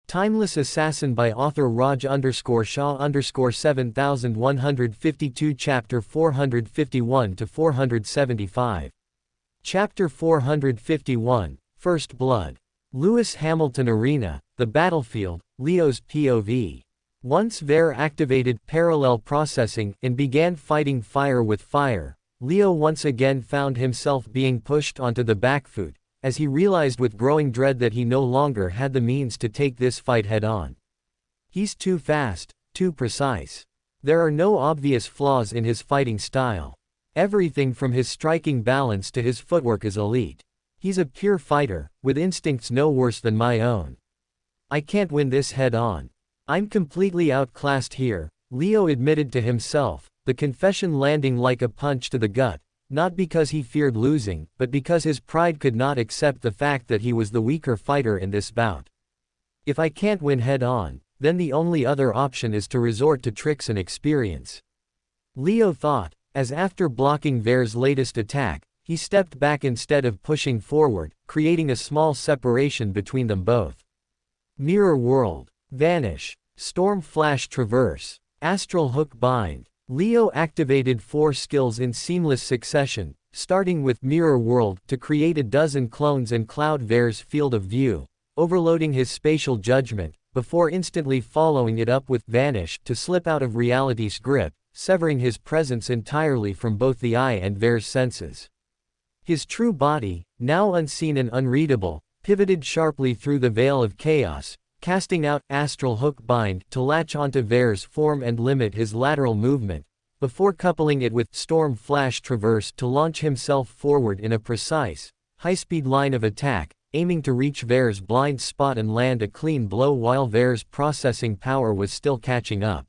Timeless Assassin by author Raj_Shah_7152 Chapter 451-475. Chapter 451, First Blood. Lewis Hamilton Arena, the battlefield, Leo's POV. Once Vare activated parallel processing and began fighting fire with fire, Leo once again found himself being pushed onto the back foot, as he realized with growing dread that he no longer had the means to take this fight head-on. He's too fast, too precise. There are no obvious flaws in his fighting style. Everything from his striking balance to his footwork is elite. He's a pure fighter, with instincts no worse than my own. I can't win this head-on. I'm completely outclassed here, Leo admitted to himself, the confession landing like a punch to the gut. Not because he feared losing, but because his pride could not accept the fact that he was the weaker fighter in this bout. If I can't win head-on, then the only other option is to resort to tricks and experience. Leo thought, as after blocking Vare's latest attack, he stepped back instead of pushing forward, creating a small separation between them both. Mirror World. Vanish. Storm Flash Traverse. Astral Hook Bind. Leo activated 4 skills in seamless succession, starting with Mirror World to create a dozen clones and cloud Vare's field of view, overloading his spatial judgment, before instantly following it up with Vanish to slip out of reality's grip, severing his presence entirely from both the eye and Vare's senses. His true body, now unseen and unreadable, pivoted sharply through the veil of chaos, casting out Astral Hook Bind to latch onto Vare's form and limit his lateral movement, before coupling it with Storm Flash Traverse to launch himself forward in a precise, high-speed line of attack, aiming to reach Vare's blind spot and land a clean blow while Vare's processing power was still catching up.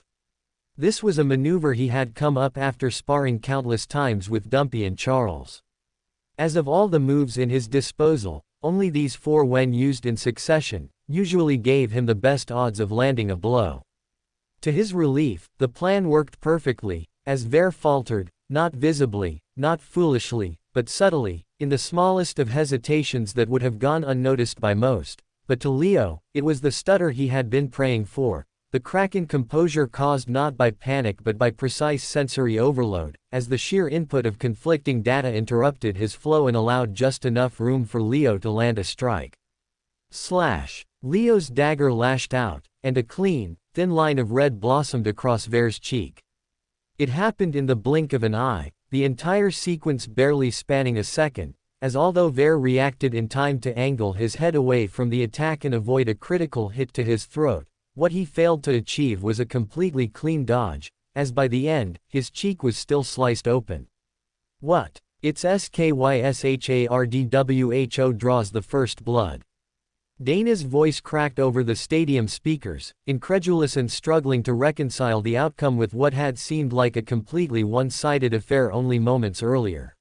This was a maneuver he had come up after sparring countless times with Dumpy and Charles. As of all the moves in his disposal, only these 4 when used in succession, usually gave him the best odds of landing a blow. To his relief, the plan worked perfectly, as Vare faltered, not visibly, not foolishly, but subtly, in the smallest of hesitations that would have gone unnoticed by most, but to Leo, it was the stutter he had been praying for, the crack in composure caused not by panic but by precise sensory overload, as the sheer input of conflicting data interrupted his flow and allowed just enough room for Leo to land a strike. Slash. Leo's dagger lashed out, and a clean, thin line of red blossomed across Vare's cheek. It happened in the blink of an eye, the entire sequence barely spanning a second, as although Vare reacted in time to angle his head away from the attack and avoid a critical hit to his throat, what he failed to achieve was a completely clean dodge, as by the end, his cheek was still sliced open. What? It's SKYSHARDWHO draws the first blood. Dana's voice cracked over the stadium speakers, incredulous and struggling to reconcile the outcome with what had seemed like a completely one-sided affair only moments earlier.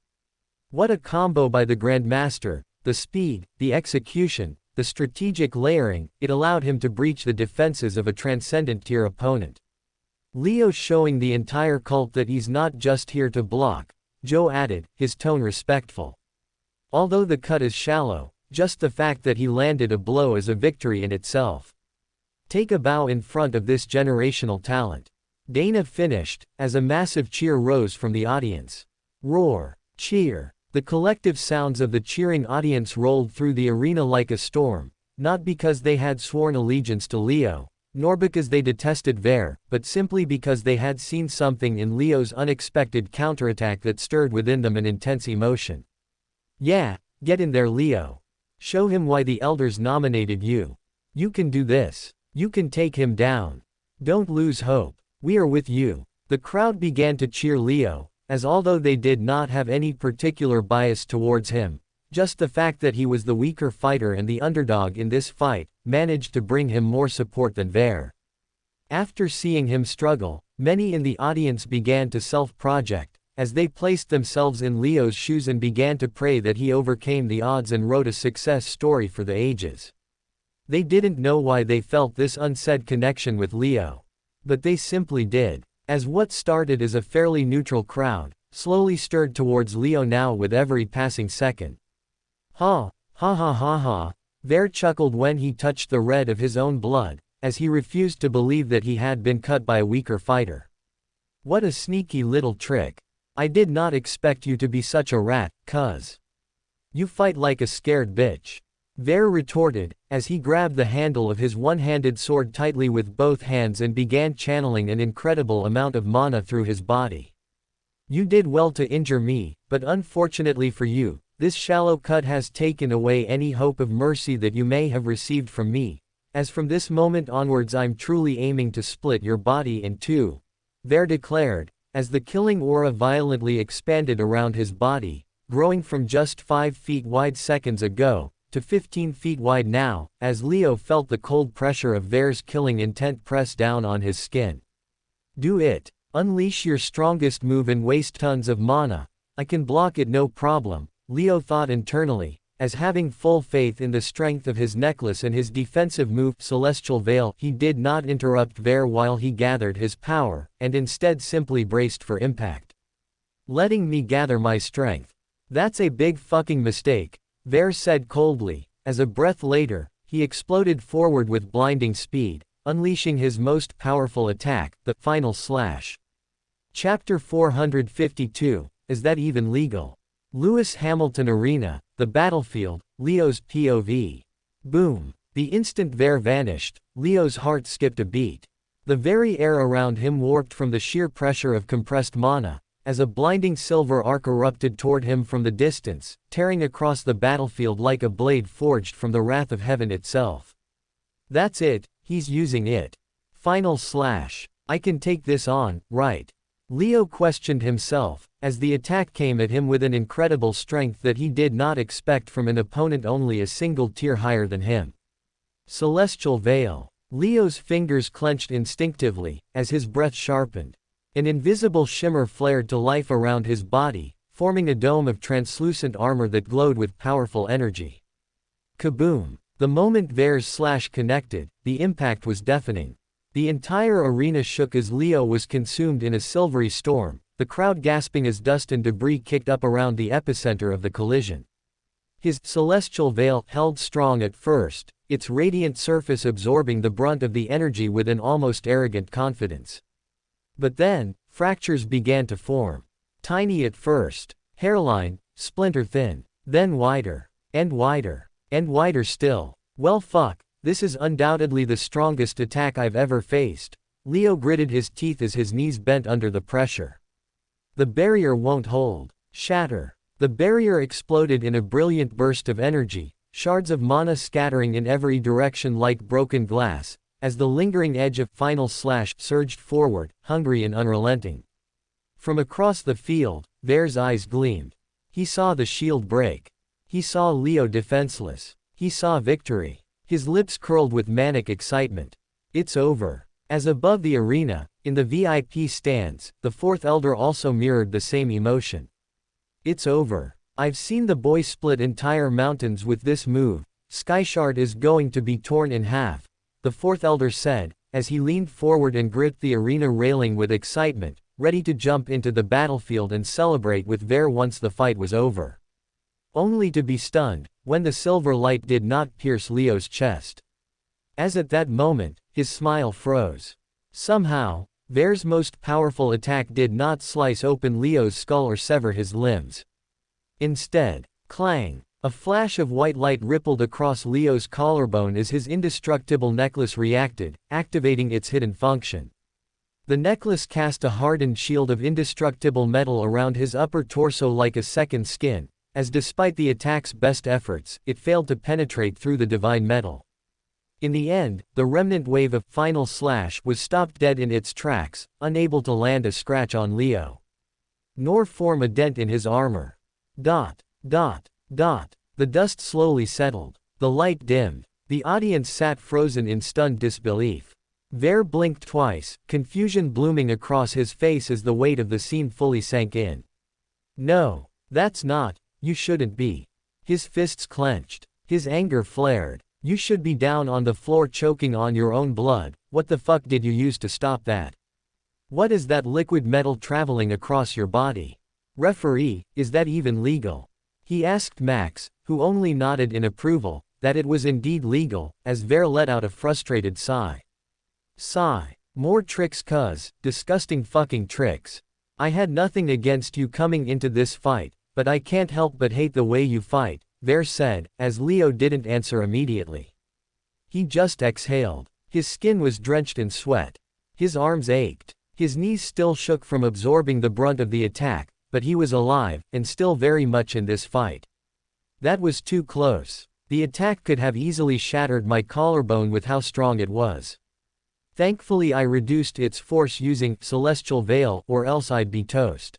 What a combo by the Grandmaster, the speed, the execution, the strategic layering, it allowed him to breach the defenses of a transcendent tier opponent. Leo showing the entire cult that he's not just here to block, Joe added, his tone respectful. Although the cut is shallow, just the fact that he landed a blow is a victory in itself. Take a bow in front of this generational talent. Dana finished, as a massive cheer rose from the audience. Roar. Cheer. The collective sounds of the cheering audience rolled through the arena like a storm, not because they had sworn allegiance to Leo, nor because they detested Vare, but simply because they had seen something in Leo's unexpected counterattack that stirred within them an intense emotion. Yeah, get in there, Leo. Show him why the elders nominated you. You can do this. You can take him down. Don't lose hope. We are with you. The crowd began to cheer Leo, as although they did not have any particular bias towards him, just the fact that he was the weaker fighter and the underdog in this fight, managed to bring him more support than Vare. After seeing him struggle, many in the audience began to self-project, as they placed themselves in Leo's shoes and began to pray that he overcame the odds and wrote a success story for the ages. They didn't know why they felt this unsaid connection with Leo. But they simply did, as what started as a fairly neutral crowd, slowly stirred towards Leo now with every passing second. Ha, ha ha ha ha, Ver chuckled when he touched the red of his own blood, as he refused to believe that he had been cut by a weaker fighter. What a sneaky little trick. I did not expect you to be such a rat, cuz. You fight like a scared bitch. Ver retorted, as he grabbed the handle of his one-handed sword tightly with both hands and began channeling an incredible amount of mana through his body. You did well to injure me, but unfortunately for you, this shallow cut has taken away any hope of mercy that you may have received from me, as from this moment onwards I'm truly aiming to split your body in two, Ver declared, as the killing aura violently expanded around his body, growing from just 5 feet wide seconds ago, to 15 feet wide now, as Leo felt the cold pressure of Ver's killing intent press down on his skin. Do it. Unleash your strongest move and waste tons of mana. I can block it no problem, Leo thought internally, as having full faith in the strength of his necklace and his defensive move, Celestial Veil, he did not interrupt Ver while he gathered his power, and instead simply braced for impact. Letting me gather my strength. That's a big fucking mistake, Ver said coldly, as a breath later, he exploded forward with blinding speed, unleashing his most powerful attack, the Final Slash. Chapter 452, Is That Even Legal? Lewis Hamilton Arena, the battlefield, Leo's POV. Boom. The instant Ver vanished, Leo's heart skipped a beat. The very air around him warped from the sheer pressure of compressed mana, as a blinding silver arc erupted toward him from the distance, tearing across the battlefield like a blade forged from the wrath of heaven itself. That's it, he's using it. Final Slash. I can take this on, right? Leo questioned himself, as the attack came at him with an incredible strength that he did not expect from an opponent only a single tier higher than him. Celestial Veil. Leo's fingers clenched instinctively, as his breath sharpened. An invisible shimmer flared to life around his body, forming a dome of translucent armor that glowed with powerful energy. Kaboom! The moment Ver's slash connected, the impact was deafening. The entire arena shook as Leo was consumed in a silvery storm, the crowd gasping as dust and debris kicked up around the epicenter of the collision. His celestial veil held strong at first, its radiant surface absorbing the brunt of the energy with an almost arrogant confidence. But then, fractures began to form. Tiny at first, hairline, splinter thin, then wider, and wider, and wider still. Well fuck, this is undoubtedly the strongest attack I've ever faced. Leo gritted his teeth as his knees bent under the pressure. The barrier won't hold. Shatter. The barrier exploded in a brilliant burst of energy, shards of mana scattering in every direction like broken glass, as the lingering edge of Final Slash surged forward, hungry and unrelenting. From across the field, Ver's eyes gleamed. He saw the shield break. He saw Leo defenseless. He saw victory. His lips curled with manic excitement. It's over. As above the arena, in the VIP stands, the fourth elder also mirrored the same emotion. It's over. I've seen the boy split entire mountains with this move. Skyshard is going to be torn in half, the fourth elder said, as he leaned forward and gripped the arena railing with excitement, ready to jump into the battlefield and celebrate with Ver once the fight was over. Only to be stunned, when the silver light did not pierce Leo's chest. As at that moment, his smile froze. Somehow, Ver's most powerful attack did not slice open Leo's skull or sever his limbs. Instead, clang! A flash of white light rippled across Leo's collarbone as his indestructible necklace reacted, activating its hidden function. The necklace cast a hardened shield of indestructible metal around his upper torso like a second skin, as despite the attack's best efforts, it failed to penetrate through the divine metal. In the end, the remnant wave of Final Slash was stopped dead in its tracks, unable to land a scratch on Leo, nor form a dent in his armor. Dot. Dot. Dot. The dust slowly settled. The light dimmed. The audience sat frozen in stunned disbelief. Ver blinked twice, confusion blooming across his face as the weight of the scene fully sank in. No, that's not, you shouldn't be. His fists clenched. His anger flared. You should be down on the floor choking on your own blood. What the fuck did you use to stop that? What is that liquid metal traveling across your body? Referee, is that even legal? He asked Max, who only nodded in approval, that it was indeed legal, as Ver let out a frustrated sigh. Sigh. More tricks cuz, disgusting fucking tricks. I had nothing against you coming into this fight, but I can't help but hate the way you fight, Ver said, as Leo didn't answer immediately. He just exhaled. His skin was drenched in sweat. His arms ached. His knees still shook from absorbing the brunt of the attack, but he was alive, and still very much in this fight. That was too close. The attack could have easily shattered my collarbone with how strong it was. Thankfully I reduced its force using celestial veil, or else I'd be toast.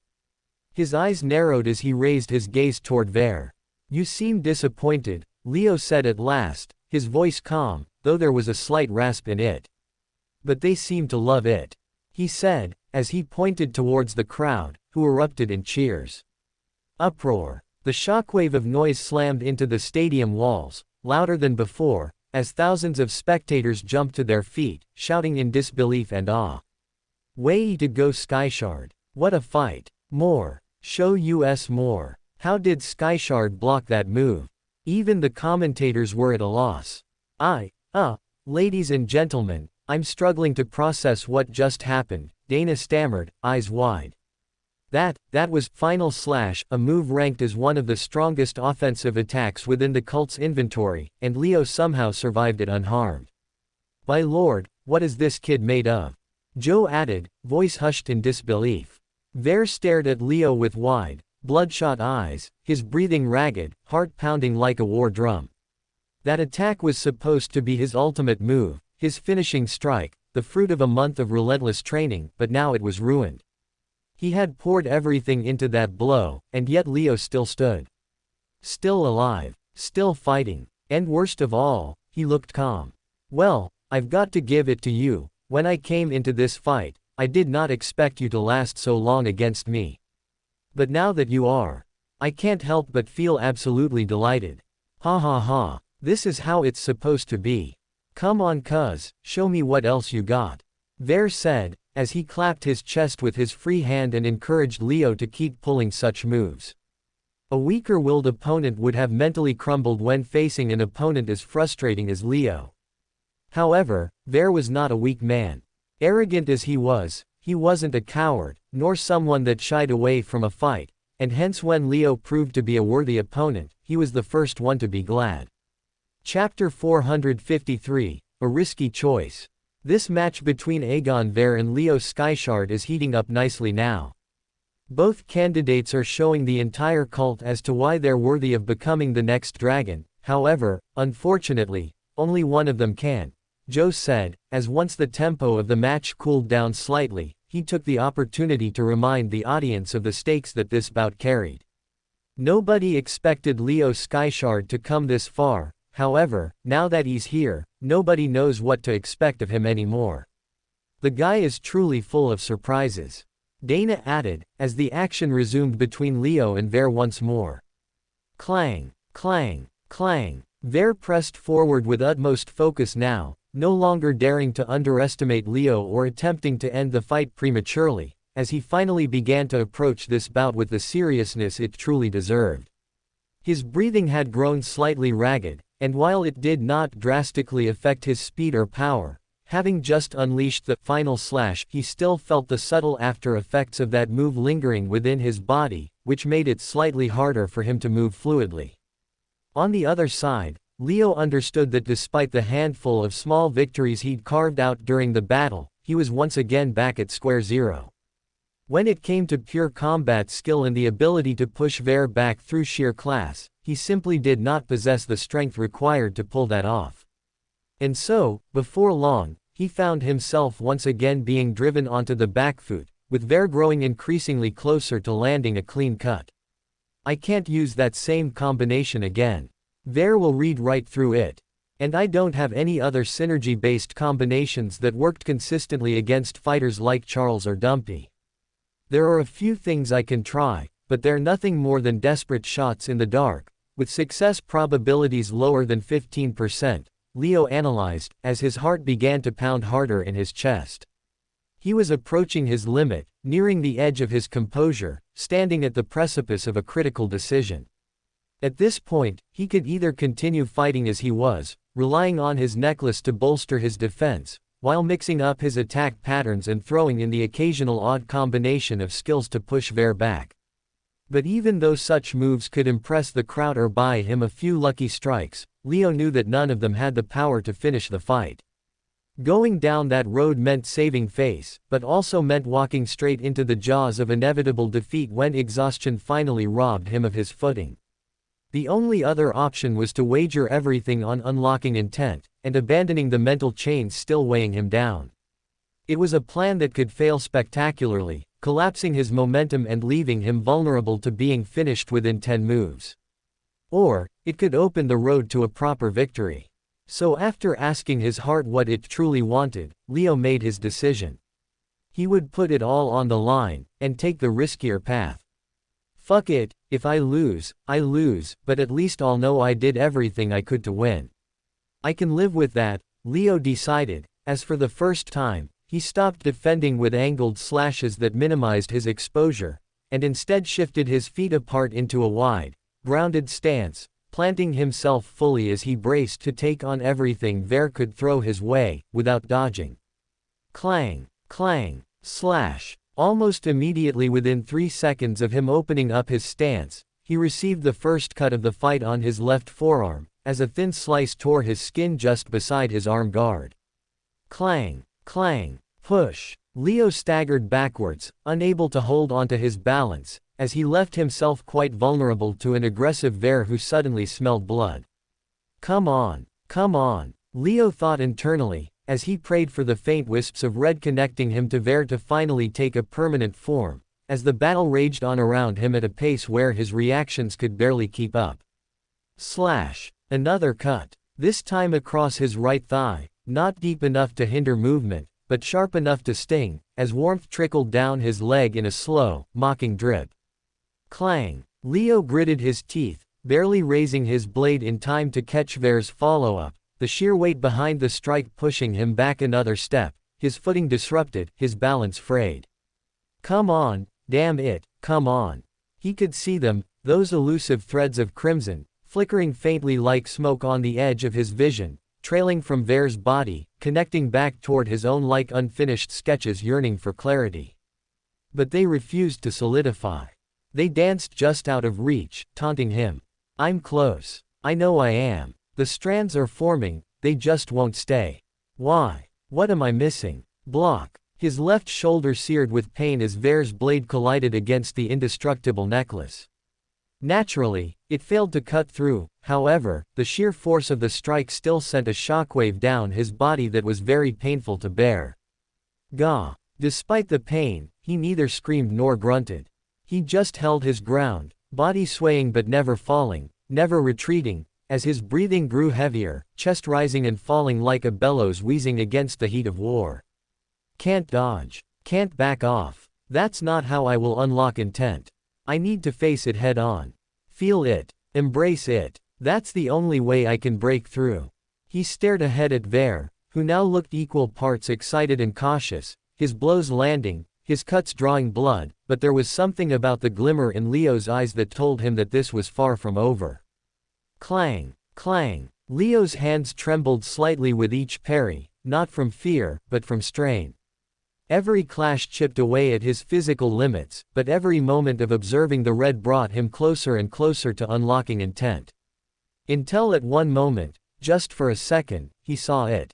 His eyes narrowed as he raised his gaze toward Ver. You seem disappointed, Leo said at last, his voice calm, though there was a slight rasp in it. But they seem to love it, he said, as he pointed towards the crowd, who erupted in cheers. Uproar. The shockwave of noise slammed into the stadium walls, louder than before, as thousands of spectators jumped to their feet, shouting in disbelief and awe. Way to go Skyshard. What a fight. More. Show us more. How did Skyshard block that move? Even the commentators were at a loss. Ladies and gentlemen, I'm struggling to process what just happened, Dana stammered, eyes wide. That was final slash, a move ranked as one of the strongest offensive attacks within the cult's inventory, and Leo somehow survived it unharmed. By Lord, what is this kid made of? Joe added, voice hushed in disbelief. Ver stared at Leo with wide, bloodshot eyes, his breathing ragged, heart pounding like a war drum. That attack was supposed to be his ultimate move, his finishing strike, the fruit of a month of relentless training, but now it was ruined. He had poured everything into that blow, and yet Leo still stood. Still alive, still fighting, and worst of all, he looked calm. Well, I've got to give it to you, when I came into this fight, I did not expect you to last so long against me. But now that you are, I can't help but feel absolutely delighted. Ha ha ha, this is how it's supposed to be. Come on cuz, show me what else you got. Ver said, as he clapped his chest with his free hand and encouraged Leo to keep pulling such moves. A weaker-willed opponent would have mentally crumbled when facing an opponent as frustrating as Leo. However, Ver was not a weak man. Arrogant as he wasn't a coward, nor someone that shied away from a fight, and hence when Leo proved to be a worthy opponent, he was the first one to be glad. Chapter 453, A Risky Choice. This match between Aegon Ver and Leo Skyshard is heating up nicely now. Both candidates are showing the entire cult as to why they're worthy of becoming the next dragon. However, unfortunately, only one of them can, Joe said, as once the tempo of the match cooled down slightly, he took the opportunity to remind the audience of the stakes that this bout carried. Nobody expected Leo Skyshard to come this far. However, now that he's here, nobody knows what to expect of him anymore. The guy is truly full of surprises. Dana added, as the action resumed between Leo and Ver once more. Clang, clang, clang. Ver pressed forward with utmost focus now, no longer daring to underestimate Leo or attempting to end the fight prematurely, as he finally began to approach this bout with the seriousness it truly deserved. His breathing had grown slightly ragged, and while it did not drastically affect his speed or power, having just unleashed the final slash, he still felt the subtle after effects of that move lingering within his body, which made it slightly harder for him to move fluidly. On the other side, Leo understood that despite the handful of small victories he'd carved out during the battle, he was once again back at square zero. When it came to pure combat skill and the ability to push Ver back through sheer class, he simply did not possess the strength required to pull that off. And so, before long, he found himself once again being driven onto the back foot, with Ver growing increasingly closer to landing a clean cut. I can't use that same combination again. Ver will read right through it. And I don't have any other synergy-based combinations that worked consistently against fighters like Charles or Dumpy. There are a few things I can try, but they're nothing more than desperate shots in the dark, with success probabilities lower than 15%, Leo analyzed, as his heart began to pound harder in his chest. He was approaching his limit, nearing the edge of his composure, standing at the precipice of a critical decision. At this point, he could either continue fighting as he was, relying on his necklace to bolster his defense, while mixing up his attack patterns and throwing in the occasional odd combination of skills to push Ver back. But even though such moves could impress the crowd or buy him a few lucky strikes, Leo knew that none of them had the power to finish the fight. Going down that road meant saving face, but also meant walking straight into the jaws of inevitable defeat when exhaustion finally robbed him of his footing. The only other option was to wager everything on unlocking intent, and abandoning the mental chains still weighing him down. It was a plan that could fail spectacularly, collapsing his momentum and leaving him vulnerable to being finished within 10 moves. Or, it could open the road to a proper victory. So after asking his heart what it truly wanted, Leo made his decision. He would put it all on the line, and take the riskier path. Fuck it, if I lose, but at least I'll know I did everything I could to win. I can live with that, Leo decided, as for the first time, he stopped defending with angled slashes that minimized his exposure, and instead shifted his feet apart into a wide, grounded stance, planting himself fully as he braced to take on everything Ver could throw his way, without dodging. Clang, clang, slash. Almost immediately within 3 seconds of him opening up his stance, he received the first cut of the fight on his left forearm, as a thin slice tore his skin just beside his arm guard. Clang, clang, push. Leo staggered backwards, unable to hold onto his balance, as he left himself quite vulnerable to an aggressive Ver who suddenly smelled blood. Come on, Leo thought internally, as he prayed for the faint wisps of red connecting him to Ver to finally take a permanent form, as the battle raged on around him at a pace where his reactions could barely keep up. Slash. Another cut, this time across his right thigh, not deep enough to hinder movement, but sharp enough to sting, as warmth trickled down his leg in a slow, mocking drip. Clang. Leo gritted his teeth, barely raising his blade in time to catch Ver's follow-up, the sheer weight behind the strike pushing him back another step, his footing disrupted, his balance frayed. Come on, damn it, come on. He could see them, those elusive threads of crimson, flickering faintly like smoke on the edge of his vision, trailing from Ver's body, connecting back toward his own like unfinished sketches yearning for clarity. But they refused to solidify. They danced just out of reach, taunting him. I'm close. I know I am. The strands are forming, they just won't stay. Why? What am I missing? Block. His left shoulder seared with pain as Ver's blade collided against the indestructible necklace. Naturally, it failed to cut through, however, the sheer force of the strike still sent a shockwave down his body that was very painful to bear. Gah. Despite the pain, he neither screamed nor grunted. He just held his ground, body swaying but never falling, never retreating, as his breathing grew heavier, chest rising and falling like a bellows wheezing against the heat of war. Can't dodge. Can't back off. That's not how I will unlock intent. I need to face it head on. Feel it. Embrace it. That's the only way I can break through. He stared ahead at Ver, who now looked equal parts excited and cautious, his blows landing, his cuts drawing blood, but there was something about the glimmer in Leo's eyes that told him that this was far from over. Clang, clang. Leo's hands trembled slightly with each parry, not from fear, but from strain. Every clash chipped away at his physical limits, but every moment of observing the red brought him closer and closer to unlocking intent. Until at one moment, just for a second, he saw it.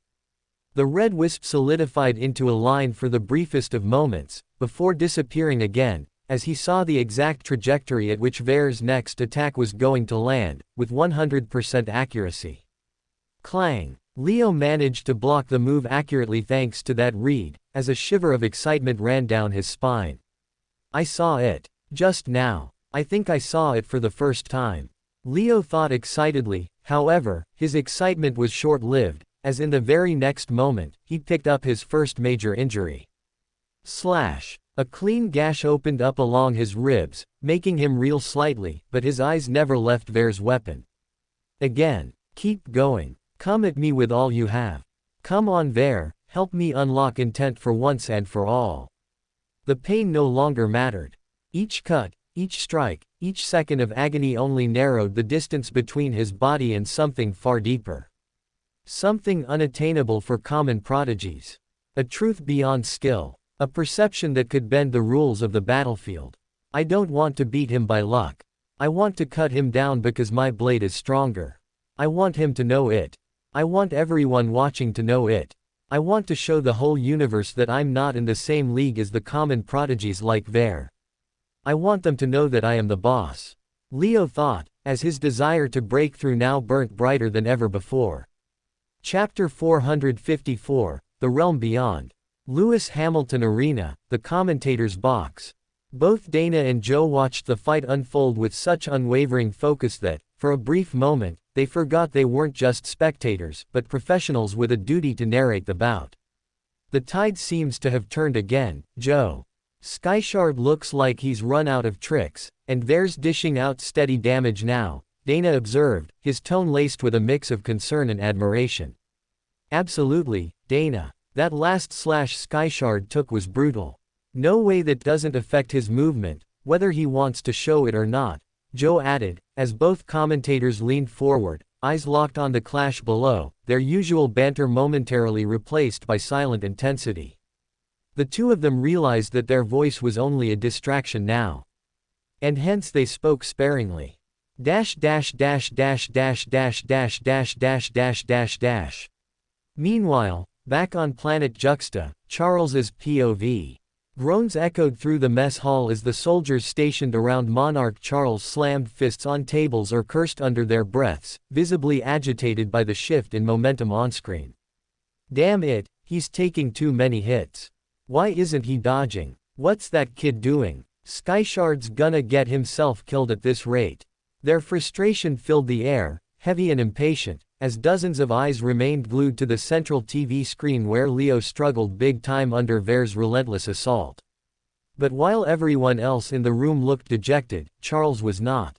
The red wisp solidified into a line for the briefest of moments, before disappearing again, as he saw the exact trajectory at which Ver's next attack was going to land, with 100% accuracy. Clang. Leo managed to block the move accurately thanks to that read, as a shiver of excitement ran down his spine. I saw it. Just now. I think I saw it for the first time. Leo thought excitedly, however, his excitement was short-lived, as in the very next moment, he picked up his first major injury. Slash. A clean gash opened up along his ribs, making him reel slightly, but his eyes never left Ver's weapon. Again. Keep going. Come at me with all you have. Come on Ver, help me unlock intent for once and for all. The pain no longer mattered. Each cut, Each strike, each second of agony only narrowed the distance between his body and something far deeper. Something unattainable for common prodigies. A truth beyond skill. A perception that could bend the rules of the battlefield. I don't want to beat him by luck. I want to cut him down because my blade is stronger. I want him to know it. I want everyone watching to know it. I want to show the whole universe that I'm not in the same league as the common prodigies like Ver. I want them to know that I am the boss. Leo thought, as his desire to break through now burnt brighter than ever before. Chapter 454, The Realm Beyond. Lewis Hamilton Arena, the commentator's box. Both Dana and Joe watched the fight unfold with such unwavering focus that, for a brief moment, they forgot they weren't just spectators, but professionals with a duty to narrate the bout. The tide seems to have turned again, Joe. Skyshard looks like he's run out of tricks, and Ver's dishing out steady damage now, Dana observed, his tone laced with a mix of concern and admiration. Absolutely, Dana. That last slash Skyshard took was brutal. No way that doesn't affect his movement, whether he wants to show it or not, Joe added, as both commentators leaned forward, eyes locked on the clash below, their usual banter momentarily replaced by silent intensity. The two of them realized that their voice was only a distraction now. And hence they spoke sparingly. Meanwhile, back on planet Juxta, Charles's POV. Groans echoed through the mess hall as the soldiers stationed around Monarch Charles slammed fists on tables or cursed under their breaths, visibly agitated by the shift in momentum onscreen. Damn it, he's taking too many hits. Why isn't he dodging? What's that kid doing? Skyshard's gonna get himself killed at this rate. Their frustration filled the air, heavy and impatient, as dozens of eyes remained glued to the central TV screen where Leo struggled big time under Ver's relentless assault. But while everyone else in the room looked dejected, Charles was not.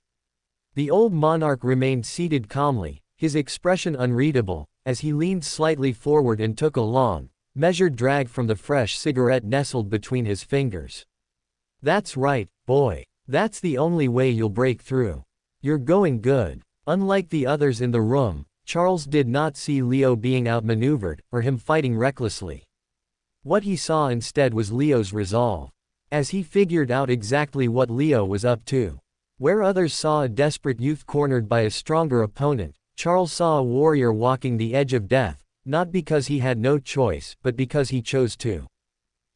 The old monarch remained seated calmly, his expression unreadable, as he leaned slightly forward and took a long, measured drag from the fresh cigarette nestled between his fingers. That's right, boy. That's the only way you'll break through. You're going good. Unlike the others in the room, Charles did not see Leo being outmaneuvered, or him fighting recklessly. What he saw instead was Leo's resolve. As he figured out exactly what Leo was up to. Where others saw a desperate youth cornered by a stronger opponent, Charles saw a warrior walking the edge of death, not because he had no choice, but because he chose to.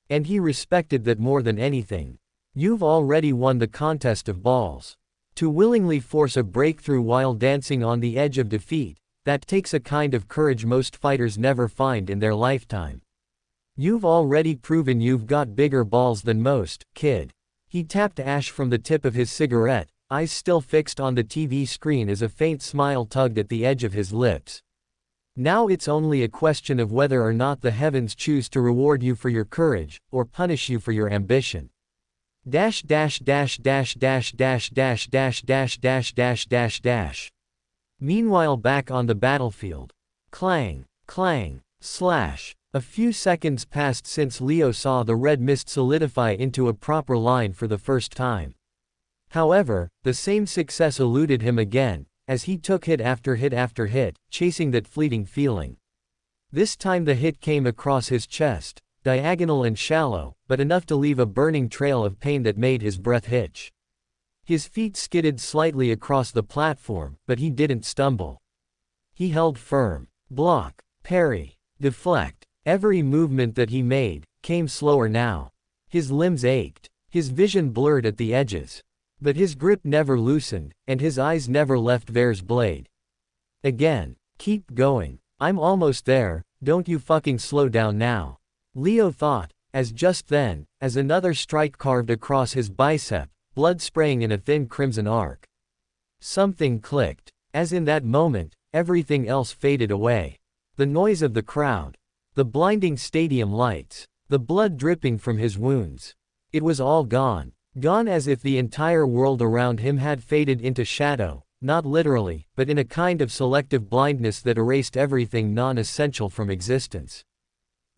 And he respected that more than anything. You've already won the contest of balls. To willingly force a breakthrough while dancing on the edge of defeat, that takes a kind of courage most fighters never find in their lifetime. You've already proven you've got bigger balls than most, kid. He tapped ash from the tip of his cigarette, eyes still fixed on the TV screen as a faint smile tugged at the edge of his lips. Now it's only a question of whether or not the heavens choose to reward you for your courage, or punish you for your ambition. Meanwhile back on the battlefield. Clang, clang, slash. A few seconds passed since Leo saw the red mist solidify into a proper line for the first time. However, the same success eluded him again, as he took hit after hit after hit, chasing that fleeting feeling. This time the hit came across his chest, diagonal and shallow, but enough to leave a burning trail of pain that made his breath hitch. His feet skidded slightly across the platform, but he didn't stumble. He held firm. Block, parry, deflect. Every movement that he made came slower now. His limbs ached. His vision blurred at the edges. But his grip never loosened, and his eyes never left Ver's blade. Again. Keep going. I'm almost there, don't you fucking slow down now. Leo thought, as just then, as another strike carved across his bicep, blood spraying in a thin crimson arc. Something clicked. As in that moment, everything else faded away. The noise of the crowd. The blinding stadium lights. The blood dripping from his wounds. It was all gone. Gone as if the entire world around him had faded into shadow, not literally, but in a kind of selective blindness that erased everything non-essential from existence.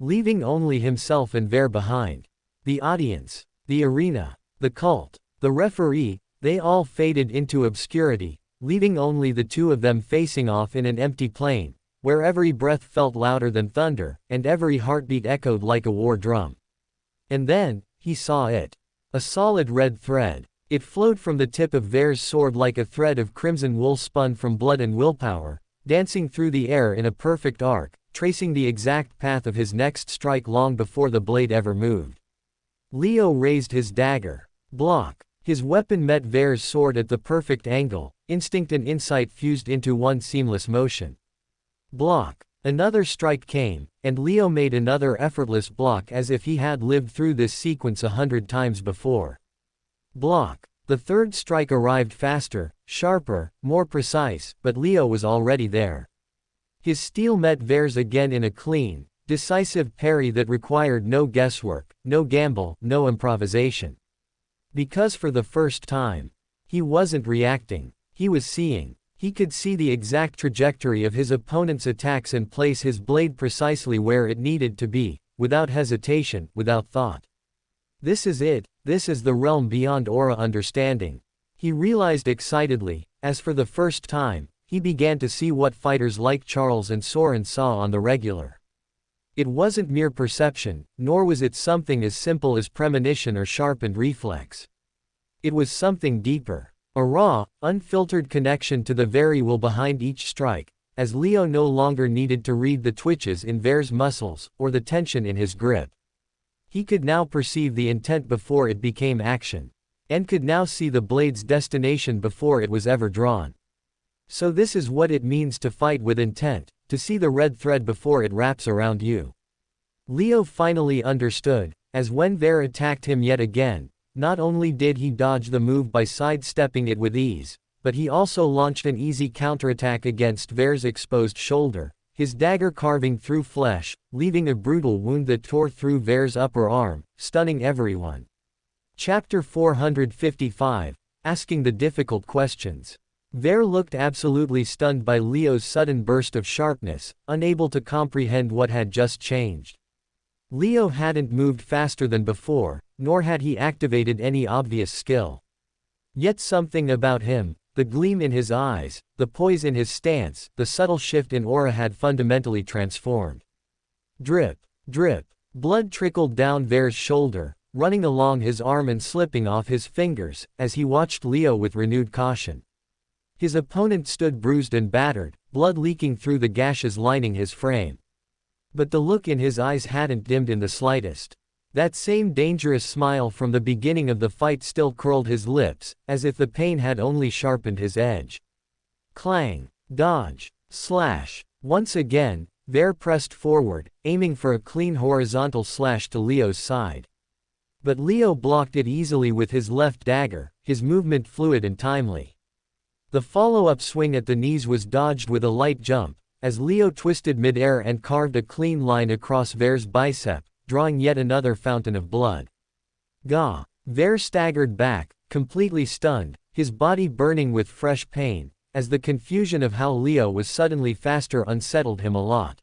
Leaving only himself and Ver behind. The audience. The arena. The cult. The referee, they all faded into obscurity, leaving only the two of them facing off in an empty plain, where every breath felt louder than thunder, and every heartbeat echoed like a war drum. And then, he saw it. A solid red thread. It flowed from the tip of Ver's sword like a thread of crimson wool spun from blood and willpower, dancing through the air in a perfect arc, tracing the exact path of his next strike long before the blade ever moved. Leo raised his dagger. Block. His weapon met Ver's sword at the perfect angle, instinct and insight fused into one seamless motion. Block. Another strike came, and Leo made another effortless block as if he had lived through this sequence 100 times before. Block. The third strike arrived faster, sharper, more precise, but Leo was already there. His steel met Ver's again in a clean, decisive parry that required no guesswork, no gamble, no improvisation. Because for the first time, he wasn't reacting, he was seeing. He could see the exact trajectory of his opponent's attacks and place his blade precisely where it needed to be, without hesitation, without thought. This is it, this is the realm beyond aura understanding. He realized excitedly, as for the first time, he began to see what fighters like Charles and Soren saw on the regular. It wasn't mere perception, nor was it something as simple as premonition or sharpened reflex. It was something deeper. A raw, unfiltered connection to the very will behind each strike, as Leo no longer needed to read the twitches in Ver's muscles, or the tension in his grip. He could now perceive the intent before it became action, and could now see the blade's destination before it was ever drawn. So this is what it means to fight with intent, to see the red thread before it wraps around you. Leo finally understood, as when Ver attacked him yet again. Not only did he dodge the move by sidestepping it with ease, but he also launched an easy counterattack against Ver's exposed shoulder, his dagger carving through flesh, leaving a brutal wound that tore through Ver's upper arm, stunning everyone. Chapter 455, Asking the Difficult Questions. Ver looked absolutely stunned by Leo's sudden burst of sharpness, unable to comprehend what had just changed. Leo hadn't moved faster than before, nor had he activated any obvious skill. Yet something about him, the gleam in his eyes, the poise in his stance, the subtle shift in aura had fundamentally transformed. Drip, drip, blood trickled down Ver's shoulder, running along his arm and slipping off his fingers, as he watched Leo with renewed caution. His opponent stood bruised and battered, blood leaking through the gashes lining his frame. But the look in his eyes hadn't dimmed in the slightest. That same dangerous smile from the beginning of the fight still curled his lips, as if the pain had only sharpened his edge. Clang, dodge, slash. Once again, Ver pressed forward, aiming for a clean horizontal slash to Leo's side. But Leo blocked it easily with his left dagger, his movement fluid and timely. The follow-up swing at the knees was dodged with a light jump, as Leo twisted mid-air and carved a clean line across Ver's bicep, drawing yet another fountain of blood. Gah! Ver staggered back, completely stunned, his body burning with fresh pain, as the confusion of how Leo was suddenly faster unsettled him a lot.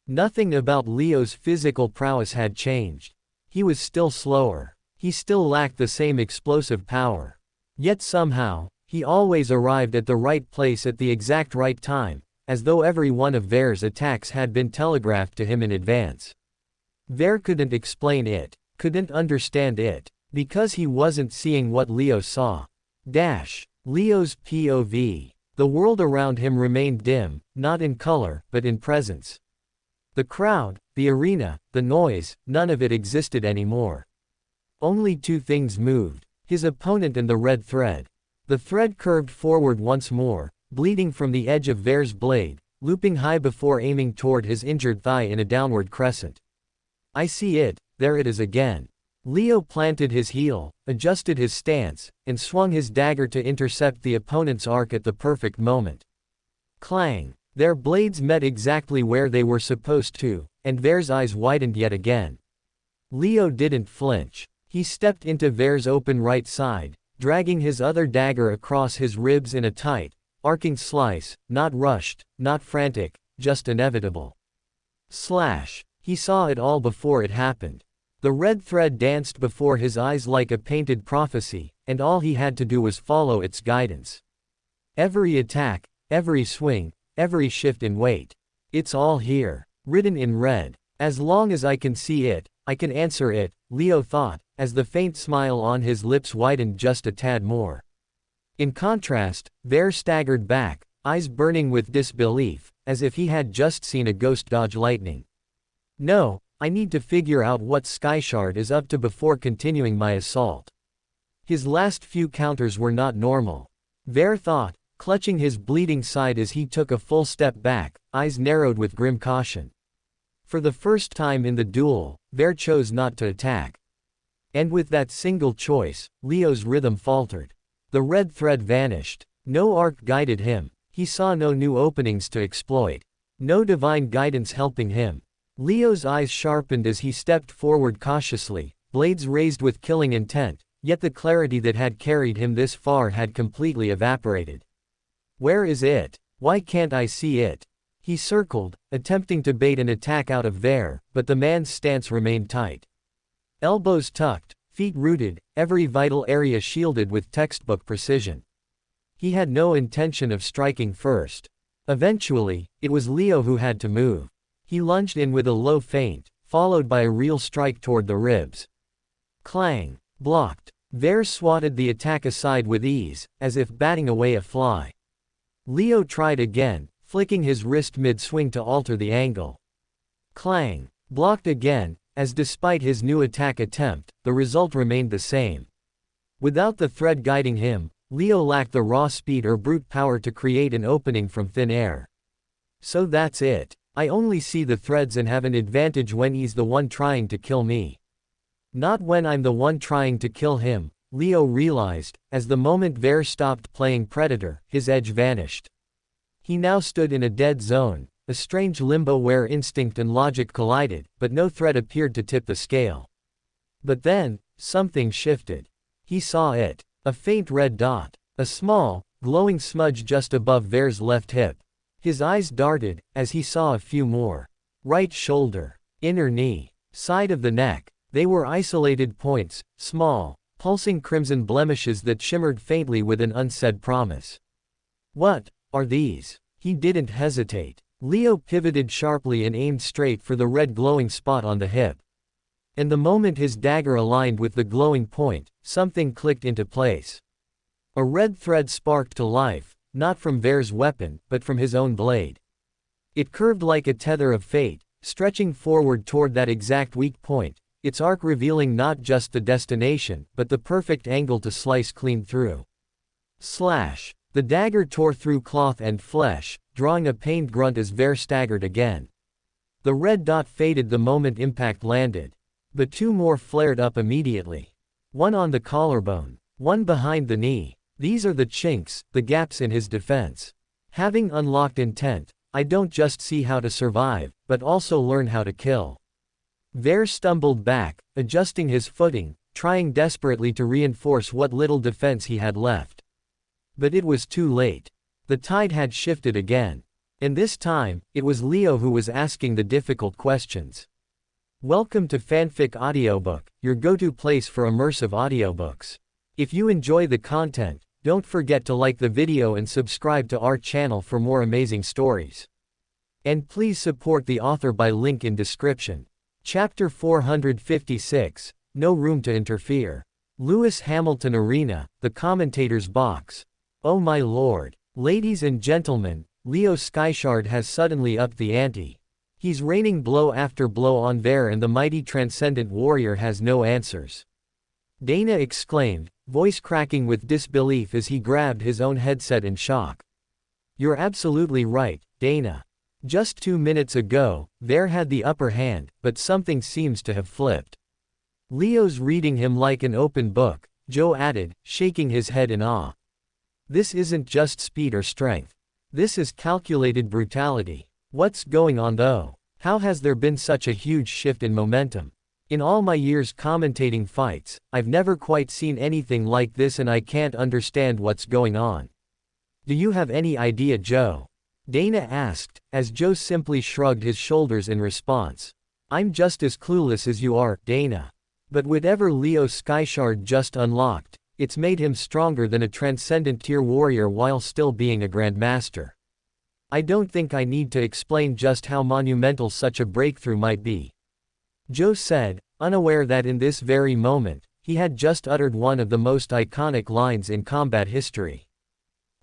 Nothing about Leo's physical prowess had changed. He was still slower. He still lacked the same explosive power. Yet somehow, he always arrived at the right place at the exact right time, as though every one of Ver's attacks had been telegraphed to him in advance. Ver couldn't explain it, couldn't understand it, because he wasn't seeing what Leo saw. Leo's POV. The world around him remained dim, not in color, but in presence. The crowd, the arena, the noise, none of it existed anymore. Only two things moved: his opponent and the red thread. The thread curved forward once more, bleeding from the edge of Ver's blade, looping high before aiming toward his injured thigh in a downward crescent. I see it, there it is again. Leo planted his heel, adjusted his stance, and swung his dagger to intercept the opponent's arc at the perfect moment. Clang! Their blades met exactly where they were supposed to, and Ver's eyes widened yet again. Leo didn't flinch. He stepped into Ver's open right side, dragging his other dagger across his ribs in a tight, arcing slice, not rushed, not frantic, just inevitable. Slash! He saw it all before it happened. The red thread danced before his eyes like a painted prophecy, and all he had to do was follow its guidance. Every attack, every swing, every shift in weight. It's all here, written in red. As long as I can see it, I can answer it, Leo thought, as the faint smile on his lips widened just a tad more. In contrast, Ver staggered back, eyes burning with disbelief, as if he had just seen a ghost dodge lightning. No, I need to figure out what Skyshard is up to before continuing my assault. His last few counters were not normal. Ver thought, clutching his bleeding side as he took a full step back, eyes narrowed with grim caution. For the first time in the duel, Ver chose not to attack. And with that single choice, Leo's rhythm faltered. The red thread vanished. No arc guided him. He saw no new openings to exploit. No divine guidance helping him. Leo's eyes sharpened as he stepped forward cautiously, blades raised with killing intent, yet the clarity that had carried him this far had completely evaporated. Where is it? Why can't I see it? He circled, attempting to bait an attack out of Ver, but the man's stance remained tight. Elbows tucked, feet rooted, every vital area shielded with textbook precision. He had no intention of striking first. Eventually, it was Leo who had to move. He lunged in with a low feint, followed by a real strike toward the ribs. Clang! Blocked. Ver swatted the attack aside with ease, as if batting away a fly. Leo tried again, flicking his wrist mid-swing to alter the angle. Clang! Blocked again, as despite his new attack attempt, the result remained the same. Without the thread guiding him, Leo lacked the raw speed or brute power to create an opening from thin air. So that's it. I only see the threads and have an advantage when he's the one trying to kill me. Not when I'm the one trying to kill him, Leo realized, as the moment Ver stopped playing Predator, his edge vanished. He now stood in a dead zone, a strange limbo where instinct and logic collided, but no threat appeared to tip the scale. But then, something shifted. He saw it. A faint red dot. A small, glowing smudge just above Ver's left hip. His eyes darted, as he saw a few more. Right shoulder. Inner knee. Side of the neck. They were isolated points, small, pulsing crimson blemishes that shimmered faintly with an unsaid promise. What are these? He didn't hesitate. Leo pivoted sharply and aimed straight for the red glowing spot on the hip. And the moment his dagger aligned with the glowing point, something clicked into place. A red thread sparked to life, not from Ver's weapon, but from his own blade. It curved like a tether of fate, stretching forward toward that exact weak point, its arc revealing not just the destination, but the perfect angle to slice clean through. Slash! The dagger tore through cloth and flesh, drawing a pained grunt as Ver staggered again. The red dot faded the moment impact landed. But two more flared up immediately. One on the collarbone, one behind the knee. These are the chinks, the gaps in his defense. Having unlocked intent, I don't just see how to survive, but also learn how to kill. Ver stumbled back, adjusting his footing, trying desperately to reinforce what little defense he had left. But it was too late. The tide had shifted again. And this time, it was Leo who was asking the difficult questions. Welcome to Fanfic Audiobook, your go-to place for immersive audiobooks. If you enjoy the content, don't forget to like the video and subscribe to our channel for more amazing stories. And please support the author by link in description. Chapter 456, No Room to Interfere. Lewis Hamilton Arena, the commentator's box. Oh my lord. Ladies and gentlemen, Leo Skyshard has suddenly upped the ante. He's raining blow after blow on Ver and the mighty transcendent warrior has no answers. Dana exclaimed, voice cracking with disbelief as he grabbed his own headset in shock. You're absolutely right, Dana. Just 2 minutes ago, Ver had the upper hand, but something seems to have flipped. Leo's reading him like an open book, Joe added, shaking his head in awe. This isn't just speed or strength. This is calculated brutality. What's going on though? How has there been such a huge shift in momentum? In all my years commentating fights, I've never quite seen anything like this and I can't understand what's going on. Do you have any idea, Joe? Dana asked, as Joe simply shrugged his shoulders in response. I'm just as clueless as you are, Dana. But whatever Leo Skyshard just unlocked, it's made him stronger than a transcendent tier warrior while still being a grandmaster. I don't think I need to explain just how monumental such a breakthrough might be. Joe said, unaware that in this very moment, he had just uttered one of the most iconic lines in combat history.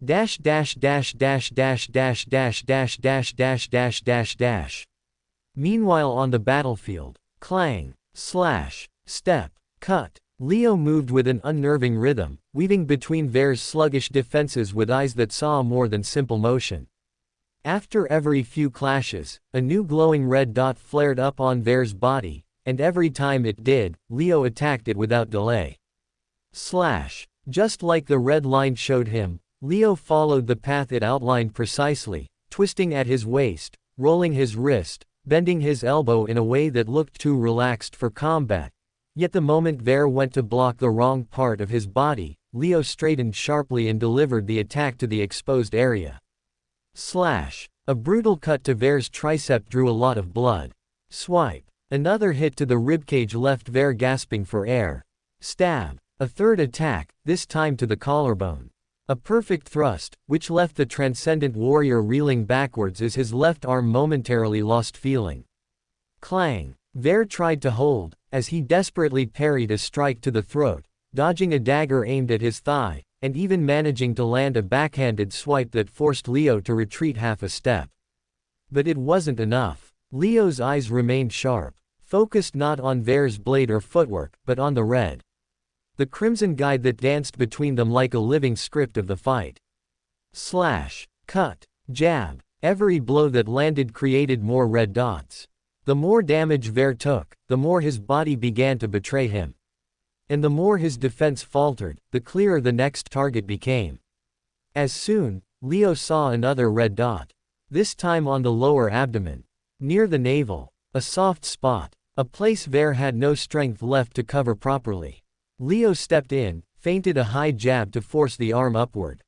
Dash dash dash dash dash dash dash dash dash dash dash dash dash. Meanwhile on the battlefield, clang, slash, step, cut. Leo moved with an unnerving rhythm, weaving between Vare's sluggish defenses with eyes that saw more than simple motion. After every few clashes, a new glowing red dot flared up on Vare's body, and every time it did, Leo attacked it without delay. Slash. Just like the red line showed him, Leo followed the path it outlined precisely, twisting at his waist, rolling his wrist, bending his elbow in a way that looked too relaxed for combat. Yet the moment Vare went to block the wrong part of his body, Leo straightened sharply and delivered the attack to the exposed area. Slash. A brutal cut to Vare's tricep drew a lot of blood. Swipe. Another hit to the ribcage left Vare gasping for air. Stab. A third attack, this time to the collarbone. A perfect thrust, which left the transcendent warrior reeling backwards as his left arm momentarily lost feeling. Clang. Vare tried to hold, as he desperately parried a strike to the throat, dodging a dagger aimed at his thigh, and even managing to land a backhanded swipe that forced Leo to retreat half a step. But it wasn't enough. Leo's eyes remained sharp, focused not on Vare's blade or footwork, but on the red. The crimson guide that danced between them like a living script of the fight. Slash, cut, jab, every blow that landed created more red dots. The more damage Vare took, the more his body began to betray him. And the more his defense faltered, the clearer the next target became. As soon, Leo saw another red dot. This time on the lower abdomen. Near the navel. A soft spot. A place Vare had no strength left to cover properly. Leo stepped in, feinted a high jab to force the arm upward.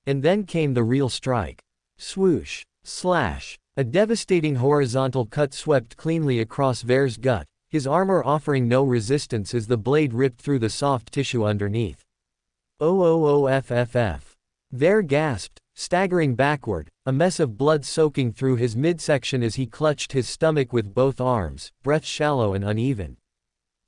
And then came the real strike. Swoosh. Slash. A devastating horizontal cut swept cleanly across Vare's gut, his armor offering no resistance as the blade ripped through the soft tissue underneath. OOOFFF. Vare gasped, staggering backward, a mess of blood soaking through his midsection as he clutched his stomach with both arms, breath shallow and uneven.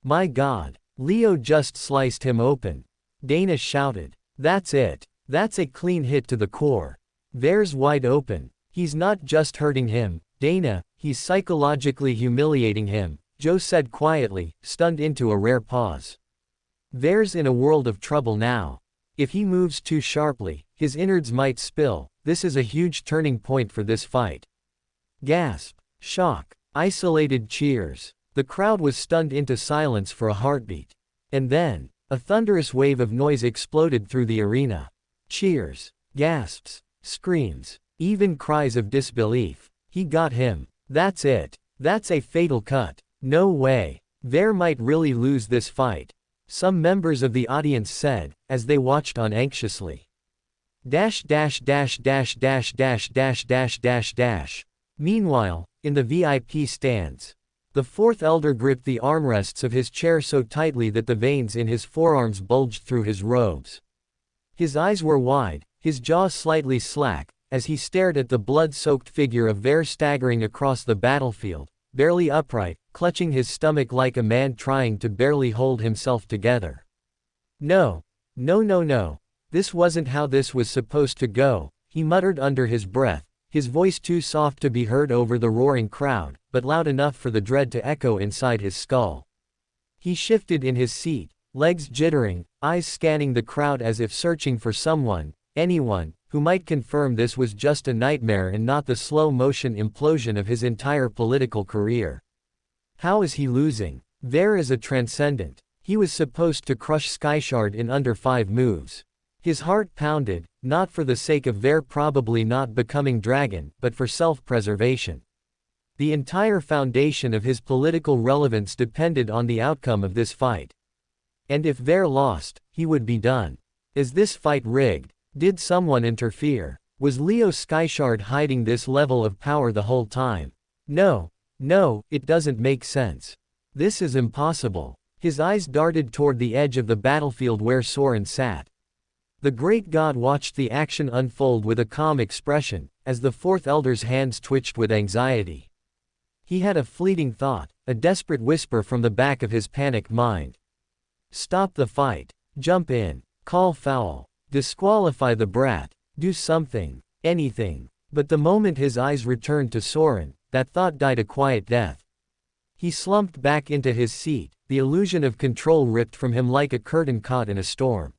My God. Leo just sliced him open. Dana shouted. That's it. That's a clean hit to the core. Vare's wide open. He's not just hurting him, Dana, he's psychologically humiliating him, Joe said quietly, stunned into a rare pause. Vare's in a world of trouble now. If he moves too sharply, his innards might spill. This is a huge turning point for this fight. Gasp, shock, isolated cheers. The crowd was stunned into silence for a heartbeat. And then, a thunderous wave of noise exploded through the arena. Cheers, gasps, screams. Even cries of disbelief. He got him. That's it. That's a fatal cut. No way. Vare might really lose this fight. Some members of the audience said, as they watched on anxiously. Dash dash dash dash dash dash dash dash dash dash. Meanwhile, in the VIP stands. The fourth elder gripped the armrests of his chair so tightly that the veins in his forearms bulged through his robes. His eyes were wide, his jaw slightly slack, as he stared at the blood-soaked figure of Vare staggering across the battlefield, barely upright, clutching his stomach like a man trying to barely hold himself together. No. No no no. This wasn't how this was supposed to go, he muttered under his breath, his voice too soft to be heard over the roaring crowd, but loud enough for the dread to echo inside his skull. He shifted in his seat, legs jittering, eyes scanning the crowd as if searching for someone, anyone, who might confirm this was just a nightmare and not the slow-motion implosion of his entire political career. How is he losing? Vare is a transcendent. He was supposed to crush Skyshard in under 5 moves. His heart pounded, not for the sake of Vare probably not becoming dragon, but for self-preservation. The entire foundation of his political relevance depended on the outcome of this fight. And if Vare lost, he would be done. Is this fight rigged? Did someone interfere? Was Leo Skyshard hiding this level of power the whole time? No. No, it doesn't make sense. This is impossible. His eyes darted toward the edge of the battlefield where Soren sat. The great god watched the action unfold with a calm expression, as the fourth elder's hands twitched with anxiety. He had a fleeting thought, a desperate whisper from the back of his panicked mind. Stop the fight. Jump in. Call foul. Disqualify the brat. Do something. Anything. But the moment his eyes returned to Soren, that thought died a quiet death. He slumped back into his seat, the illusion of control ripped from him like a curtain caught in a storm.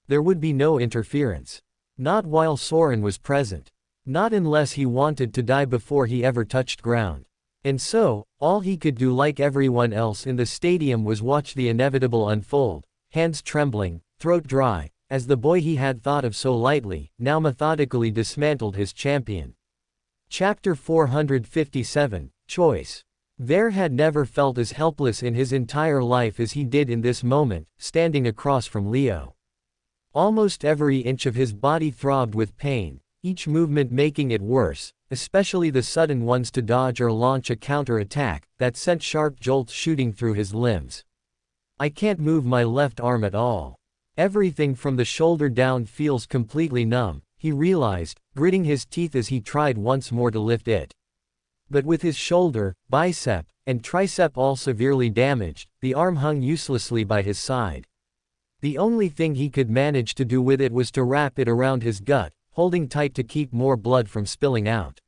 There would be no interference. Not while Soren was present. Not unless he wanted to die before he ever touched ground. And so, all he could do, like everyone else in the stadium, was watch the inevitable unfold, hands trembling, throat dry, as the boy he had thought of so lightly, now methodically dismantled his champion. Chapter 457, Choice. Ver had never felt as helpless in his entire life as he did in this moment, standing across from Leo. Almost every inch of his body throbbed with pain, each movement making it worse, especially the sudden ones to dodge or launch a counter-attack that sent sharp jolts shooting through his limbs. I can't move my left arm at all. Everything from the shoulder down feels completely numb, he realized, gritting his teeth as he tried once more to lift it. But with his shoulder, bicep, and tricep all severely damaged, the arm hung uselessly by his side. The only thing he could manage to do with it was to wrap it around his gut, holding tight to keep more blood from spilling out.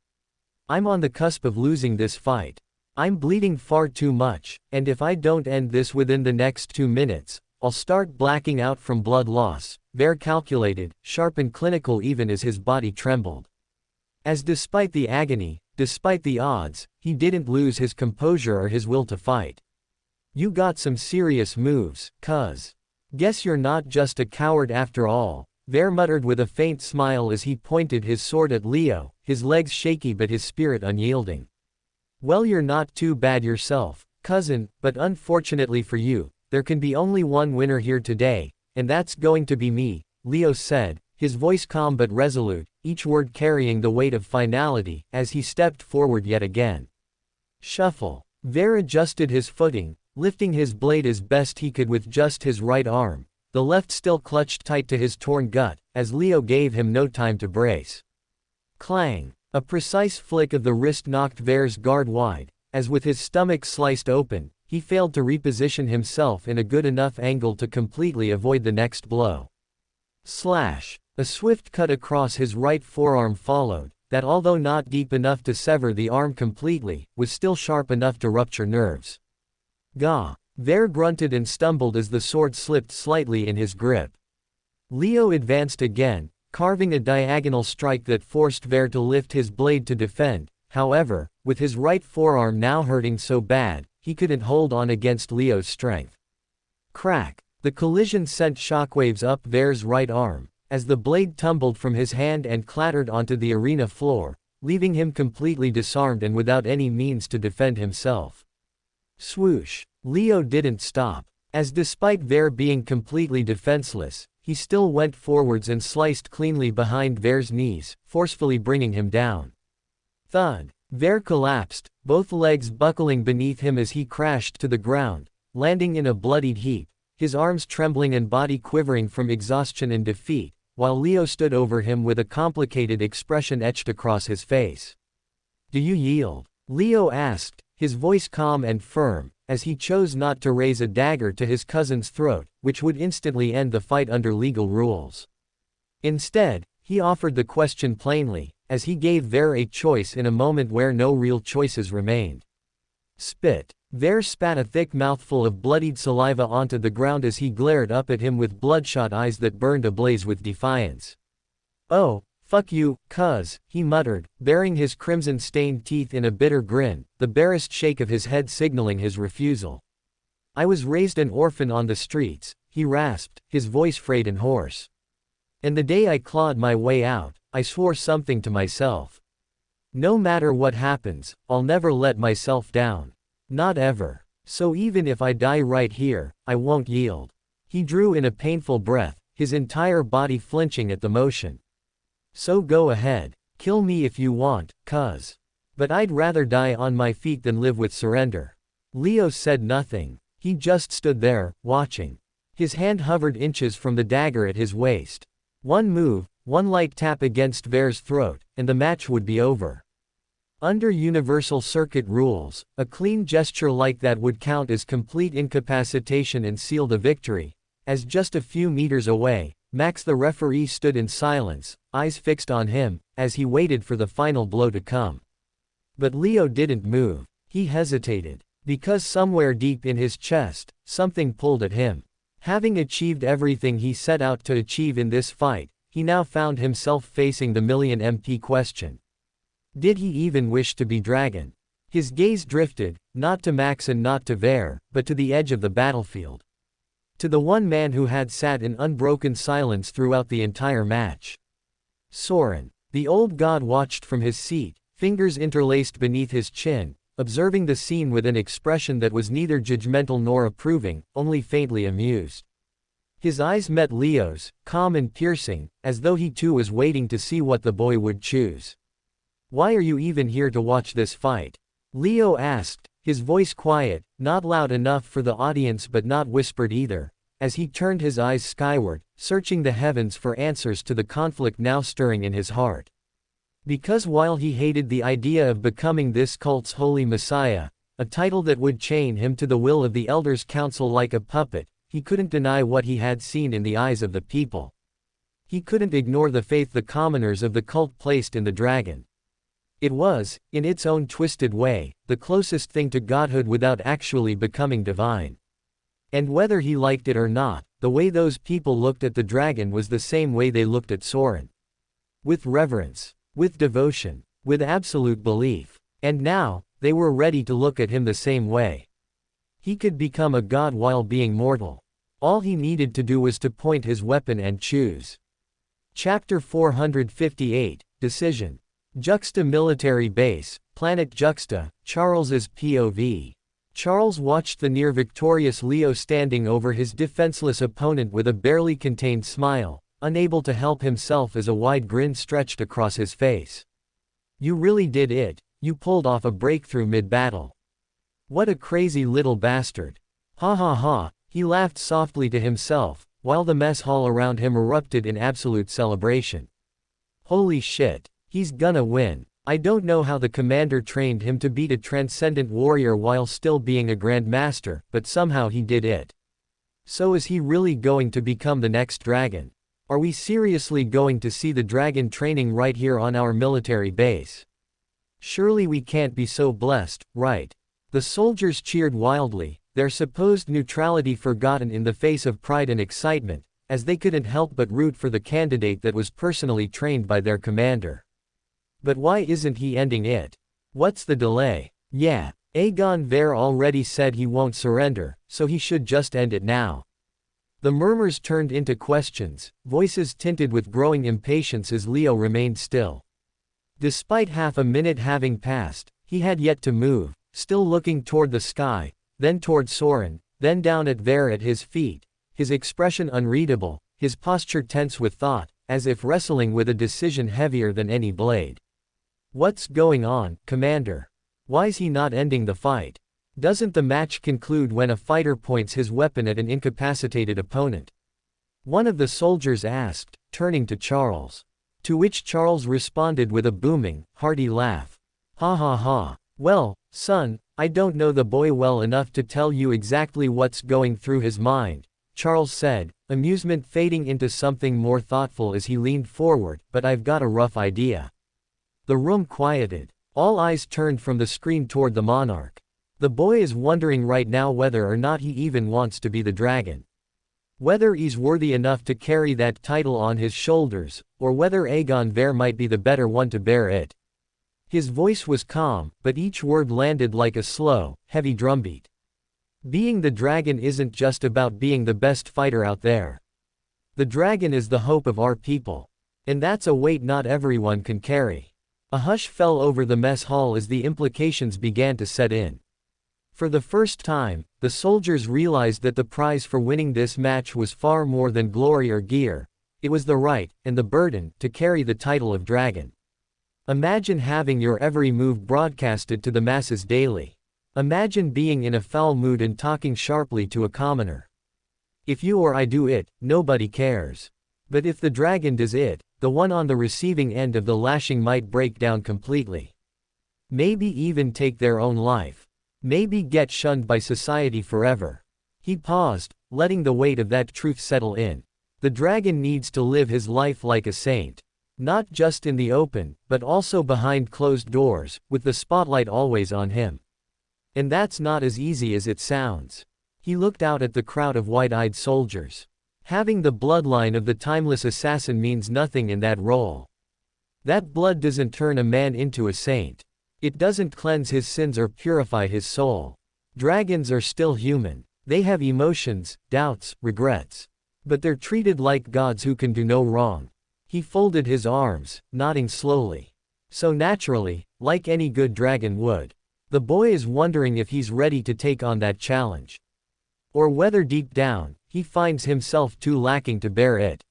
I'm on the cusp of losing this fight. I'm bleeding far too much, and if I don't end this within the next 2 minutes, I'll start blacking out from blood loss, Ver calculated, sharp and clinical even as his body trembled. As despite the agony, despite the odds, he didn't lose his composure or his will to fight. You got some serious moves, cuz. Guess you're not just a coward after all, Ver muttered with a faint smile as he pointed his sword at Leo, his legs shaky but his spirit unyielding. Well, you're not too bad yourself, cousin, but unfortunately for you, there can be only one winner here today, and that's going to be me, Leo said, his voice calm but resolute, each word carrying the weight of finality, as he stepped forward yet again. Shuffle. Ver adjusted his footing, lifting his blade as best he could with just his right arm, the left still clutched tight to his torn gut, as Leo gave him no time to brace. Clang! A precise flick of the wrist knocked Ver's guard wide, as with his stomach sliced open, he failed to reposition himself in a good enough angle to completely avoid the next blow. Slash! A swift cut across his right forearm followed, that although not deep enough to sever the arm completely, was still sharp enough to rupture nerves. Gah! Ver grunted and stumbled as the sword slipped slightly in his grip. Leo advanced again, carving a diagonal strike that forced Ver to lift his blade to defend. However, with his right forearm now hurting so bad, he couldn't hold on against Leo's strength. Crack! The collision sent shockwaves up Ver's right arm, as the blade tumbled from his hand and clattered onto the arena floor, leaving him completely disarmed and without any means to defend himself. Swoosh! Leo didn't stop, as despite Ver being completely defenseless, he still went forwards and sliced cleanly behind Ver's knees, forcefully bringing him down. Thud! Ver collapsed, both legs buckling beneath him as he crashed to the ground, landing in a bloodied heap, his arms trembling and body quivering from exhaustion and defeat, while Leo stood over him with a complicated expression etched across his face. Do you yield? Leo asked, his voice calm and firm, as he chose not to raise a dagger to his cousin's throat, which would instantly end the fight under legal rules. Instead, he offered the question plainly, as he gave Ver a choice in a moment where no real choices remained. Spit. Ver spat a thick mouthful of bloodied saliva onto the ground as he glared up at him with bloodshot eyes that burned ablaze with defiance. Oh, fuck you, cuz, he muttered, baring his crimson-stained teeth in a bitter grin, the barest shake of his head signaling his refusal. I was raised an orphan on the streets, he rasped, his voice frayed and hoarse. And the day I clawed my way out, I swore something to myself. No matter what happens, I'll never let myself down. Not ever. So even if I die right here, I won't yield. He drew in a painful breath, his entire body flinching at the motion. So go ahead. Kill me if you want, cuz. But I'd rather die on my feet than live with surrender. Leo said nothing. He just stood there, watching. His hand hovered inches from the dagger at his waist. One move, one light tap against Ver's throat, and the match would be over. Under Universal Circuit rules, a clean gesture like that would count as complete incapacitation and seal the victory. As just a few meters away, Max the referee stood in silence, eyes fixed on him, as he waited for the final blow to come. But Leo didn't move. He hesitated. Because somewhere deep in his chest, something pulled at him. Having achieved everything he set out to achieve in this fight, he now found himself facing the million MP question. Did he even wish to be Dragon? His gaze drifted, not to Max and not to Ver, but to the edge of the battlefield. To the one man who had sat in unbroken silence throughout the entire match. Soren. The old god watched from his seat, fingers interlaced beneath his chin, observing the scene with an expression that was neither judgmental nor approving, only faintly amused. His eyes met Leo's, calm and piercing, as though he too was waiting to see what the boy would choose. Why are you even here to watch this fight? Leo asked, his voice quiet, not loud enough for the audience but not whispered either, as he turned his eyes skyward, searching the heavens for answers to the conflict now stirring in his heart. Because while he hated the idea of becoming this cult's holy messiah, a title that would chain him to the will of the Elders' Council like a puppet, he couldn't deny what he had seen in the eyes of the people. He couldn't ignore the faith the commoners of the cult placed in the dragon. It was, in its own twisted way, the closest thing to godhood without actually becoming divine. And whether he liked it or not, the way those people looked at the dragon was the same way they looked at Soren. With reverence. With devotion. With absolute belief. And now, they were ready to look at him the same way. He could become a god while being mortal. All he needed to do was to point his weapon and choose. Chapter 458, Decision. Juxta Military Base, Planet Juxta, Charles's POV. Charles watched the near-victorious Leo standing over his defenseless opponent with a barely contained smile, unable to help himself as a wide grin stretched across his face. You really did it, you pulled off a breakthrough mid-battle. What a crazy little bastard. Ha ha ha, he laughed softly to himself, while the mess hall around him erupted in absolute celebration. Holy shit. He's gonna win. I don't know how the commander trained him to beat a transcendent warrior while still being a grandmaster, but somehow he did it. So is he really going to become the next dragon? Are we seriously going to see the dragon training right here on our military base? Surely we can't be so blessed, right? The soldiers cheered wildly, their supposed neutrality forgotten in the face of pride and excitement, as they couldn't help but root for the candidate that was personally trained by their commander. But why isn't he ending it? What's the delay? Yeah, Aegon Ver already said he won't surrender, so he should just end it now. The murmurs turned into questions, voices tinted with growing impatience as Leo remained still. Despite half a minute having passed, he had yet to move, still looking toward the sky, then toward Soren, then down at Ver at his feet, his expression unreadable, his posture tense with thought, as if wrestling with a decision heavier than any blade. What's going on, Commander? Why's he not ending the fight? Doesn't the match conclude when a fighter points his weapon at an incapacitated opponent? One of the soldiers asked, turning to Charles. To which Charles responded with a booming, hearty laugh. Ha ha ha. Well, son, I don't know the boy well enough to tell you exactly what's going through his mind, Charles said, amusement fading into something more thoughtful as he leaned forward, but I've got a rough idea. The room quieted. All eyes turned from the screen toward the monarch. The boy is wondering right now whether or not he even wants to be the dragon. Whether he's worthy enough to carry that title on his shoulders, or whether Aegon Ver might be the better one to bear it. His voice was calm, but each word landed like a slow, heavy drumbeat. Being the dragon isn't just about being the best fighter out there. The dragon is the hope of our people. And that's a weight not everyone can carry. A hush fell over the mess hall as the implications began to set in. For the first time, the soldiers realized that the prize for winning this match was far more than glory or gear. It was the right, and the burden, to carry the title of dragon. Imagine having your every move broadcasted to the masses daily. Imagine being in a foul mood and talking sharply to a commoner. If you or I do it, nobody cares. But if the dragon does it, the one on the receiving end of the lashing might break down completely. Maybe even take their own life. Maybe get shunned by society forever. He paused, letting the weight of that truth settle in. The dragon needs to live his life like a saint. Not just in the open, but also behind closed doors, with the spotlight always on him. And that's not as easy as it sounds. He looked out at the crowd of wide-eyed soldiers. Having the bloodline of the timeless assassin means nothing in that role. That blood doesn't turn a man into a saint. It doesn't cleanse his sins or purify his soul. Dragons are still human. They have emotions, doubts, regrets. But they're treated like gods who can do no wrong. He folded his arms, nodding slowly. So naturally, like any good dragon would. The boy is wondering if he's ready to take on that challenge. Or whether deep down, he finds himself too lacking to bear it.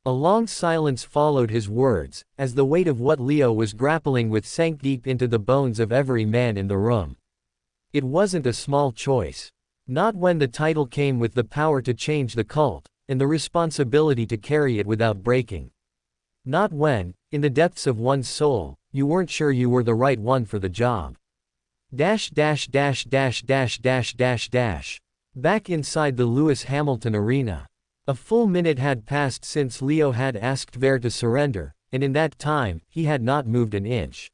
A long silence followed his words, as the weight of what Leo was grappling with sank deep into the bones of every man in the room. It wasn't a small choice. Not when the title came with the power to change the cult, and the responsibility to carry it without breaking. Not when, in the depths of one's soul, you weren't sure you were the right one for the job. Back inside the Lewis Hamilton Arena. A full minute had passed since Leo had asked Ver to surrender, and in that time, he had not moved an inch.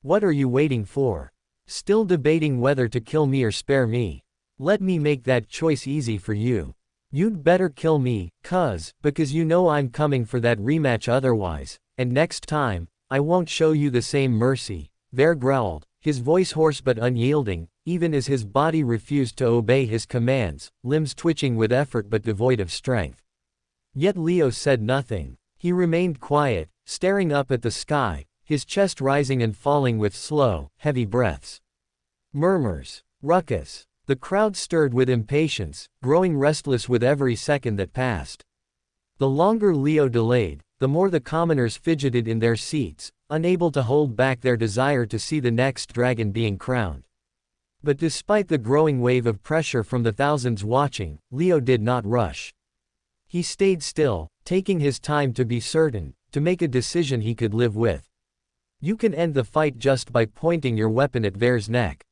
What are you waiting for? Still debating whether to kill me or spare me? Let me make that choice easy for you. You'd better kill me, because you know I'm coming for that rematch otherwise, and next time, I won't show you the same mercy, Ver growled, his voice hoarse but unyielding, even as his body refused to obey his commands, limbs twitching with effort but devoid of strength. Yet Leo said nothing. He remained quiet, staring up at the sky, his chest rising and falling with slow, heavy breaths. Murmurs. Ruckus. The crowd stirred with impatience, growing restless with every second that passed. The longer Leo delayed, the more the commoners fidgeted in their seats, unable to hold back their desire to see the next dragon being crowned. But despite the growing wave of pressure from the thousands watching, Leo did not rush. He stayed still, taking his time to be certain, to make a decision he could live with. You can end the fight just by pointing your weapon at Ver's neck.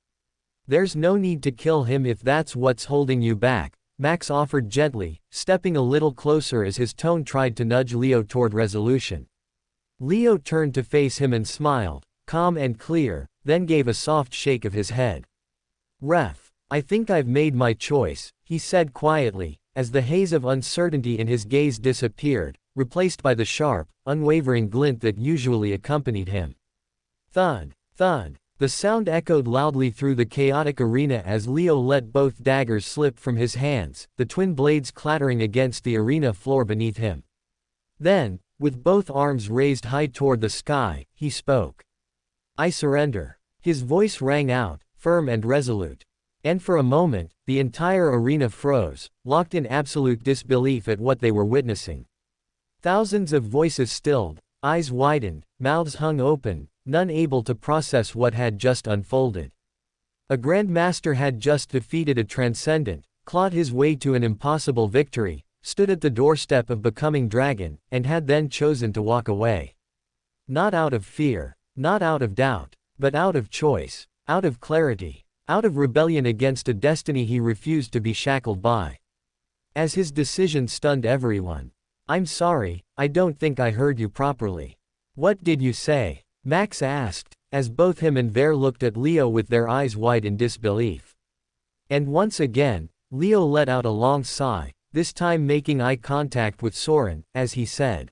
There's no need to kill him if that's what's holding you back, Max offered gently, stepping a little closer as his tone tried to nudge Leo toward resolution. Leo turned to face him and smiled, calm and clear, then gave a soft shake of his head. Ref, I think I've made my choice, he said quietly, as the haze of uncertainty in his gaze disappeared, replaced by the sharp, unwavering glint that usually accompanied him. Thud, thud. The sound echoed loudly through the chaotic arena as Leo let both daggers slip from his hands, the twin blades clattering against the arena floor beneath him. Then, with both arms raised high toward the sky, he spoke. I surrender. His voice rang out, firm and resolute. And for a moment, the entire arena froze, locked in absolute disbelief at what they were witnessing. Thousands of voices stilled, eyes widened, mouths hung open, none able to process what had just unfolded. A Grandmaster had just defeated a transcendent, clawed his way to an impossible victory, stood at the doorstep of becoming dragon, and had then chosen to walk away. Not out of fear, not out of doubt, but out of choice, out of clarity, out of rebellion against a destiny he refused to be shackled by. As his decision stunned everyone. I'm sorry, I don't think I heard you properly. What did you say? Max asked, as both him and Ver looked at Leo with their eyes wide in disbelief. And once again, Leo let out a long sigh, this time making eye contact with Soren, as he said.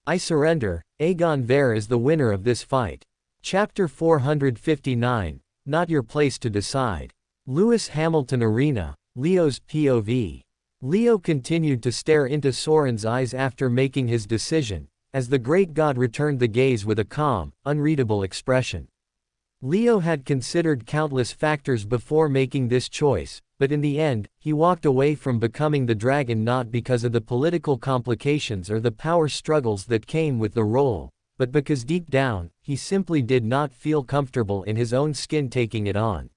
I surrender, Aegon Ver is the winner of this fight. Chapter 459, Not Your Place to Decide. Lewis Hamilton Arena, Leo's POV. Leo continued to stare into Soren's eyes after making his decision, as the great god returned the gaze with a calm, unreadable expression. Leo had considered countless factors before making this choice, but in the end, he walked away from becoming the dragon not because of the political complications or the power struggles that came with the role, but because deep down, he simply did not feel comfortable in his own skin taking it on.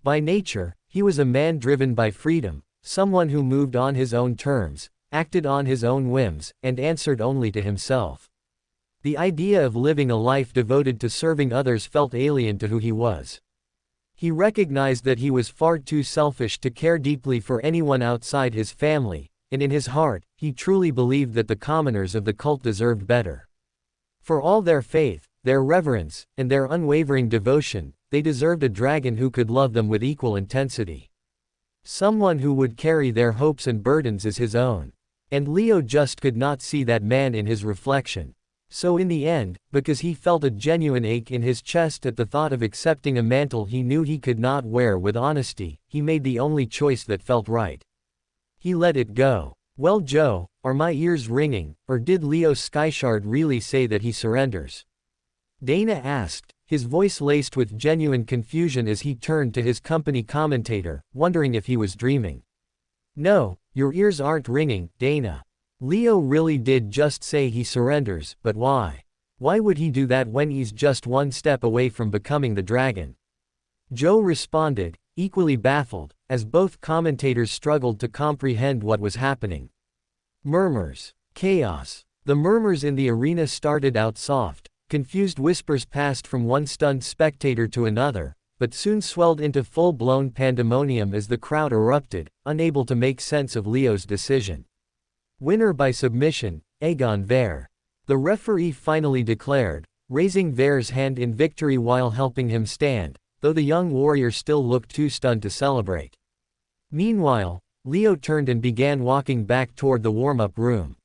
By nature, he was a man driven by freedom, someone who moved on his own terms, acted on his own whims, and answered only to himself. The idea of living a life devoted to serving others felt alien to who he was. He recognized that he was far too selfish to care deeply for anyone outside his family, and in his heart, he truly believed that the commoners of the cult deserved better. For all their faith, their reverence, and their unwavering devotion, they deserved a dragon who could love them with equal intensity. Someone who would carry their hopes and burdens as his own. And Leo just could not see that man in his reflection. So in the end, because he felt a genuine ache in his chest at the thought of accepting a mantle he knew he could not wear with honesty, he made the only choice that felt right. He let it go. Well, Joe, are my ears ringing, or did Leo Skyshard really say that he surrenders? Dana asked, his voice laced with genuine confusion as he turned to his company commentator, wondering if he was dreaming. No, your ears aren't ringing, Dana. Leo really did just say he surrenders, but why? Why would he do that when he's just one step away from becoming the dragon? Joe responded, equally baffled, as both commentators struggled to comprehend what was happening. Murmurs. Chaos. The murmurs in the arena started out soft, confused whispers passed from one stunned spectator to another, but soon swelled into full-blown pandemonium as the crowd erupted, unable to make sense of Leo's decision. Winner by submission, Aegon Ver. The referee finally declared, raising Ver's hand in victory while helping him stand, though the young warrior still looked too stunned to celebrate. Meanwhile, Leo turned and began walking back toward the warm-up room.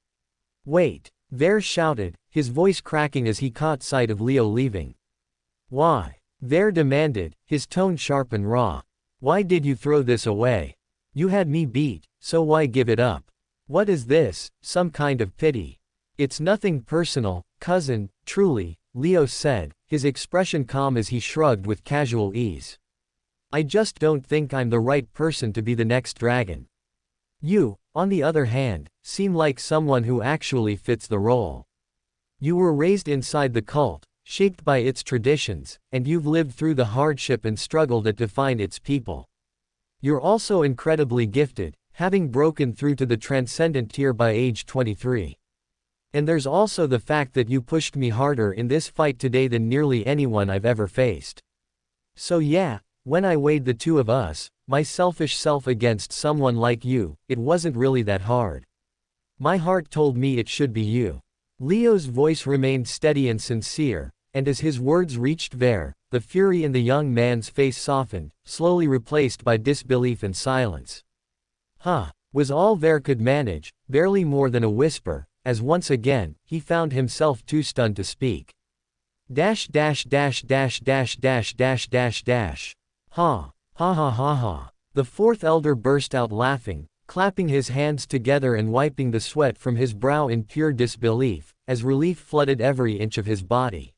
Wait, Ver shouted, his voice cracking as he caught sight of Leo leaving. Why? Ver demanded, his tone sharp and raw. Why did you throw this away? You had me beat, so why give it up? What is this, some kind of pity? It's nothing personal, cousin, truly, Leo said, his expression calm as he shrugged with casual ease. I just don't think I'm the right person to be the next dragon. You, on the other hand, seem like someone who actually fits the role. You were raised inside the cult, shaped by its traditions, and you've lived through the hardship and struggle that define its people. You're also incredibly gifted, having broken through to the transcendent tier by age 23. And there's also the fact that you pushed me harder in this fight today than nearly anyone I've ever faced. So yeah, when I weighed the two of us, my selfish self against someone like you, it wasn't really that hard. My heart told me it should be you. Leo's voice remained steady and sincere, and as his words reached Ver, the fury in the young man's face softened, slowly replaced by disbelief and silence. Was all Ver could manage, barely more than a whisper, as once again, he found himself too stunned to speak. Ha ha ha ha ha. The fourth elder burst out laughing, clapping his hands together and wiping the sweat from his brow in pure disbelief, as relief flooded every inch of his body.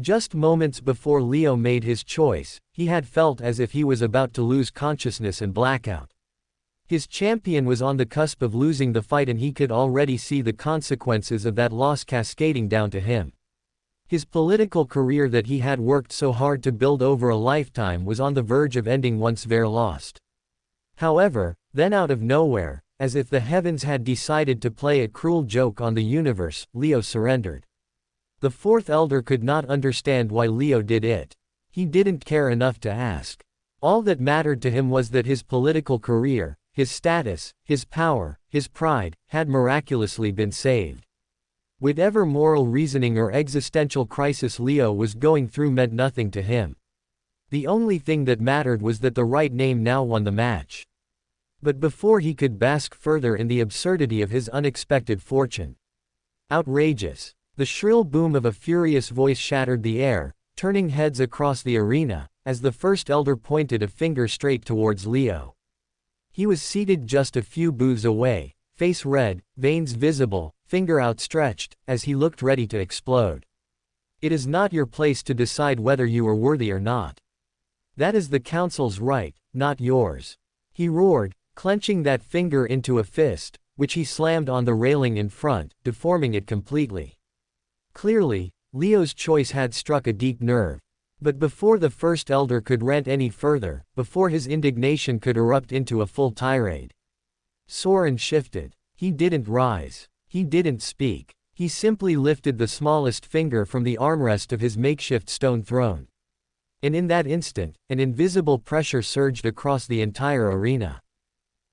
Just moments before Leo made his choice, he had felt as if he was about to lose consciousness and blackout. His champion was on the cusp of losing the fight and he could already see the consequences of that loss cascading down to him. His political career that he had worked so hard to build over a lifetime was on the verge of ending once Ver lost. However, then out of nowhere, as if the heavens had decided to play a cruel joke on the universe, Leo surrendered. The fourth elder could not understand why Leo did it. He didn't care enough to ask. All that mattered to him was that his political career, his status, his power, his pride, had miraculously been saved. Whatever moral reasoning or existential crisis Leo was going through meant nothing to him. The only thing that mattered was that the right name now won the match. But before he could bask further in the absurdity of his unexpected fortune. Outrageous. The shrill boom of a furious voice shattered the air, turning heads across the arena, as the first elder pointed a finger straight towards Leo. He was seated just a few booths away, face red, veins visible, finger outstretched, as he looked ready to explode. It is not your place to decide whether you are worthy or not. That is the council's right, not yours. He roared, clenching that finger into a fist, which he slammed on the railing in front, deforming it completely. Clearly, Leo's choice had struck a deep nerve. But before the first elder could rant any further, before his indignation could erupt into a full tirade, Soren shifted. He didn't rise. He didn't speak. He simply lifted the smallest finger from the armrest of his makeshift stone throne. And in that instant, an invisible pressure surged across the entire arena.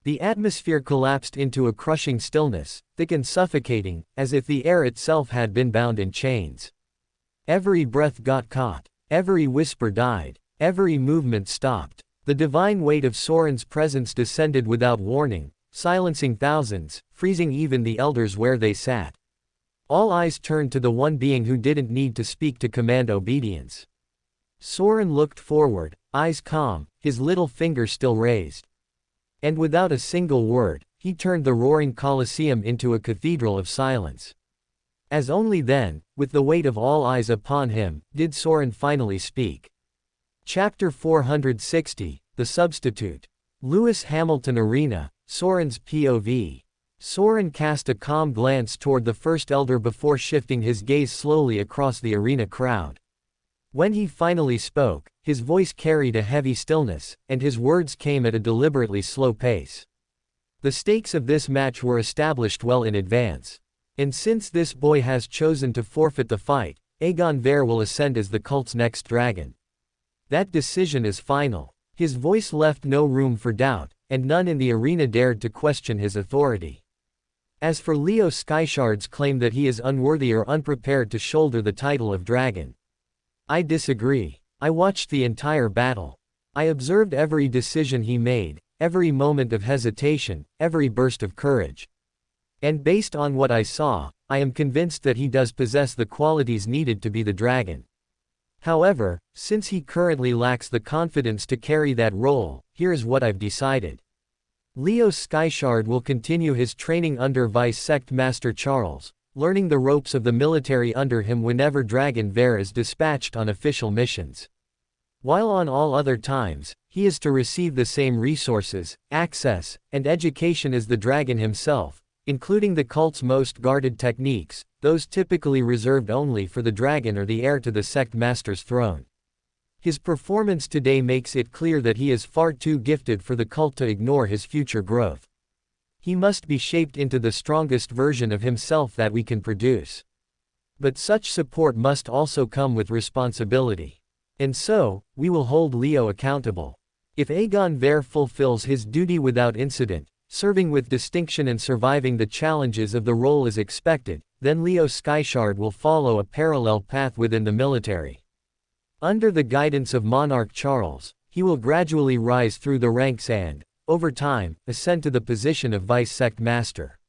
The atmosphere collapsed into a crushing stillness, thick and suffocating, as if the air itself had been bound in chains. Every breath got caught. Every whisper died. Every movement stopped. The divine weight of Soren's presence descended without warning, silencing thousands, freezing even the elders where they sat. All eyes turned to the one being who didn't need to speak to command obedience. Soren looked forward, eyes calm, his little finger still raised. And without a single word, he turned the roaring Colosseum into a cathedral of silence. As only then, with the weight of all eyes upon him, did Soren finally speak. Chapter 460, The Substitute. Lewis Hamilton Arena, Soren's POV. Soren cast a calm glance toward the first elder before shifting his gaze slowly across the arena crowd. When he finally spoke, his voice carried a heavy stillness, and his words came at a deliberately slow pace. The stakes of this match were established well in advance. And since this boy has chosen to forfeit the fight, Aegon Ver will ascend as the cult's next dragon. That decision is final. His voice left no room for doubt, and none in the arena dared to question his authority. As for Leo Skyshard's claim that he is unworthy or unprepared to shoulder the title of dragon, I disagree. I watched the entire battle. I observed every decision he made, every moment of hesitation, every burst of courage. And based on what I saw, I am convinced that he does possess the qualities needed to be the dragon. However, since he currently lacks the confidence to carry that role, here's what I've decided. Leo Skyshard will continue his training under Vice Sect Master Charles, learning the ropes of the military under him whenever Dragon Ver is dispatched on official missions. While on all other times, he is to receive the same resources, access, and education as the dragon himself, including the cult's most guarded techniques, those typically reserved only for the dragon or the heir to the sect master's throne. His performance today makes it clear that he is far too gifted for the cult to ignore his future growth. He must be shaped into the strongest version of himself that we can produce. But such support must also come with responsibility. And so, we will hold Leo accountable. If Aegon Ver fulfills his duty without incident, serving with distinction and surviving the challenges of the role as expected, then Leo Skyshard will follow a parallel path within the military. Under the guidance of Monarch Charles, he will gradually rise through the ranks and, over time, ascend to the position of Vice Sect Master.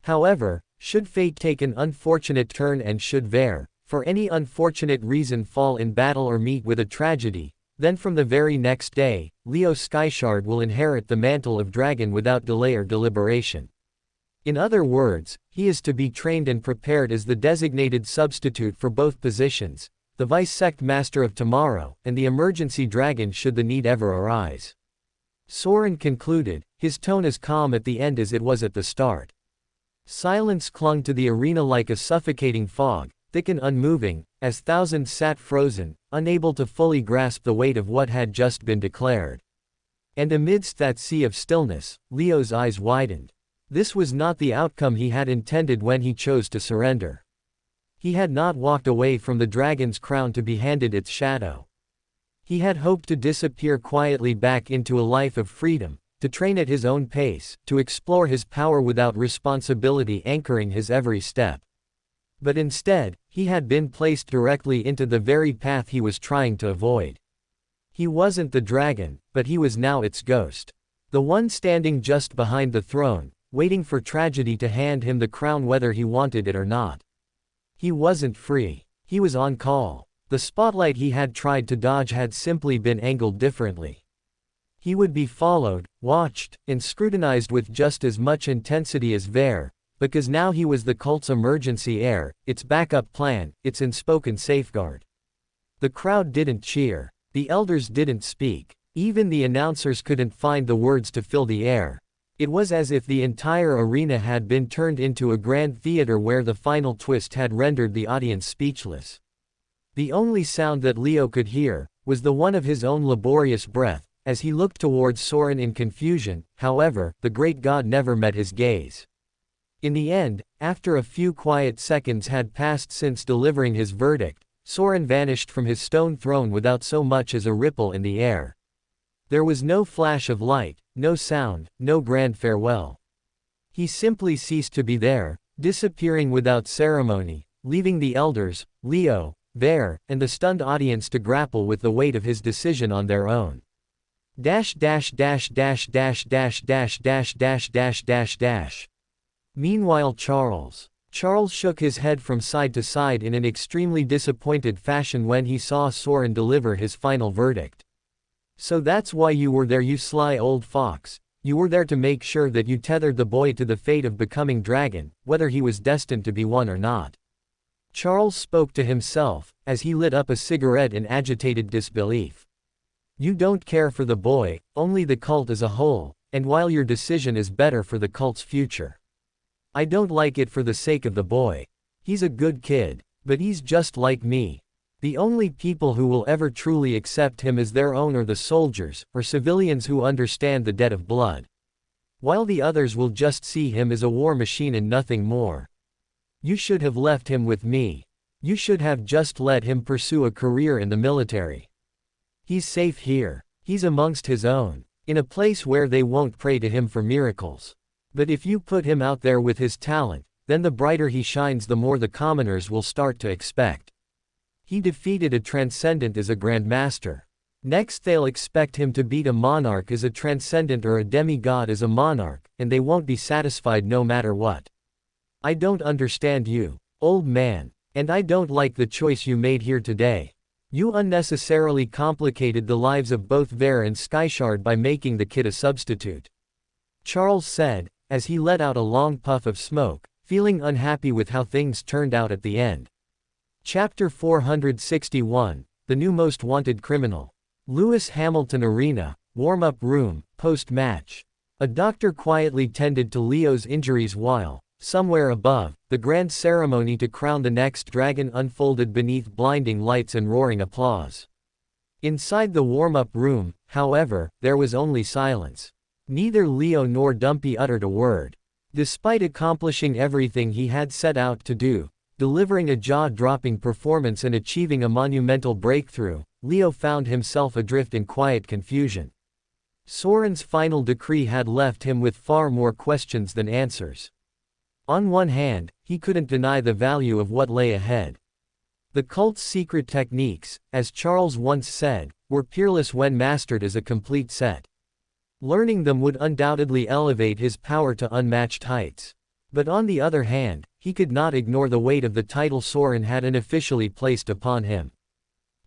However, should fate take an unfortunate turn and should Ver, for any unfortunate reason fall in battle or meet with a tragedy, then from the very next day, Leo Skyshard will inherit the mantle of dragon without delay or deliberation. In other words, he is to be trained and prepared as the designated substitute for both positions, the Vice Sect Master of tomorrow, and the emergency dragon should the need ever arise. Soren concluded, his tone as calm at the end as it was at the start. Silence clung to the arena like a suffocating fog, thick and unmoving, as thousands sat frozen, unable to fully grasp the weight of what had just been declared. And amidst that sea of stillness, Leo's eyes widened. This was not the outcome he had intended when he chose to surrender. He had not walked away from the dragon's crown to be handed its shadow. He had hoped to disappear quietly back into a life of freedom, to train at his own pace, to explore his power without responsibility anchoring his every step. But instead, he had been placed directly into the very path he was trying to avoid. He wasn't the dragon, but he was now its ghost. The one standing just behind the throne, waiting for tragedy to hand him the crown whether he wanted it or not. He wasn't free. He was on call. The spotlight he had tried to dodge had simply been angled differently. He would be followed, watched, and scrutinized with just as much intensity as Ver, because now he was the cult's emergency heir, its backup plan, its unspoken safeguard. The crowd didn't cheer. The elders didn't speak. Even the announcers couldn't find the words to fill the air. It was as if the entire arena had been turned into a grand theater where the final twist had rendered the audience speechless. The only sound that Leo could hear was the one of his own laborious breath, as he looked towards Soren in confusion. However, the great god never met his gaze. In the end, after a few quiet seconds had passed since delivering his verdict, Soren vanished from his stone throne without so much as a ripple in the air. There was no flash of light, no sound, no grand farewell. He simply ceased to be there, disappearing without ceremony, leaving the elders, Leo, Ver, and the stunned audience to grapple with the weight of his decision on their own. Meanwhile Charles shook his head from side to side in an extremely disappointed fashion when he saw Soren deliver his final verdict. So that's why you were there, you sly old fox. You were there to make sure that you tethered the boy to the fate of becoming dragon, whether he was destined to be one or not. Charles spoke to himself, as he lit up a cigarette in agitated disbelief. You don't care for the boy, only the cult as a whole, and while your decision is better for the cult's future. I don't like it for the sake of the boy. He's a good kid, but he's just like me. The only people who will ever truly accept him as their own are the soldiers, or civilians who understand the debt of blood. While the others will just see him as a war machine and nothing more. You should have left him with me. You should have just let him pursue a career in the military. He's safe here. He's amongst his own, in a place where they won't pray to him for miracles. But if you put him out there with his talent, then the brighter he shines the more the commoners will start to expect. He defeated a transcendent as a grandmaster. Next they'll expect him to beat a monarch as a transcendent or a demigod as a monarch, and they won't be satisfied no matter what. I don't understand you, old man, and I don't like the choice you made here today. You unnecessarily complicated the lives of both Ver and Skyshard by making the kid a substitute. Charles said, as he let out a long puff of smoke, feeling unhappy with how things turned out at the end. Chapter 461, The New Most Wanted Criminal. Lewis Hamilton Arena, warm-up room, post-match. A doctor quietly tended to Leo's injuries while, somewhere above, the grand ceremony to crown the next dragon unfolded beneath blinding lights and roaring applause. Inside the warm-up room, however, there was only silence. Neither Leo nor Dumpy uttered a word. Despite accomplishing everything he had set out to do, delivering a jaw-dropping performance and achieving a monumental breakthrough, Leo found himself adrift in quiet confusion. Soren's final decree had left him with far more questions than answers. On one hand, he couldn't deny the value of what lay ahead. The cult's secret techniques, as Charles once said, were peerless when mastered as a complete set. Learning them would undoubtedly elevate his power to unmatched heights. But on the other hand, he could not ignore the weight of the title Soren had unofficially placed upon him.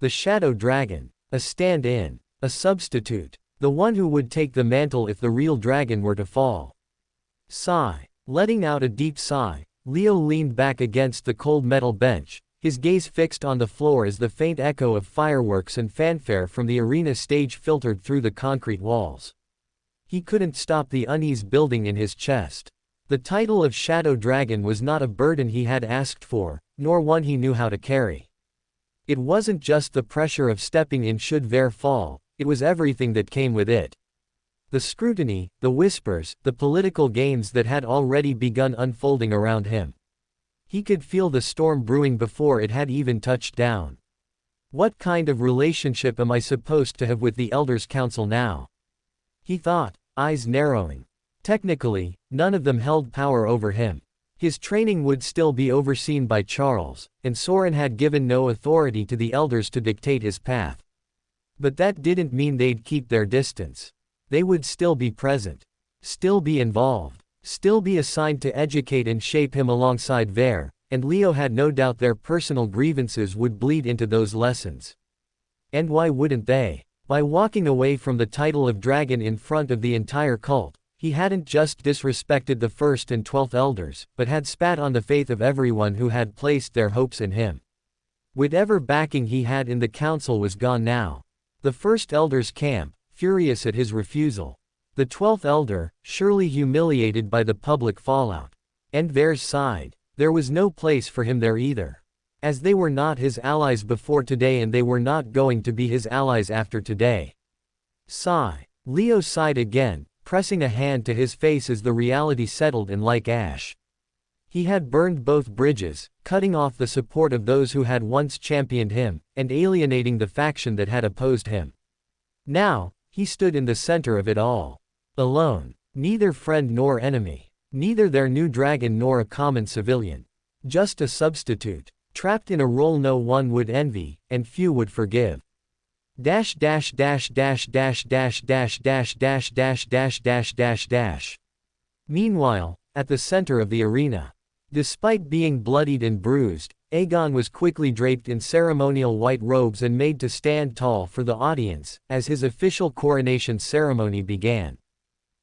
The Shadow Dragon, a stand-in, a substitute, the one who would take the mantle if the real dragon were to fall. Sigh. Letting out a deep sigh, Leo leaned back against the cold metal bench, his gaze fixed on the floor as the faint echo of fireworks and fanfare from the arena stage filtered through the concrete walls. He couldn't stop the unease building in his chest. The title of Shadow Dragon was not a burden he had asked for, nor one he knew how to carry. It wasn't just the pressure of stepping in should Ver fall, it was everything that came with it. The scrutiny, the whispers, the political games that had already begun unfolding around him. He could feel the storm brewing before it had even touched down. What kind of relationship am I supposed to have with the Elders' Council now? He thought, eyes narrowing. Technically, none of them held power over him. His training would still be overseen by Charles, and Soren had given no authority to the elders to dictate his path. But that didn't mean they'd keep their distance. They would still be present, still be involved, still be assigned to educate and shape him alongside Ver, and Leo had no doubt their personal grievances would bleed into those lessons. And why wouldn't they? By walking away from the title of dragon in front of the entire cult, he hadn't just disrespected the first and 12th elders, but had spat on the faith of everyone who had placed their hopes in him. Whatever backing he had in the council was gone now. The first elder's camp, furious at his refusal, The 12th elder, surely humiliated by the public fallout. And Ver's sighed. There was no place for him there either. As they were not his allies before today and they were not going to be his allies after today. Sigh. Leo sighed again, pressing a hand to his face as the reality settled in like ash. He had burned both bridges, cutting off the support of those who had once championed him, and alienating the faction that had opposed him. Now, he stood in the center of it all. Alone. Neither friend nor enemy. Neither their new dragon nor a common civilian. Just a substitute. Trapped in a role no one would envy, and few would forgive. Dash dash dash dash dash dash dash dash dash dash dash dash dash dash. Meanwhile, at the center of the arena. Despite being bloodied and bruised, Aegon was quickly draped in ceremonial white robes and made to stand tall for the audience, as his official coronation ceremony began.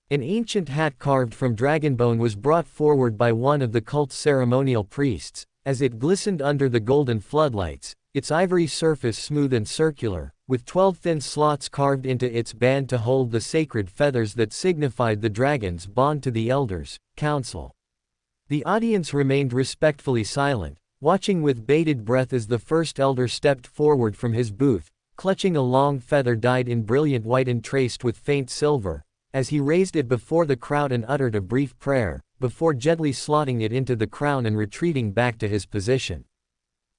An ancient hat carved from dragonbone was brought forward by one of the cult's ceremonial priests, as it glistened under the golden floodlights, its ivory surface smooth and circular, with 12 thin slots carved into its band to hold the sacred feathers that signified the dragon's bond to the elders, council. The audience remained respectfully silent, watching with bated breath as the first elder stepped forward from his booth, clutching a long feather dyed in brilliant white and traced with faint silver, as he raised it before the crowd and uttered a brief prayer, before gently slotting it into the crown and retreating back to his position.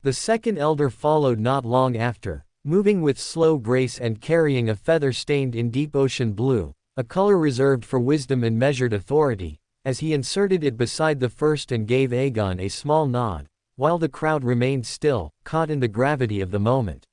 The second elder followed not long after, moving with slow grace and carrying a feather stained in deep ocean blue, a color reserved for wisdom and measured authority, as he inserted it beside the first and gave Aegon a small nod, while the crowd remained still, caught in the gravity of the moment.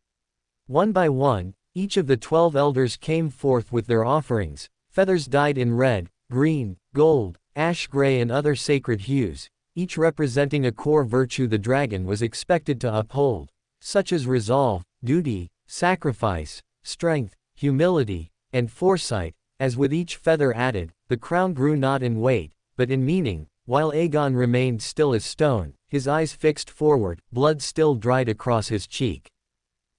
One by one, each of the 12 elders came forth with their offerings, feathers dyed in red, green, gold, ash gray and other sacred hues, each representing a core virtue the dragon was expected to uphold, such as resolve, duty, sacrifice, strength, humility, and foresight. As with each feather added, the crown grew not in weight, but in meaning, while Aegon remained still as stone, his eyes fixed forward, blood still dried across his cheek.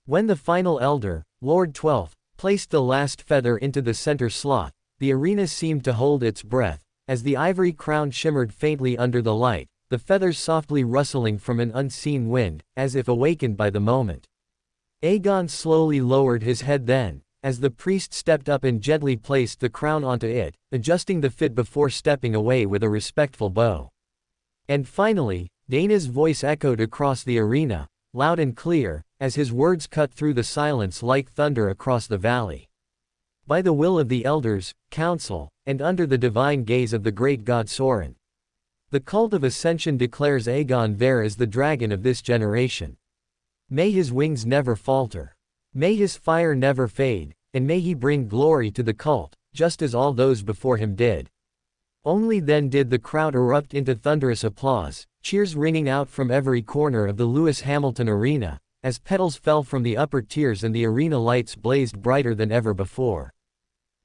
When the final elder, Lord 12th, placed the last feather into the center slot, the arena seemed to hold its breath, as the ivory crown shimmered faintly under the light, the feathers softly rustling from an unseen wind, as if awakened by the moment. Aegon slowly lowered his head then, as the priest stepped up and gently placed the crown onto it, adjusting the fit before stepping away with a respectful bow. And finally, Dana's voice echoed across the arena, loud and clear, as his words cut through the silence like thunder across the valley. By the will of the elders, council, and under the divine gaze of the great god Sorin, the cult of Ascension declares Aegon Ver as the dragon of this generation. May his wings never falter. May his fire never fade, and may he bring glory to the cult, just as all those before him did. Only then did the crowd erupt into thunderous applause, cheers ringing out from every corner of the Lewis Hamilton Arena, as petals fell from the upper tiers and the arena lights blazed brighter than ever before.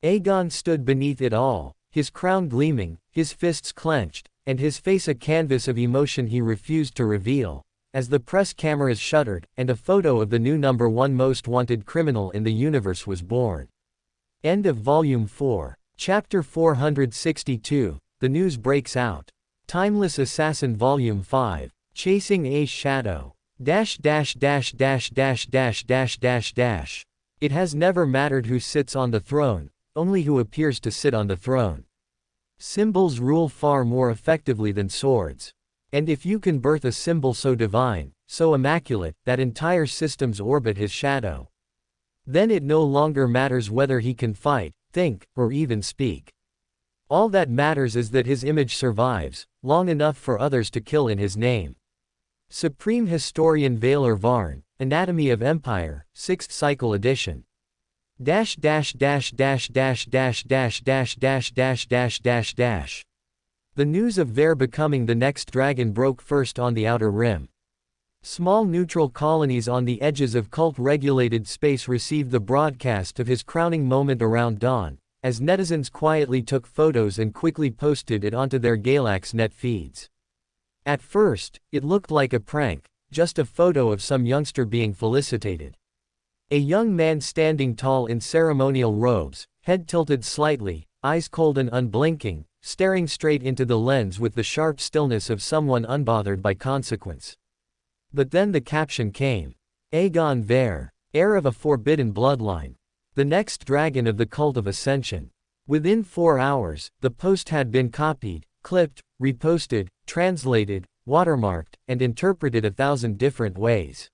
Aegon stood beneath it all, his crown gleaming, his fists clenched, and his face a canvas of emotion he refused to reveal, as the press cameras shuddered, and a photo of the new #1 most wanted criminal in the universe was born. End of Volume 4. Chapter 462, The News Breaks Out. Timeless Assassin Volume 5, Chasing a Shadow. Dash dash dash dash dash dash dash dash dash. It has never mattered who sits on the throne, only who appears to sit on the throne. Symbols rule far more effectively than swords. And if you can birth a symbol so divine, so immaculate, that entire systems orbit his shadow, then it no longer matters whether he can fight, think, or even speak. All that matters is that his image survives, long enough for others to kill in his name. Supreme Historian Valar Varn, Anatomy of Empire, 6th Cycle Edition. Dash dash dash dash dash dash dash dash dash dash dash dash dash. The news of Ver becoming the next dragon broke first on the Outer Rim. Small neutral colonies on the edges of cult-regulated space received the broadcast of his crowning moment around dawn, as netizens quietly took photos and quickly posted it onto their Galax.net feeds. At first, it looked like a prank, just a photo of some youngster being felicitated. A young man standing tall in ceremonial robes, head tilted slightly, eyes cold and unblinking, staring straight into the lens with the sharp stillness of someone unbothered by consequence. But then the caption came. Aegon Ver, heir of a forbidden bloodline. The next dragon of the cult of ascension. Within 4 hours, the post had been copied, clipped, reposted, translated, watermarked, and interpreted 1,000 different ways.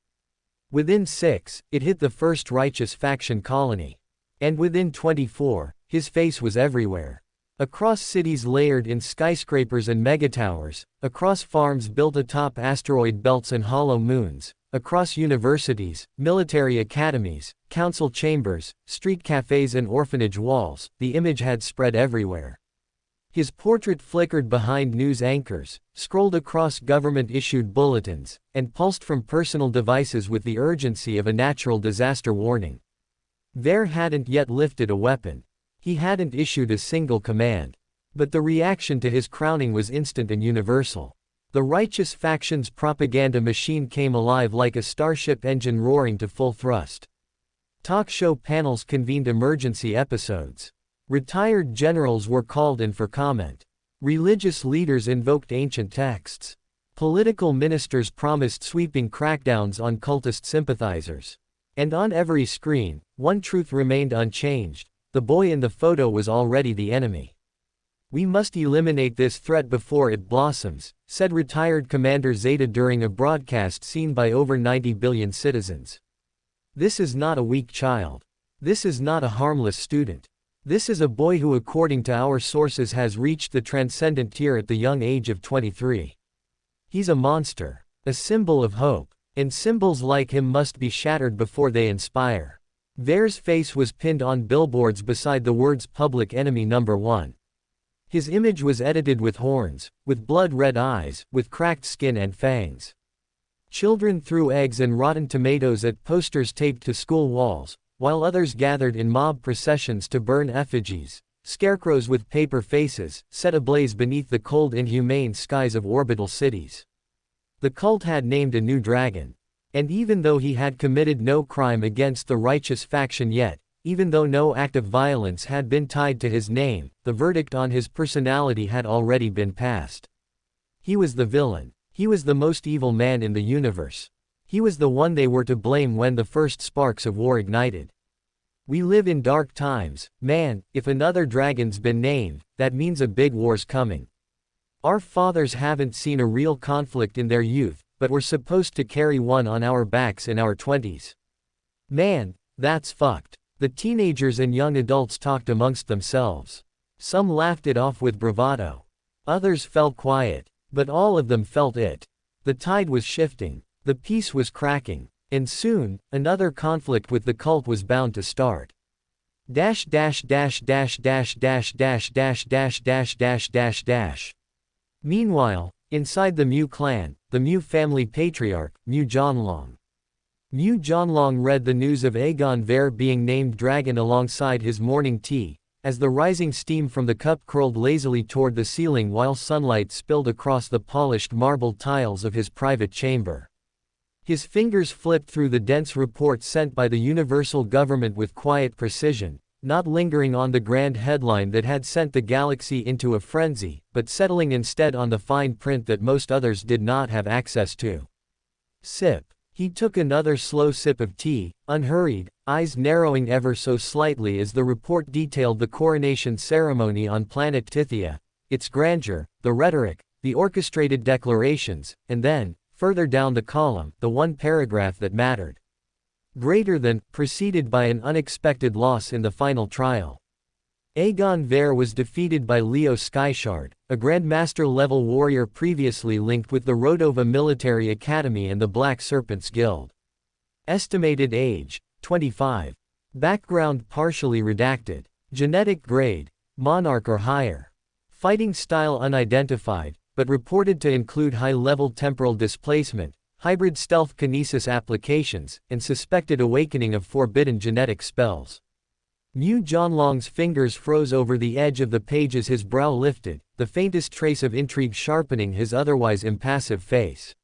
Within 6, it hit the first righteous faction colony. And within 24, his face was everywhere. Across cities layered in skyscrapers and megatowers, across farms built atop asteroid belts and hollow moons, across universities, military academies, council chambers, street cafes and orphanage walls, the image had spread everywhere. His portrait flickered behind news anchors, scrolled across government-issued bulletins, and pulsed from personal devices with the urgency of a natural disaster warning. Ver hadn't yet lifted a weapon. He hadn't issued a single command. But the reaction to his crowning was instant and universal. The righteous faction's propaganda machine came alive like a starship engine roaring to full thrust. Talk show panels convened emergency episodes. Retired generals were called in for comment. Religious leaders invoked ancient texts. Political ministers promised sweeping crackdowns on cultist sympathizers. And on every screen, one truth remained unchanged: the boy in the photo was already the enemy. "We must eliminate this threat before it blossoms," said retired Commander Zeta during a broadcast seen by over 90 billion citizens. "This is not a weak child. This is not a harmless student. This is a boy who, according to our sources, has reached the transcendent tier at the young age of 23. He's a monster, a symbol of hope, and symbols like him must be shattered before they inspire." Ver's face was pinned on billboards beside the words "Public Enemy Number 1. His image was edited with horns, with blood-red eyes, with cracked skin and fangs. Children threw eggs and rotten tomatoes at posters taped to school walls, while others gathered in mob processions to burn effigies. Scarecrows with paper faces, set ablaze beneath the cold, inhumane skies of orbital cities. The cult had named a new dragon. And even though he had committed no crime against the righteous faction yet, even though no act of violence had been tied to his name, the verdict on his personality had already been passed. He was the villain. He was the most evil man in the universe. He was the one they were to blame when the first sparks of war ignited. "We live in dark times, man. If another dragon's been named, that means a big war's coming. Our fathers haven't seen a real conflict in their youth, but we're supposed to carry one on our backs in our 20s. Man, that's fucked." The teenagers and young adults talked amongst themselves. Some laughed it off with bravado. Others fell quiet. But all of them felt it. The tide was shifting. The peace was cracking. And soon, another conflict with the cult was bound to start. Dash dash dash dash dash dash dash dash dash dash dash dash dash. Meanwhile, inside the Mew clan, the Mew family patriarch, Mew Jonlong. Mew Jonlong read the news of Aegon Ver being named dragon alongside his morning tea, as the rising steam from the cup curled lazily toward the ceiling while sunlight spilled across the polished marble tiles of his private chamber. His fingers flipped through the dense reports sent by the universal government with quiet precision, not lingering on the grand headline that had sent the galaxy into a frenzy, but settling instead on the fine print that most others did not have access to. Sip. He took another slow sip of tea, unhurried, eyes narrowing ever so slightly as the report detailed the coronation ceremony on planet Tithia, its grandeur, the rhetoric, the orchestrated declarations, and then, further down the column, the one paragraph that mattered. Greater than, preceded by an unexpected loss in the final trial. Aegon Ver was defeated by Leo Skyshard, a Grandmaster-level warrior previously linked with the Rodova Military Academy and the Black Serpents Guild. Estimated age, 25. Background partially redacted. Genetic grade, Monarch or higher. Fighting style unidentified, but reported to include high-level temporal displacement, hybrid stealth kinesis applications, and suspected awakening of forbidden genetic spells. Mew Jonlong's fingers froze over the edge of the page as his brow lifted, the faintest trace of intrigue sharpening his otherwise impassive face.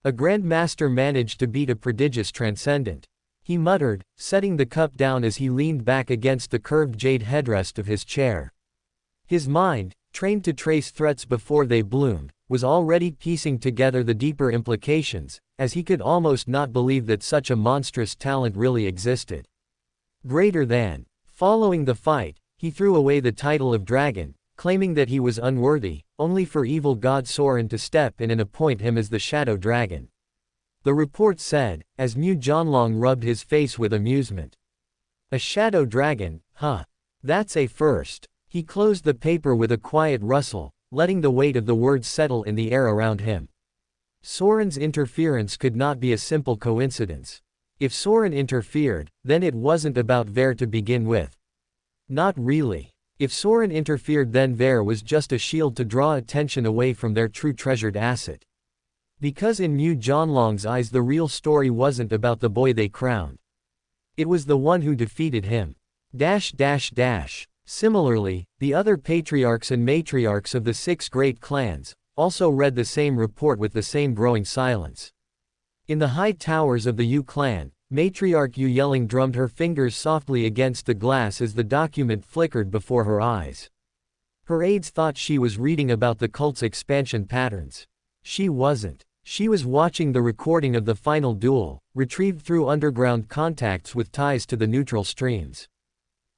A Grandmaster managed to beat a prodigious transcendent. He muttered, setting the cup down as he leaned back against the curved jade headrest of his chair. His mind, trained to trace threats before they bloomed, was already piecing together the deeper implications, as he could almost not believe that such a monstrous talent really existed. Greater than. Following the fight, he threw away the title of dragon, claiming that he was unworthy, only for evil god Soren to step in and appoint him as the shadow dragon. The report said, as Mu Jianlong rubbed his face with amusement. A shadow dragon, huh? That's a first. He closed the paper with a quiet rustle, letting the weight of the words settle in the air around him. Soren's interference could not be a simple coincidence. If Soren interfered, then it wasn't about Ver to begin with. Not really. If Soren interfered, then Ver was just a shield to draw attention away from their true treasured asset. Because in Mu Jianlong's eyes the real story wasn't about the boy they crowned. It was the one who defeated him. Similarly, the other patriarchs and matriarchs of the 6 great clans also read the same report with the same growing silence. In the high towers of the Yu clan, matriarch Yu Yelling drummed her fingers softly against the glass as the document flickered before her eyes. Her aides thought she was reading about the cult's expansion patterns. She wasn't. She was watching the recording of the final duel, retrieved through underground contacts with ties to the neutral streams.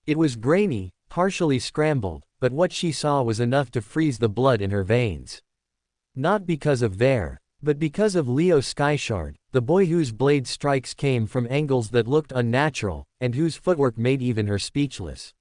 It was grainy, partially scrambled, but what she saw was enough to freeze the blood in her veins. Not because of Ver, but because of Leo Skyshard, the boy whose blade strikes came from angles that looked unnatural, and whose footwork made even her speechless.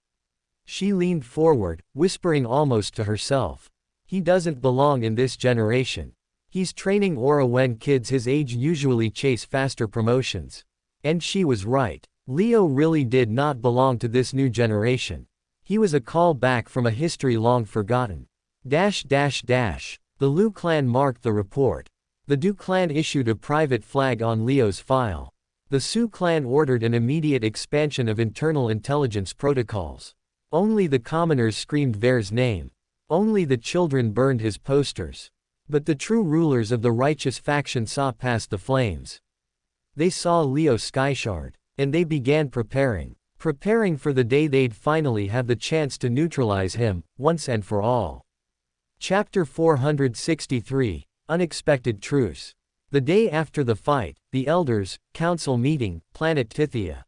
She leaned forward, whispering almost to herself. He doesn't belong in this generation. He's training aura when kids his age usually chase faster promotions. And she was right. Leo really did not belong to this new generation. He was a call back from a history long forgotten. The Lu clan marked the report. The Du clan issued a private flag on Leo's file. The Su clan ordered an immediate expansion of internal intelligence protocols. Only the commoners screamed Ver's name. Only the children burned his posters. But the true rulers of the righteous faction saw past the flames. They saw Leo Skyshard, and they began preparing for the day they'd finally have the chance to neutralize him, once and for all. Chapter 463, Unexpected Truce. The day after the fight, the Elders' Council meeting, Planet Tithia.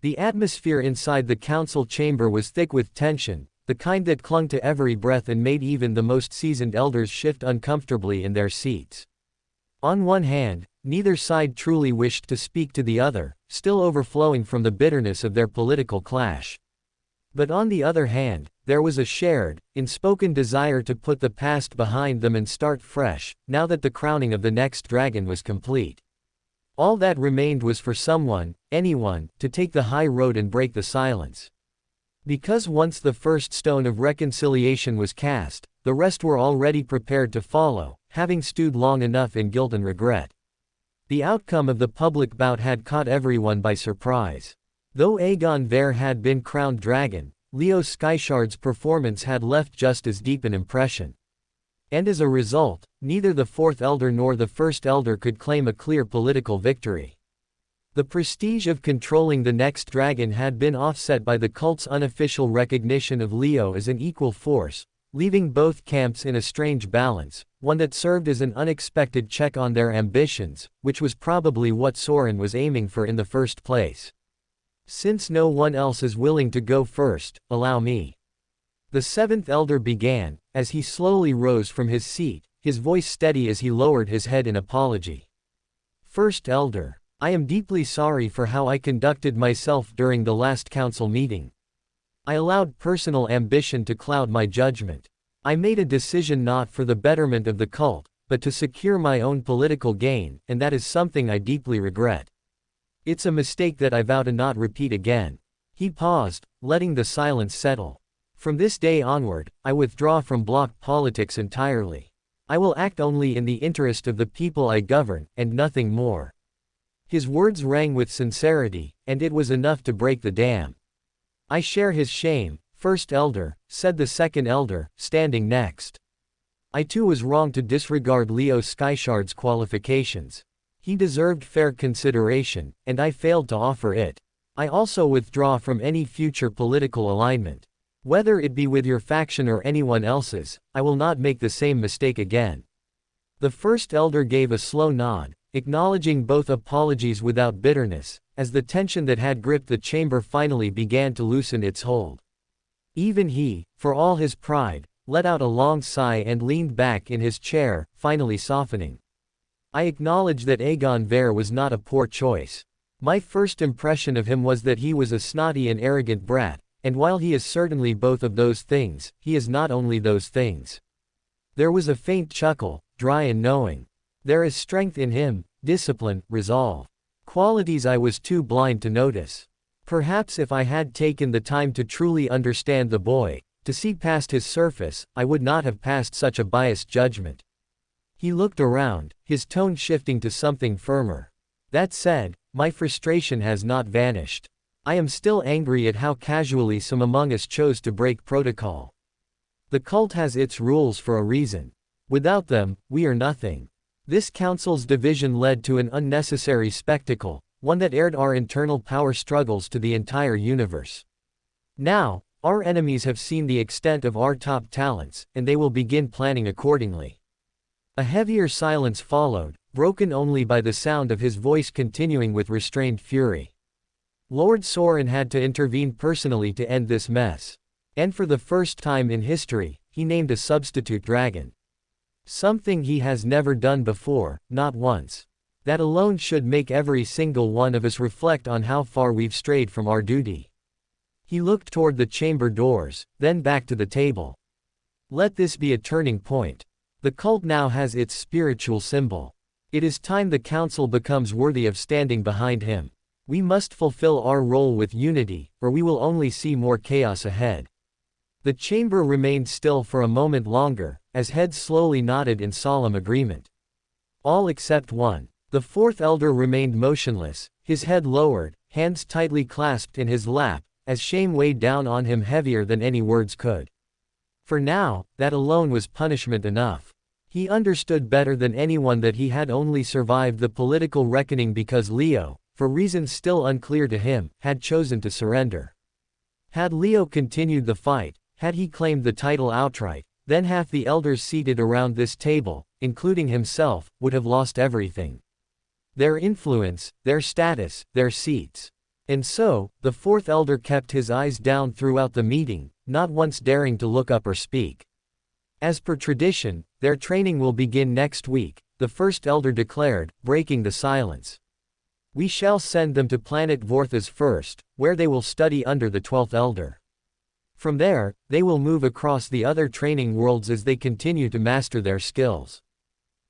The atmosphere inside the council chamber was thick with tension, the kind that clung to every breath and made even the most seasoned elders shift uncomfortably in their seats. On one hand, neither side truly wished to speak to the other, still overflowing from the bitterness of their political clash. But on the other hand, there was a shared, unspoken desire to put the past behind them and start fresh, now that the crowning of the next dragon was complete. All that remained was for someone, anyone, to take the high road and break the silence. Because once the first stone of reconciliation was cast, the rest were already prepared to follow, having stewed long enough in guilt and regret. The outcome of the public bout had caught everyone by surprise. Though Aegon Ver had been crowned dragon, Leo Skyshard's performance had left just as deep an impression. And as a result, neither the fourth elder nor the first elder could claim a clear political victory. The prestige of controlling the next dragon had been offset by the cult's unofficial recognition of Leo as an equal force, leaving both camps in a strange balance, one that served as an unexpected check on their ambitions, which was probably what Soren was aiming for in the first place. Since no one else is willing to go first, allow me. The seventh elder began, as he slowly rose from his seat, his voice steady as he lowered his head in apology. First elder. I am deeply sorry for how I conducted myself during the last council meeting. I allowed personal ambition to cloud my judgment. I made a decision not for the betterment of the cult, but to secure my own political gain, and that is something I deeply regret. It's a mistake that I vow to not repeat again. He paused, letting the silence settle. From this day onward, I withdraw from bloc politics entirely. I will act only in the interest of the people I govern, and nothing more. His words rang with sincerity, and it was enough to break the dam. I share his shame, first elder, said the second elder, standing next. I too was wrong to disregard Leo Skyshard's qualifications. He deserved fair consideration, and I failed to offer it. I also withdraw from any future political alignment. Whether it be with your faction or anyone else's, I will not make the same mistake again." The first elder gave a slow nod, acknowledging both apologies without bitterness, as the tension that had gripped the chamber finally began to loosen its hold. Even he, for all his pride, let out a long sigh and leaned back in his chair, finally softening. "I acknowledge that Aegon Ver was not a poor choice. My first impression of him was that he was a snotty and arrogant brat, and while he is certainly both of those things, he is not only those things." There was a faint chuckle, dry and knowing. "There is strength in him, discipline, resolve. Qualities I was too blind to notice. Perhaps if I had taken the time to truly understand the boy, to see past his surface, I would not have passed such a biased judgment." He looked around, his tone shifting to something firmer. "That said, my frustration has not vanished. I am still angry at how casually some among us chose to break protocol. The cult has its rules for a reason. Without them, we are nothing. This council's division led to an unnecessary spectacle, one that aired our internal power struggles to the entire universe. Now, our enemies have seen the extent of our top talents, and they will begin planning accordingly." A heavier silence followed, broken only by the sound of his voice continuing with restrained fury. Lord Sorin had to intervene personally to end this mess. And for the first time in history, he named a substitute dragon. Something he has never done before, not once. That alone should make every single one of us reflect on how far we've strayed from our duty. He looked toward the chamber doors, then back to the table. "Let this be a turning point. The cult now has its spiritual symbol. It is time the council becomes worthy of standing behind him. We must fulfill our role with unity, or we will only see more chaos ahead." The chamber remained still for a moment longer, as heads slowly nodded in solemn agreement. All except one. The fourth elder remained motionless, his head lowered, hands tightly clasped in his lap, as shame weighed down on him heavier than any words could. For now, that alone was punishment enough. He understood better than anyone that he had only survived the political reckoning because Leo, for reasons still unclear to him, had chosen to surrender. Had Leo continued the fight, had he claimed the title outright, then half the elders seated around this table, including himself, would have lost everything. Their influence, their status, their seats. And so, the fourth elder kept his eyes down throughout the meeting, not once daring to look up or speak. "As per tradition, their training will begin next week," the first elder declared, breaking the silence. "We shall send them to planet Vorthas first, where they will study under the 12th elder. From there, they will move across the other training worlds as they continue to master their skills."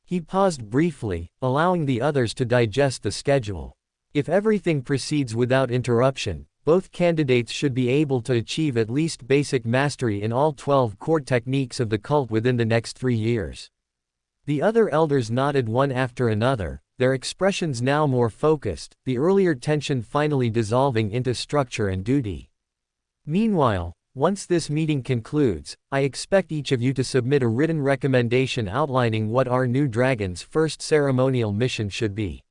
He paused briefly, allowing the others to digest the schedule. If everything proceeds without interruption, both candidates should be able to achieve at least basic mastery in all 12 core techniques of the cult within the next 3 years. The other elders nodded one after another, their expressions now more focused, the earlier tension finally dissolving into structure and duty. "Meanwhile, once this meeting concludes, I expect each of you to submit a written recommendation outlining what our new dragon's first ceremonial mission should be."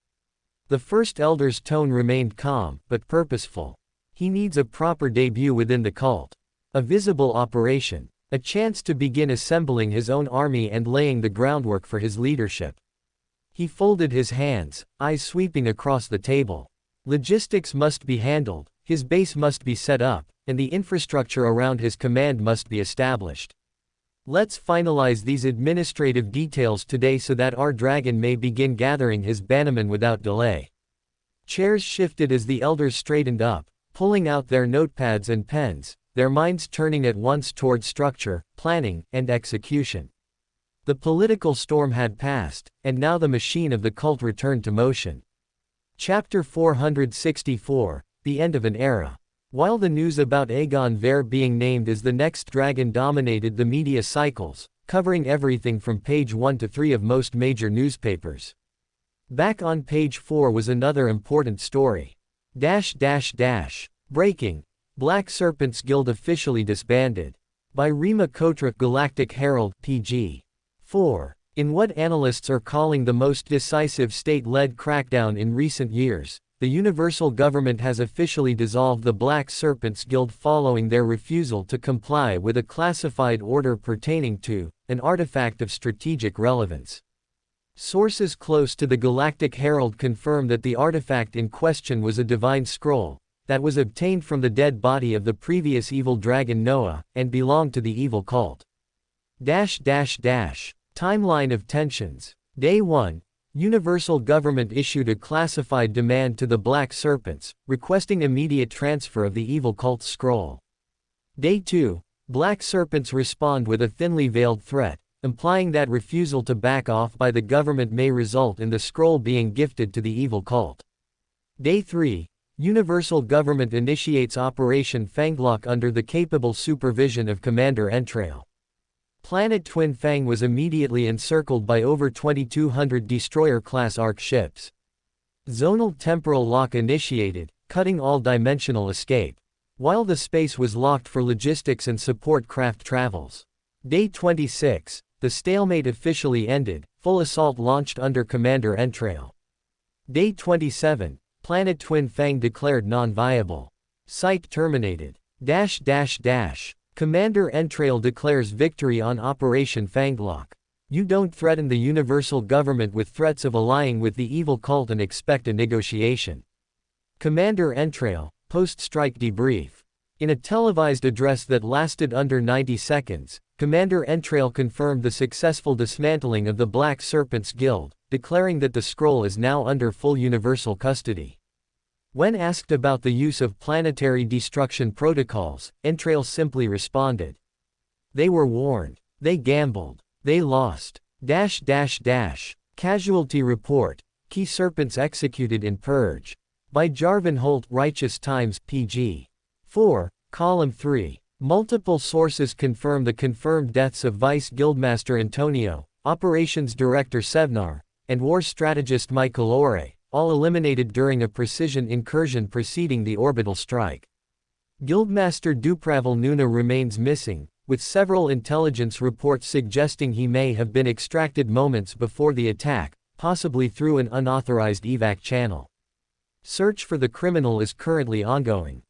The first elder's tone remained calm, but purposeful. He needs a proper debut within the cult. A visible operation. A chance to begin assembling his own army and laying the groundwork for his leadership. He folded his hands, eyes sweeping across the table. Logistics must be handled, his base must be set up, and the infrastructure around his command must be established. "Let's finalize these administrative details today so that our dragon may begin gathering his bannermen without delay." Chairs shifted as the elders straightened up, pulling out their notepads and pens, their minds turning at once toward structure, planning, and execution. The political storm had passed, and now the machine of the cult returned to motion. Chapter 464, The End of an Era. While the news about Aegon Ver being named as the next dragon dominated the media cycles, covering everything from page 1 to 3 of most major newspapers. Back on page 4 was another important story. Breaking. Black Serpents Guild officially disbanded. By Rima Kotra, Galactic Herald, pg. 4. In what analysts are calling the most decisive state-led crackdown in recent years, the Universal Government has officially dissolved the Black Serpents Guild following their refusal to comply with a classified order pertaining to an artifact of strategic relevance. Sources close to the Galactic Herald confirm that the artifact in question was a divine scroll that was obtained from the dead body of the previous evil dragon Noah and belonged to the evil cult. Timeline of tensions. Day 1. Universal Government issued a classified demand to the Black Serpents, requesting immediate transfer of the evil cult's scroll. Day 2. Black Serpents respond with a thinly veiled threat, implying that refusal to back off by the government may result in the scroll being gifted to the evil cult. Day 3. Universal Government initiates Operation Fanglock under the capable supervision of Commander Entrail. Planet Twin Fang was immediately encircled by over 2,200 destroyer-class ARC ships. Zonal temporal lock initiated, cutting all dimensional escape, while the space was locked for logistics and support craft travels. Day 26, the stalemate officially ended, full assault launched under Commander Entrail. Day 27, Planet Twin Fang declared non-viable. Site terminated. Commander Entrail declares victory on Operation Fanglock. You don't threaten the Universal Government with threats of allying with the evil cult and expect a negotiation. Commander Entrail, post-strike debrief. In a televised address that lasted under 90 seconds, Commander Entrail confirmed the successful dismantling of the Black Serpents Guild, declaring that the scroll is now under full universal custody. When asked about the use of planetary destruction protocols, Entrail simply responded. They were warned. They gambled. They lost. Casualty report. Key serpents executed in Purge. By Jarvan Holt, Righteous Times, pg. 4, Column 3. Multiple sources confirm the confirmed deaths of Vice Guildmaster Antonio, Operations Director Sevnar, and War Strategist Michael Ore, all eliminated during a precision incursion preceding the orbital strike. Guildmaster Dupravel Nuna remains missing, with several intelligence reports suggesting he may have been extracted moments before the attack, possibly through an unauthorized evac channel. Search for the criminal is currently ongoing.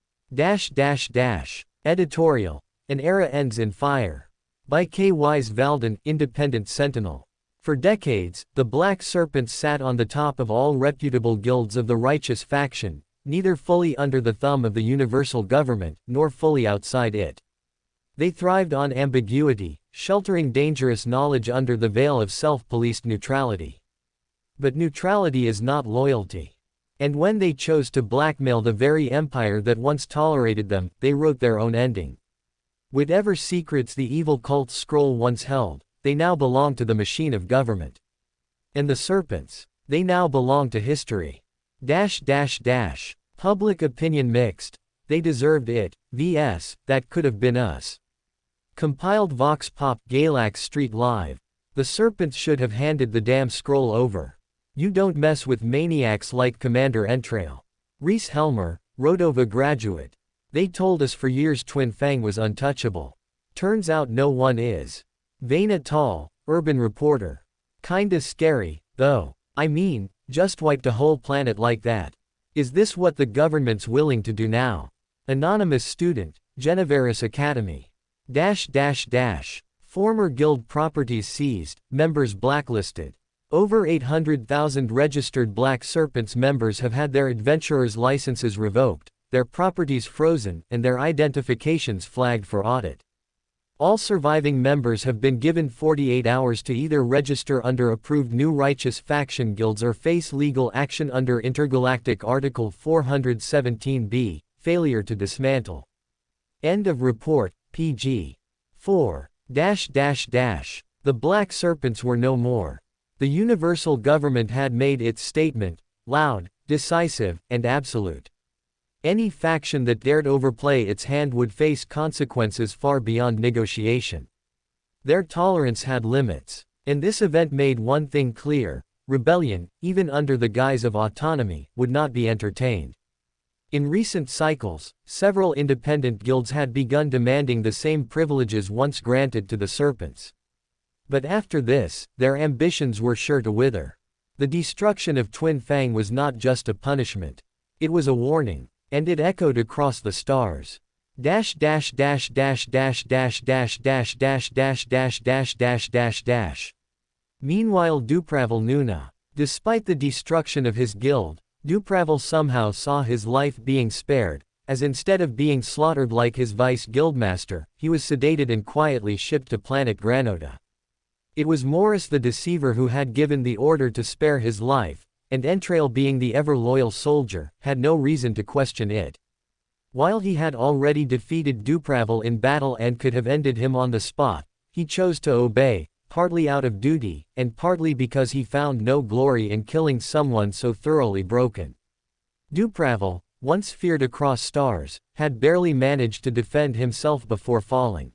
Editorial. An era ends in fire. By K. Wise Valden, Independent Sentinel. For decades, the Black Serpents sat on the top of all reputable guilds of the Righteous faction, neither fully under the thumb of the Universal Government, nor fully outside it. They thrived on ambiguity, sheltering dangerous knowledge under the veil of self-policed neutrality. But neutrality is not loyalty. And when they chose to blackmail the very empire that once tolerated them, they wrote their own ending. Whatever secrets the evil cult scroll once held, they now belong to the machine of government. And the serpents, they now belong to history. Public opinion mixed. They deserved it, vs. That could have been us. Compiled Vox Pop, Galax Street Live. The serpents should have handed the damn scroll over. You don't mess with maniacs like Commander Entrail. Reese Helmer, Rodova graduate. They told us for years Twin Fang was untouchable. Turns out no one is. Vena Tall, urban reporter. Kinda scary, though. I mean, just wiped a whole planet like that. Is this what the government's willing to do now? Anonymous student, Genevaris Academy. Former guild properties seized, members blacklisted. Over 800,000 registered Black Serpents members have had their adventurers' licenses revoked, their properties frozen, and their identifications flagged for audit. All surviving members have been given 48 hours to either register under approved new Righteous faction guilds or face legal action under Intergalactic Article 417b, failure to dismantle. End of report, pg. 4. The Black Serpents were no more. The Universal Government had made its statement, loud, decisive, and absolute. Any faction that dared overplay its hand would face consequences far beyond negotiation. Their tolerance had limits. And this event made one thing clear: rebellion, even under the guise of autonomy, would not be entertained. In recent cycles, several independent guilds had begun demanding the same privileges once granted to the Serpents. But after this, their ambitions were sure to wither. The destruction of Twin Fang was not just a punishment. It was a warning, and it echoed across the stars. Dash dash dash dash dash dash dash dash dash dash dash dash dash dash dash. Meanwhile Dupravel Nuna. Despite the destruction of his guild, Dupravel somehow saw his life being spared, as instead of being slaughtered like his vice guildmaster, he was sedated and quietly shipped to planet Granota. It was Morris the Deceiver who had given the order to spare his life, and Entrail, being the ever-loyal soldier, had no reason to question it. While he had already defeated Dupravel in battle and could have ended him on the spot, he chose to obey, partly out of duty, and partly because he found no glory in killing someone so thoroughly broken. Dupravel, once feared across stars, had barely managed to defend himself before falling.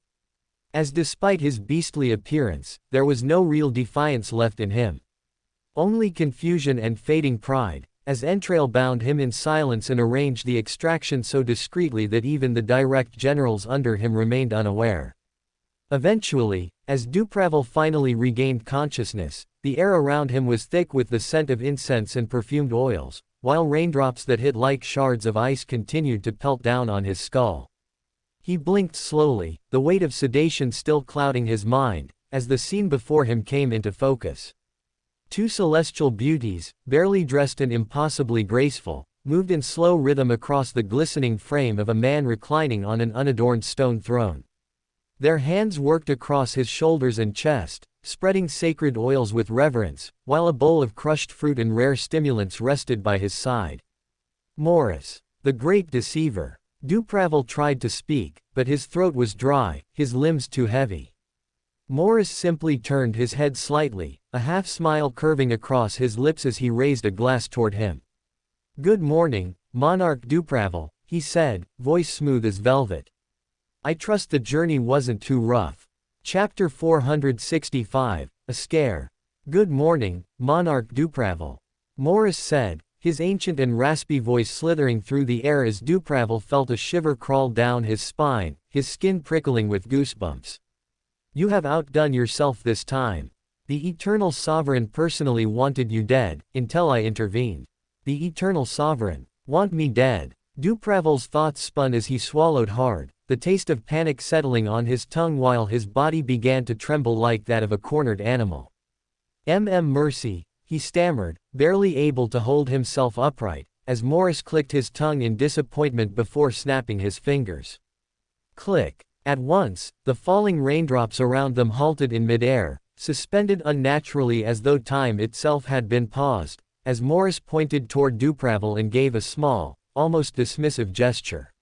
As despite his beastly appearance, there was no real defiance left in him. Only confusion and fading pride, as Entrail bound him in silence and arranged the extraction so discreetly that even the direct generals under him remained unaware. Eventually, as Dupravel finally regained consciousness, the air around him was thick with the scent of incense and perfumed oils, while raindrops that hit like shards of ice continued to pelt down on his skull. He blinked slowly, the weight of sedation still clouding his mind, as the scene before him came into focus. Two celestial beauties, barely dressed and impossibly graceful, moved in slow rhythm across the glistening frame of a man reclining on an unadorned stone throne. Their hands worked across his shoulders and chest, spreading sacred oils with reverence, while a bowl of crushed fruit and rare stimulants rested by his side. Morris, the great deceiver. Dupravel tried to speak, but his throat was dry, his limbs too heavy. Morris simply turned his head slightly, a half-smile curving across his lips as he raised a glass toward him. "Good morning, Monarch Dupravel," he said, voice smooth as velvet. "I trust the journey wasn't too rough." Chapter 465, A Scare. "Good morning, Monarch Dupravel," Morris said, his ancient and raspy voice slithering through the air as Dupravel felt a shiver crawl down his spine, his skin prickling with goosebumps. "You have outdone yourself this time. The Eternal Sovereign personally wanted you dead, until I intervened." "The Eternal Sovereign want me dead?" Dupravel's thoughts spun as he swallowed hard, the taste of panic settling on his tongue while his body began to tremble like that of a cornered animal. Mercy," he stammered, barely able to hold himself upright, as Morris clicked his tongue in disappointment before snapping his fingers. Click. At once, the falling raindrops around them halted in midair, suspended unnaturally as though time itself had been paused, as Morris pointed toward Dupravel and gave a small, almost dismissive gesture.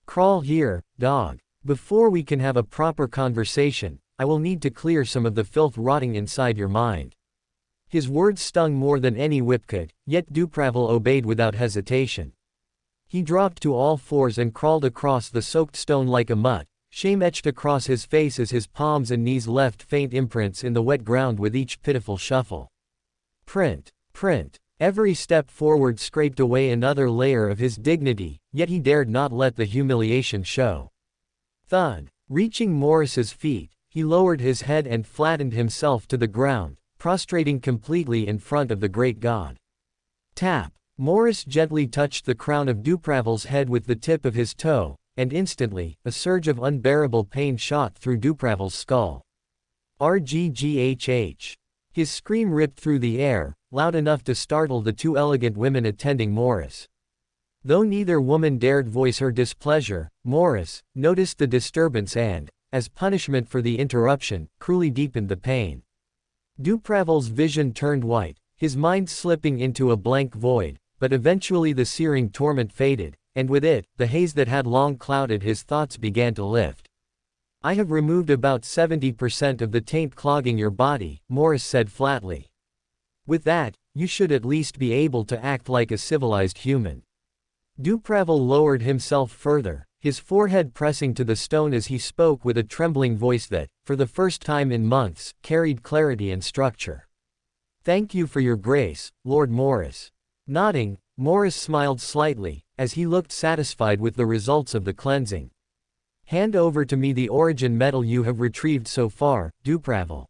"Crawl here, dog. Before we can have a proper conversation, I will need to clear some of the filth rotting inside your mind." His words stung more than any whip could, yet Dupravel obeyed without hesitation. He dropped to all fours and crawled across the soaked stone like a mutt, shame etched across his face as his palms and knees left faint imprints in the wet ground with each pitiful shuffle. Print. Every step forward scraped away another layer of his dignity, yet he dared not let the humiliation show. Thud. Reaching Morris's feet, he lowered his head and flattened himself to the ground, prostrating completely in front of the great god. Tap. Morris gently touched the crown of Dupravel's head with the tip of his toe, and instantly, a surge of unbearable pain shot through Dupravel's skull. "Rgghh." His scream ripped through the air, loud enough to startle the two elegant women attending Morris. Though neither woman dared voice her displeasure, Morris noticed the disturbance and, as punishment for the interruption, cruelly deepened the pain. Dupravel's vision turned white, his mind slipping into a blank void, but eventually the searing torment faded, and with it, the haze that had long clouded his thoughts began to lift. "I have removed about 70% of the taint clogging your body," Morris said flatly. "With that, you should at least be able to act like a civilized human." Dupravel lowered himself further, his forehead pressing to the stone as he spoke with a trembling voice that, for the first time in months, carried clarity and structure. "Thank you for your grace, Lord Morris." Nodding, Morris smiled slightly, as he looked satisfied with the results of the cleansing. "Hand over to me the origin metal you have retrieved so far, Dupravel.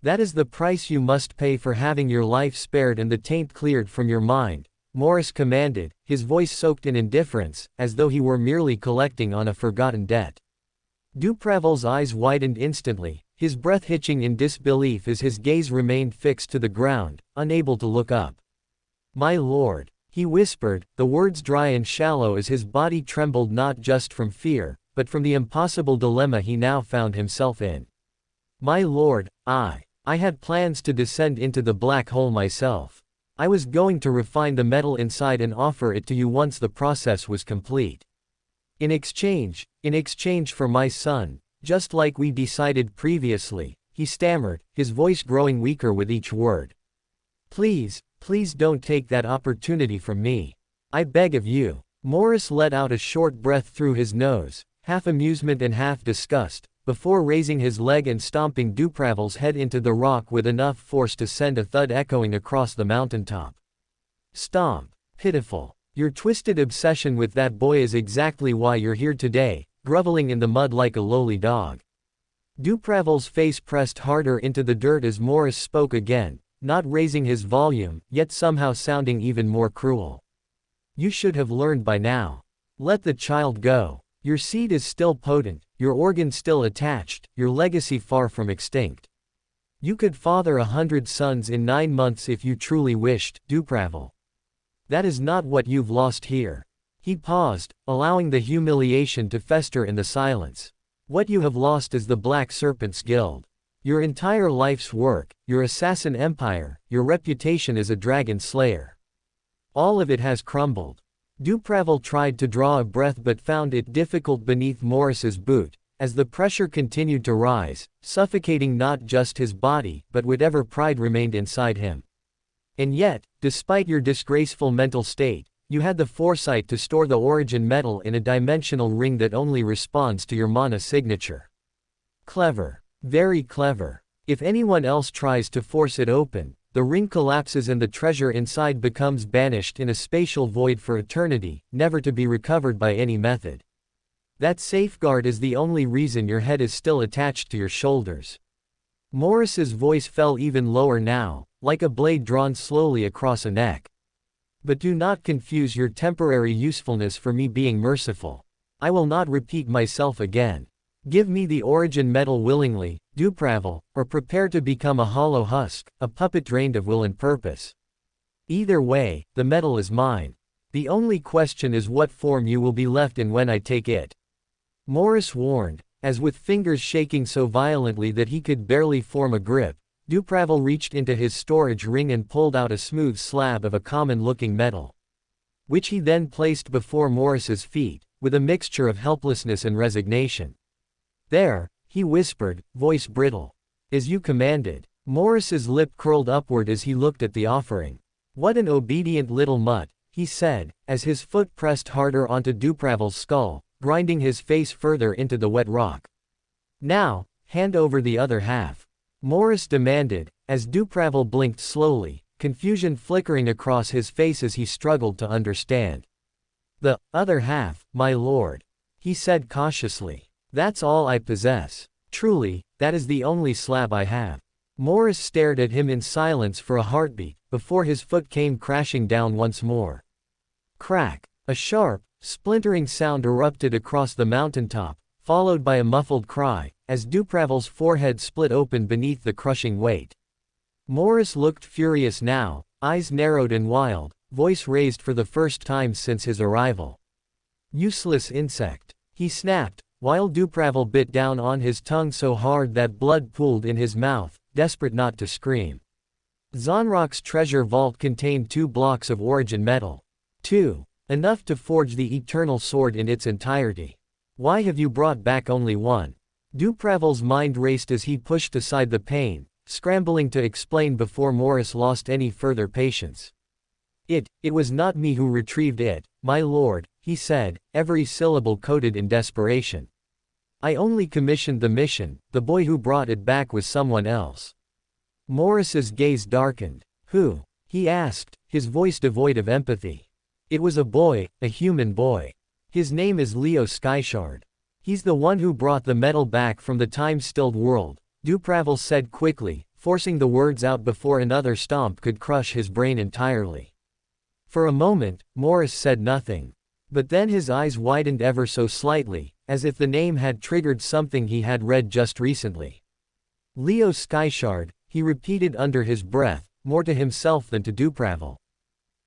That is the price you must pay for having your life spared and the taint cleared from your mind," Morris commanded, his voice soaked in indifference, as though he were merely collecting on a forgotten debt. Dupravel's eyes widened instantly, his breath hitching in disbelief as his gaze remained fixed to the ground, unable to look up. "My lord," he whispered, the words dry and shallow as his body trembled not just from fear, but from the impossible dilemma he now found himself in. "My lord, I had plans to descend into the black hole myself. I was going to refine the metal inside and offer it to you once the process was complete. In exchange for my son, just like we decided previously," he stammered, his voice growing weaker with each word. Please don't take that opportunity from me. I beg of you." Morris let out a short breath through his nose, half amusement and half disgust, before raising his leg and stomping Dupravel's head into the rock with enough force to send a thud echoing across the mountaintop. "Stomp. Pitiful. Your twisted obsession with that boy is exactly why you're here today, groveling in the mud like a lowly dog." Dupravel's face pressed harder into the dirt as Morris spoke again, not raising his volume, yet somehow sounding even more cruel. "You should have learned by now. Let the child go. Your seed is still potent, your organs still attached, your legacy far from extinct. You could father 100 sons in 9 months if you truly wished, Dupravel. That is not what you've lost here." He paused, allowing the humiliation to fester in the silence. "What you have lost is the Black Serpent's Guild. Your entire life's work, your assassin empire, your reputation as a dragon slayer. All of it has crumbled." Dupravel tried to draw a breath but found it difficult beneath Morris's boot, as the pressure continued to rise, suffocating not just his body but whatever pride remained inside him. "And yet, despite your disgraceful mental state, you had the foresight to store the origin metal in a dimensional ring that only responds to your mana signature. Clever. Very clever. If anyone else tries to force it open, the ring collapses and the treasure inside becomes banished in a spatial void for eternity, never to be recovered by any method. That safeguard is the only reason your head is still attached to your shoulders." Morris's voice fell even lower now, like a blade drawn slowly across a neck. "But do not confuse your temporary usefulness for me being merciful. I will not repeat myself again. Give me the origin metal willingly, Dupravel, or prepare to become a hollow husk, a puppet drained of will and purpose. Either way, the metal is mine. The only question is what form you will be left in when I take it." Morris warned, as with fingers shaking so violently that he could barely form a grip, Dupravel reached into his storage ring and pulled out a smooth slab of a common-looking metal, which he then placed before Morris's feet, with a mixture of helplessness and resignation. "There," he whispered, voice brittle. "As you commanded." Morris's lip curled upward as he looked at the offering. "What an obedient little mutt," he said, as his foot pressed harder onto Dupravel's skull, grinding his face further into the wet rock. "Now, hand over the other half," Morris demanded, as Dupravel blinked slowly, confusion flickering across his face as he struggled to understand. "The other half, my lord," he said cautiously. "That's all I possess. Truly, that is the only slab I have." Morris stared at him in silence for a heartbeat, before his foot came crashing down once more. Crack! A sharp, splintering sound erupted across the mountaintop, followed by a muffled cry, as Dupravel's forehead split open beneath the crushing weight. Morris looked furious now, eyes narrowed and wild, voice raised for the first time since his arrival. "Useless insect," he snapped, while Dupravel bit down on his tongue so hard that blood pooled in his mouth, desperate not to scream. Zonrock's treasure vault contained 2 blocks of origin metal. 2. Enough to forge the eternal sword in its entirety. Why have you brought back only 1? Dupravel's mind raced as he pushed aside the pain, scrambling to explain before Morris lost any further patience. It was not me who retrieved it, my lord," he said, every syllable coated in desperation. "I only commissioned the mission, the boy who brought it back was someone else." Morris's gaze darkened. "Who?" he asked, his voice devoid of empathy. "It was a boy, a human boy. His name is Leo Skyshard. He's the one who brought the metal back from the time-stilled world," Dupravel said quickly, forcing the words out before another stomp could crush his brain entirely. For a moment, Morris said nothing. But then his eyes widened ever so slightly, as if the name had triggered something he had read just recently. Leo Skyshard, he repeated under his breath, more to himself than to Dupravel.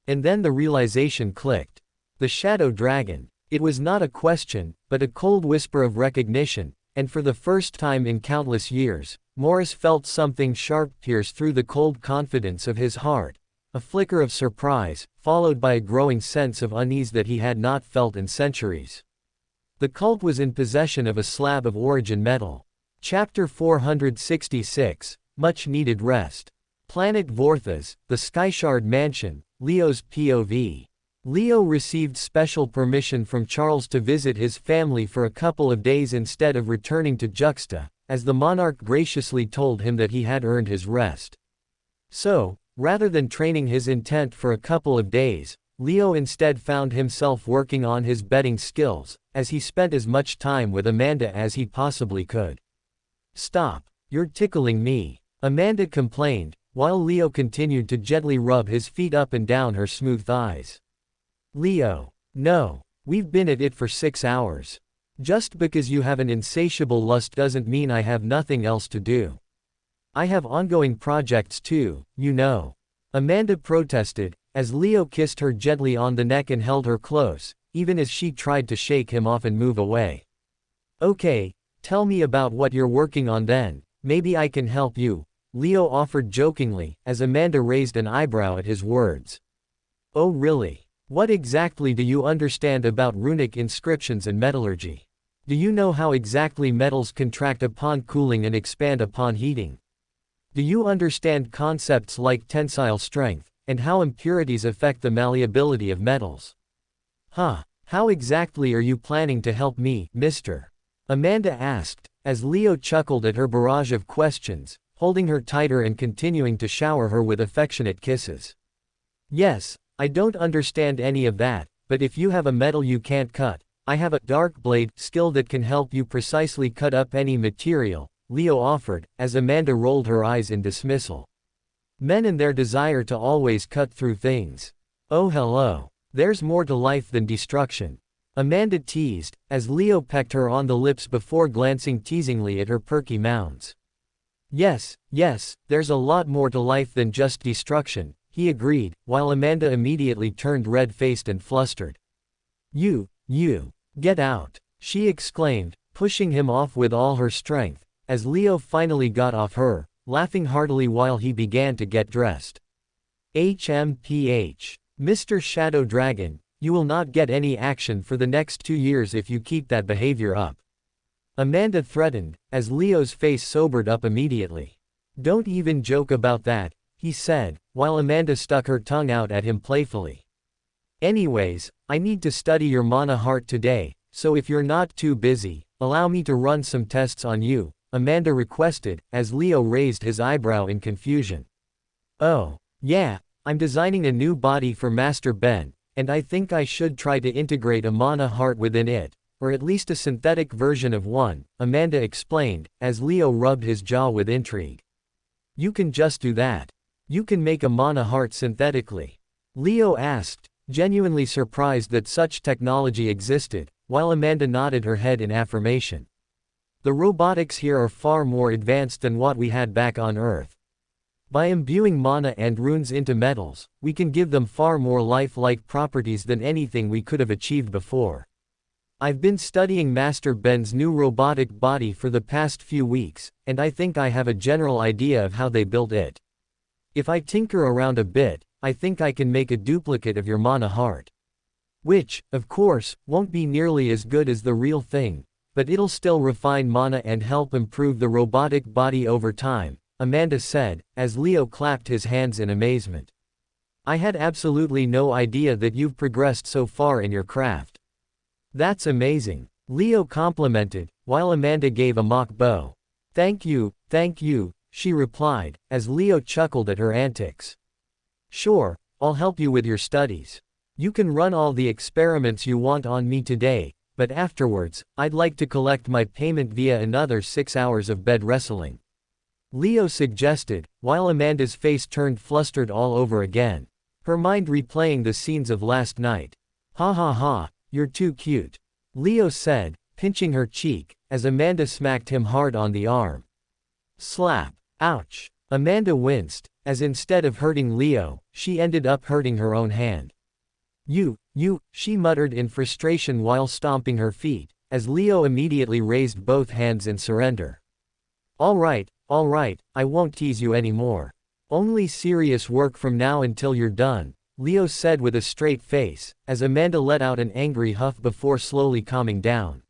And then the realization clicked. The Shadow Dragon. It was not a question, but a cold whisper of recognition, and for the first time in countless years, Morris felt something sharp pierce through the cold confidence of his heart. A flicker of surprise, followed by a growing sense of unease that he had not felt in centuries. The cult was in possession of a slab of origin metal. Chapter 466, Much Needed Rest. Planet Vorthas, the Skyshard Mansion, Leo's POV. Leo received special permission from Charles to visit his family for a couple of days instead of returning to Juxta, as the monarch graciously told him that he had earned his rest. So, rather than training his intent for a couple of days, Leo instead found himself working on his betting skills, as he spent as much time with Amanda as he possibly could. "Stop. You're tickling me," Amanda complained, while Leo continued to gently rub his feet up and down her smooth thighs. "Leo. No. We've been at it for 6 hours. Just because you have an insatiable lust doesn't mean I have nothing else to do. I have ongoing projects too, you know," Amanda protested, as Leo kissed her gently on the neck and held her close, even as she tried to shake him off and move away. "Okay, tell me about what you're working on then, maybe I can help you," Leo offered jokingly, as Amanda raised an eyebrow at his words. "Oh really? What exactly do you understand about runic inscriptions and metallurgy? Do you know how exactly metals contract upon cooling and expand upon heating? Do you understand concepts like tensile strength, and how impurities affect the malleability of metals? Huh, how exactly are you planning to help me, mister?" Amanda asked, as Leo chuckled at her barrage of questions, holding her tighter and continuing to shower her with affectionate kisses. "Yes, I don't understand any of that, but if you have a metal you can't cut, I have a dark blade skill that can help you precisely cut up any material," Leo offered, as Amanda rolled her eyes in dismissal. "Men and their desire to always cut through things. Oh hello. There's more to life than destruction," Amanda teased, as Leo pecked her on the lips before glancing teasingly at her perky mounds. Yes, there's a lot more to life than just destruction," he agreed, while Amanda immediately turned red-faced and flustered. You, get out," she exclaimed, pushing him off with all her strength, as Leo finally got off her, laughing heartily while he began to get dressed. "HMPH. Mr. Shadow Dragon, you will not get any action for the next 2 years if you keep that behavior up," Amanda threatened, as Leo's face sobered up immediately. "Don't even joke about that," he said, while Amanda stuck her tongue out at him playfully. "Anyways, I need to study your mana heart today, so if you're not too busy, allow me to run some tests on you," Amanda requested, as Leo raised his eyebrow in confusion. "Oh, yeah, I'm designing a new body for Master Ben, and I think I should try to integrate a mana heart within it, or at least a synthetic version of one," Amanda explained, as Leo rubbed his jaw with intrigue. "You can just do that. You can make a mana heart synthetically?" Leo asked, genuinely surprised that such technology existed, while Amanda nodded her head in affirmation. "The robotics here are far more advanced than what we had back on Earth. By imbuing mana and runes into metals, we can give them far more life-like properties than anything we could have achieved before. I've been studying Master Ben's new robotic body for the past few weeks, and I think I have a general idea of how they built it. If I tinker around a bit, I think I can make a duplicate of your mana heart. Which, of course, won't be nearly as good as the real thing, but it'll still refine mana and help improve the robotic body over time," Amanda said, as Leo clapped his hands in amazement. "I had absolutely no idea that you've progressed so far in your craft." "That's amazing," Leo complimented, while Amanda gave a mock bow. Thank you, she replied, as Leo chuckled at her antics. "Sure, I'll help you with your studies. You can run all the experiments you want on me today, but afterwards, I'd like to collect my payment via another 6 hours of bed wrestling," Leo suggested, while Amanda's face turned flustered all over again. her mind replaying the scenes of last night. Ha ha ha, you're too cute, Leo said, pinching her cheek, as Amanda smacked him hard on the arm. Slap. Ouch. Amanda winced, as instead of hurting Leo, she ended up hurting her own hand. You, she muttered in frustration while stomping her feet, as Leo immediately raised both hands in surrender. All right, I won't tease you anymore. Only serious work from now until you're done, Leo said with a straight face, as Amanda let out an angry huff before slowly calming down.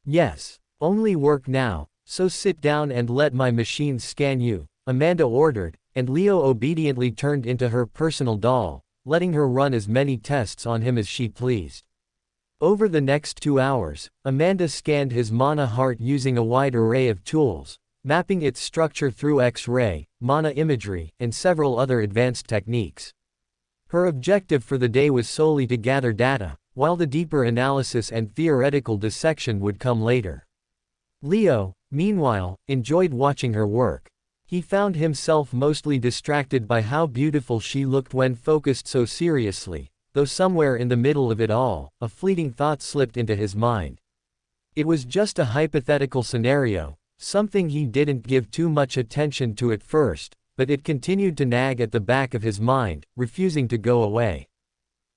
Yes, only work now, so sit down and let my machine scan you, Amanda ordered, and Leo obediently turned into her personal doll, letting her run as many tests on him as she pleased. Over the next 2 hours, Amanda scanned his mana heart using a wide array of tools, mapping its structure through X-ray, mana imagery, and several other advanced techniques. Her objective for the day was solely to gather data, while the deeper analysis and theoretical dissection would come later. Leo, meanwhile, enjoyed watching her work. He found himself mostly distracted by how beautiful she looked when focused so seriously, though somewhere in the middle of it all, a fleeting thought slipped into his mind. It was just a hypothetical scenario, something he didn't give too much attention to at first, but it continued to nag at the back of his mind, refusing to go away.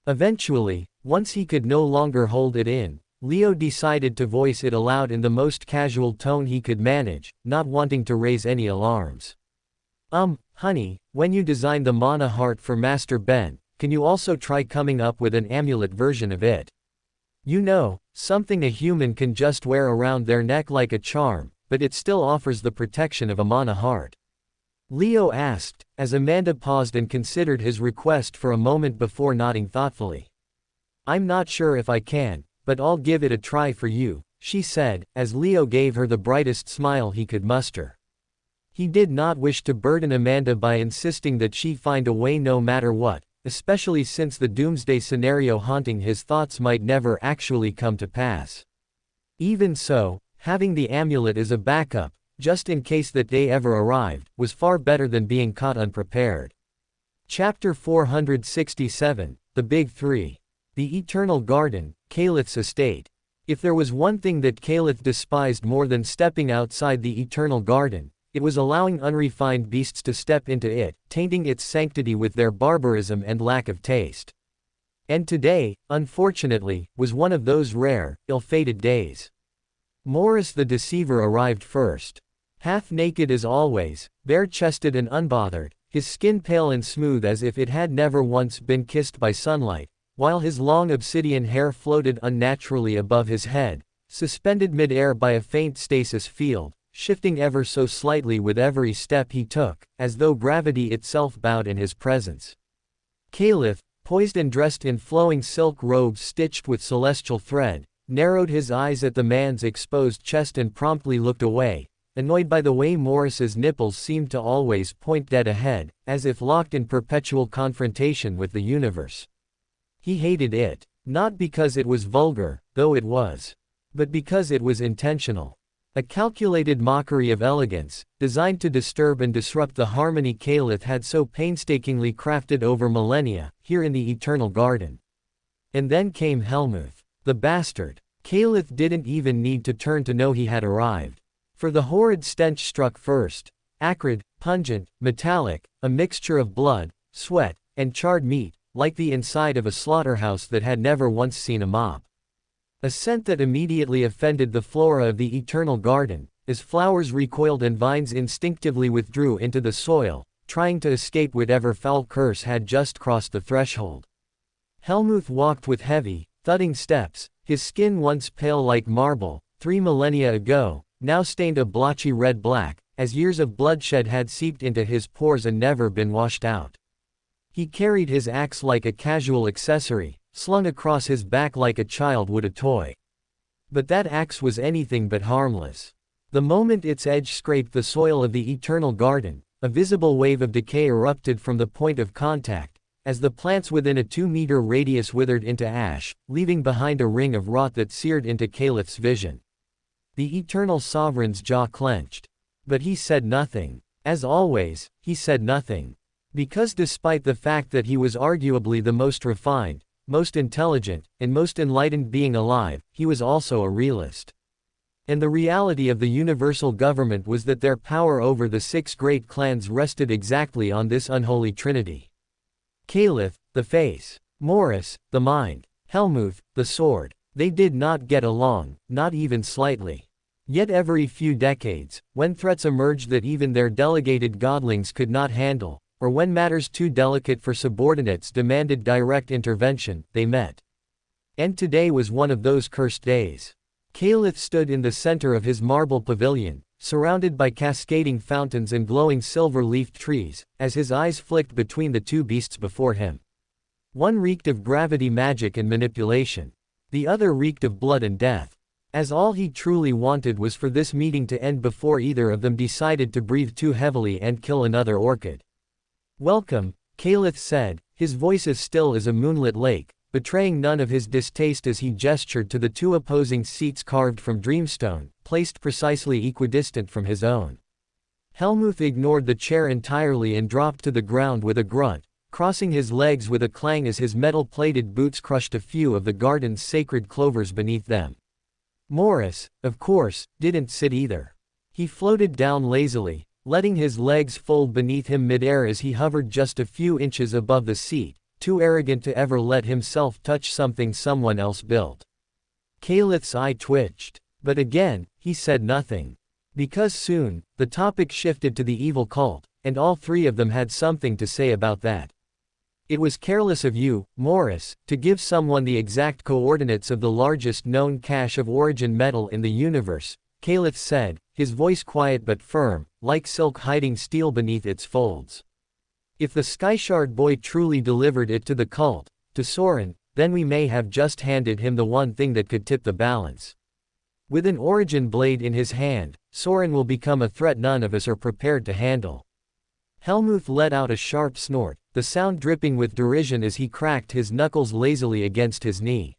Eventually, once he could no longer hold it in, Leo decided to voice it aloud in the most casual tone he could manage, not wanting to raise any alarms. Honey, when you design the mana heart for Master Ben, can you also try coming up with an amulet version of it? You know, something a human can just wear around their neck like a charm, but it still offers the protection of a mana heart. Leo asked, as Amanda paused and considered his request for a moment before nodding thoughtfully. I'm not sure if I can, but I'll give it a try for you, she said, as Leo gave her the brightest smile he could muster. He did not wish to burden Amanda by insisting that she find a way no matter what, especially since the doomsday scenario haunting his thoughts might never actually come to pass. Even so, having the amulet as a backup, just in case that day ever arrived, was far better than being caught unprepared. Chapter 467, The Big Three. The Eternal Garden, Calith's estate. If there was one thing that Calith despised more than stepping outside the Eternal Garden, it was allowing unrefined beasts to step into it, tainting its sanctity with their barbarism and lack of taste. And today, unfortunately, was one of those rare, ill-fated days. Morris the Deceiver arrived first. Half-naked as always, bare-chested and unbothered, his skin pale and smooth as if it had never once been kissed by sunlight, while his long obsidian hair floated unnaturally above his head, suspended mid-air by a faint stasis field, shifting ever so slightly with every step he took, as though gravity itself bowed in his presence. Calith, poised and dressed in flowing silk robes stitched with celestial thread, narrowed his eyes at the man's exposed chest and promptly looked away, annoyed by the way Morris's nipples seemed to always point dead ahead, as if locked in perpetual confrontation with the universe. He hated it, not because it was vulgar, though it was, but because it was intentional. A calculated mockery of elegance, designed to disturb and disrupt the harmony Calith had so painstakingly crafted over millennia, here in the Eternal Garden. And then came Helmuth. The bastard. Calith didn't even need to turn to know he had arrived. For the horrid stench struck first, acrid, pungent, metallic, a mixture of blood, sweat, and charred meat, like the inside of a slaughterhouse that had never once seen a mop. A scent that immediately offended the flora of the Eternal Garden, as flowers recoiled and vines instinctively withdrew into the soil, trying to escape whatever foul curse had just crossed the threshold. Helmuth walked with heavy, thudding steps, his skin once pale like marble, 3 millennia ago, now stained a blotchy red-black, as years of bloodshed had seeped into his pores and never been washed out. He carried his axe like a casual accessory, slung across his back like a child would a toy. But that axe was anything but harmless. The moment its edge scraped the soil of the Eternal Garden, a visible wave of decay erupted from the point of contact, as the plants within a 2-meter radius withered into ash, leaving behind a ring of rot that seared into Calith's vision. The Eternal Sovereign's jaw clenched. But he said nothing. As always, he said nothing. Because despite the fact that he was arguably the most refined, most intelligent, and most enlightened being alive, he was also a realist. And the reality of the universal government was that their power over the 6 great clans rested exactly on this unholy trinity. Caliph, the face. Morris, the mind. Helmuth, the sword. They did not get along, not even slightly. Yet every few decades, when threats emerged that even their delegated godlings could not handle, or when matters too delicate for subordinates demanded direct intervention, they met. And today was one of those cursed days. Caliph stood in the center of his marble pavilion, surrounded by cascading fountains and glowing silver-leafed trees, as his eyes flicked between the 2 beasts before him. One reeked of gravity magic and manipulation. The other reeked of blood and death. As all he truly wanted was for this meeting to end before either of them decided to breathe too heavily and kill another orchid. "Welcome," Caliph said, his voice as still as a moonlit lake, betraying none of his distaste as he gestured to the 2 opposing seats carved from dreamstone, placed precisely equidistant from his own. Helmuth ignored the chair entirely and dropped to the ground with a grunt, crossing his legs with a clang as his metal-plated boots crushed a few of the garden's sacred clovers beneath them. Morris, of course, didn't sit either. He floated down lazily, letting his legs fold beneath him mid-air as he hovered just a few inches above the seat, too arrogant to ever let himself touch something someone else built. Caliph's eye twitched. But again, he said nothing. Because soon, the topic shifted to the evil cult, and all 3 of them had something to say about that. "It was careless of you, Morris, to give someone the exact coordinates of the largest known cache of origin metal in the universe," Caliph said, his voice quiet but firm, like silk hiding steel beneath its folds. "If the Skyshard boy truly delivered it to the cult, to Soren, then we may have just handed him the one thing that could tip the balance. With an origin blade in his hand, Soren will become a threat none of us are prepared to handle." Helmuth let out a sharp snort, the sound dripping with derision as he cracked his knuckles lazily against his knee.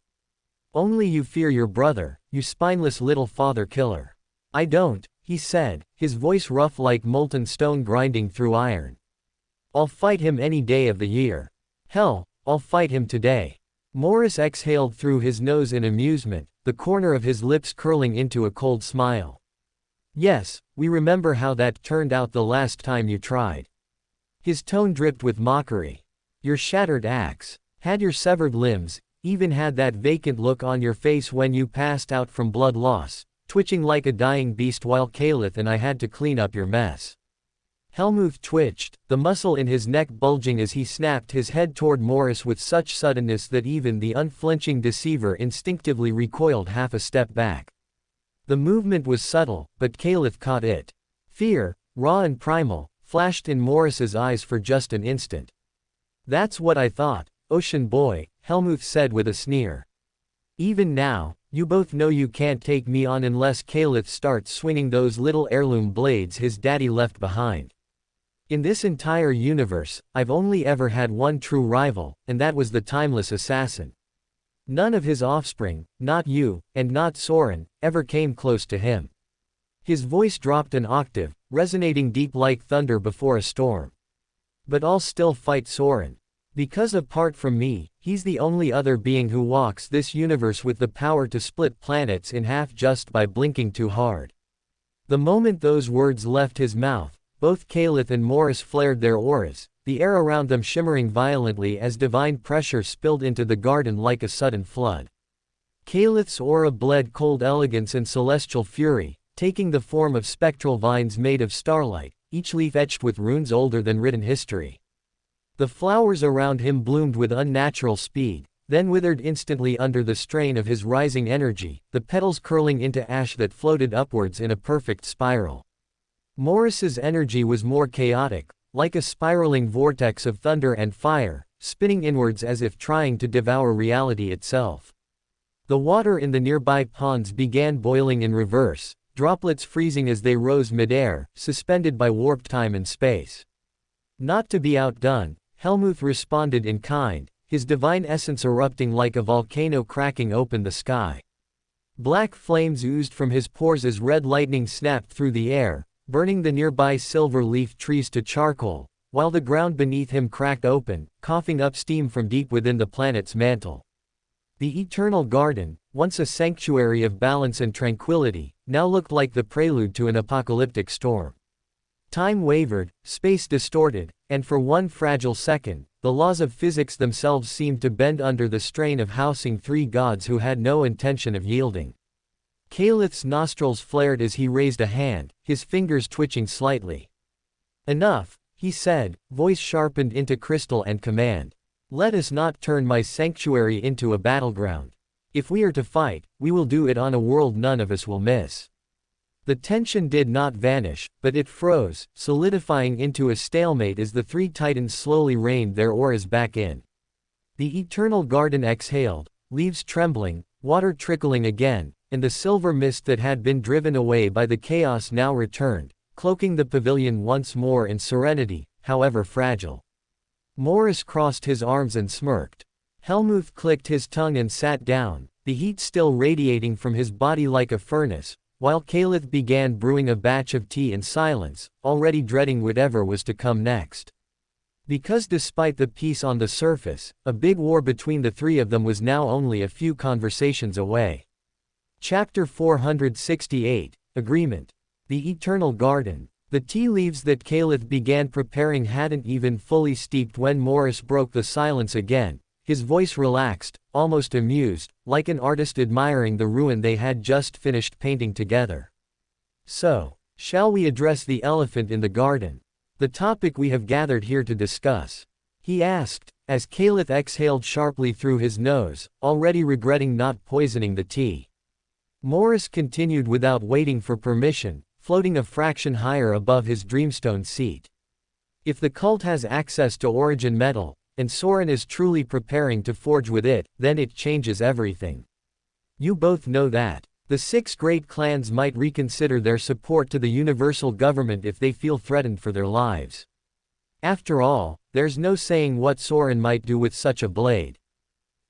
"Only you fear your brother, you spineless little father killer." "I don't," he said, his voice rough like molten stone grinding through iron. "I'll fight him any day of the year. Hell, I'll fight him today." Morris exhaled through his nose in amusement, the corner of his lips curling into a cold smile. "Yes, we remember how that turned out the last time you tried." His tone dripped with mockery. "Your shattered axe, had your severed limbs, even had that vacant look on your face when you passed out from blood loss, twitching like a dying beast while Caliph and I had to clean up your mess." Helmuth twitched, the muscle in his neck bulging as he snapped his head toward Morris with such suddenness that even the unflinching deceiver instinctively recoiled half a step back. The movement was subtle, but Caliph caught it. Fear, raw and primal, flashed in Morris's eyes for just an instant. "That's what I thought, ocean boy," Helmuth said with a sneer. "Even now, you both know you can't take me on unless Caliph starts swinging those little heirloom blades his daddy left behind. In this entire universe, I've only ever had one true rival, and that was the timeless assassin. None of his offspring, not you, and not Soren, ever came close to him." His voice dropped an octave, resonating deep like thunder before a storm. "But I'll still fight Soren. Because apart from me, he's the only other being who walks this universe with the power to split planets in half just by blinking too hard." The moment those words left his mouth, both Caliph and Morris flared their auras, the air around them shimmering violently as divine pressure spilled into the garden like a sudden flood. Caliph's aura bled cold elegance and celestial fury, taking the form of spectral vines made of starlight, each leaf etched with runes older than written history. The flowers around him bloomed with unnatural speed, then withered instantly under the strain of his rising energy, the petals curling into ash that floated upwards in a perfect spiral. Morris's energy was more chaotic, like a spiraling vortex of thunder and fire, spinning inwards as if trying to devour reality itself. The water in the nearby ponds began boiling in reverse, droplets freezing as they rose mid-air, suspended by warped time and space. Not to be outdone, Helmuth responded in kind, his divine essence erupting like a volcano cracking open the sky. Black flames oozed from his pores as red lightning snapped through the air, burning the nearby silver-leaf trees to charcoal, while the ground beneath him cracked open, coughing up steam from deep within the planet's mantle. The Eternal Garden, once a sanctuary of balance and tranquility, now looked like the prelude to an apocalyptic storm. Time wavered, space distorted, and for one fragile second, the laws of physics themselves seemed to bend under the strain of housing three gods who had no intention of yielding. Calith's nostrils flared as he raised a hand, his fingers twitching slightly. "Enough," he said, voice sharpened into crystal and command. "Let us not turn my sanctuary into a battleground. If we are to fight, we will do it on a world none of us will miss." The tension did not vanish, but it froze, solidifying into a stalemate as the three titans slowly reined their oars back in. The Eternal Garden exhaled, leaves trembling, water trickling again, and the silver mist that had been driven away by the chaos now returned, cloaking the pavilion once more in serenity, however fragile. Morris crossed his arms and smirked. Helmuth clicked his tongue and sat down, the heat still radiating from his body like a furnace, while Calith began brewing a batch of tea in silence, already dreading whatever was to come next. Because despite the peace on the surface, a big war between the three of them was now only a few conversations away. Chapter 468, Agreement. The Eternal Garden. The tea leaves that Calith began preparing hadn't even fully steeped when Morris broke the silence again, his voice relaxed, almost amused, like an artist admiring the ruin they had just finished painting together. "So, shall we address the elephant in the garden? The topic we have gathered here to discuss?" he asked, as Calith exhaled sharply through his nose, already regretting not poisoning the tea. Morris continued without waiting for permission, floating a fraction higher above his dreamstone seat. "If the cult has access to origin metal, and Soren is truly preparing to forge with it, then it changes everything. You both know that. The 6 great clans might reconsider their support to the universal government if they feel threatened for their lives. After all, there's no saying what Soren might do with such a blade.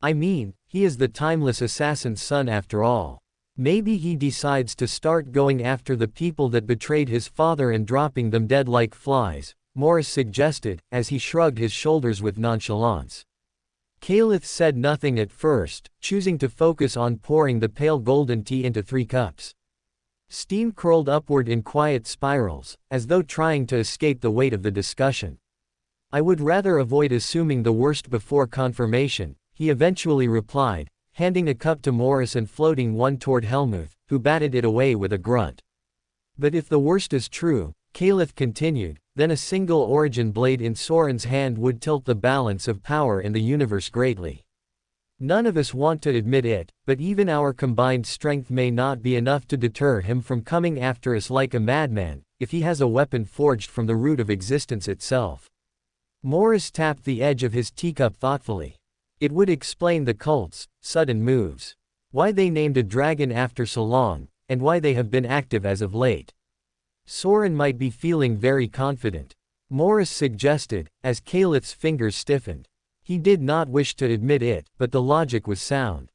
I mean, he is the timeless assassin's son after all. Maybe he decides to start going after the people that betrayed his father and dropping them dead like flies," Morris suggested, as he shrugged his shoulders with nonchalance. Calith said nothing at first, choosing to focus on pouring the pale golden tea into 3 cups. Steam curled upward in quiet spirals, as though trying to escape the weight of the discussion. "I would rather avoid assuming the worst before confirmation," he eventually replied, handing a cup to Morris and floating one toward Helmuth, who batted it away with a grunt. "But if the worst is true," Calith continued, "then a single origin blade in Soren's hand would tilt the balance of power in the universe greatly. None of us want to admit it, but even our combined strength may not be enough to deter him from coming after us like a madman, if he has a weapon forged from the root of existence itself." Morris tapped the edge of his teacup thoughtfully. "It would explain the cult's sudden moves. Why they named a dragon after so long, and why they have been active as of late. Soren might be feeling very confident," Morris suggested, as Calith's fingers stiffened. He did not wish to admit it, but the logic was sound.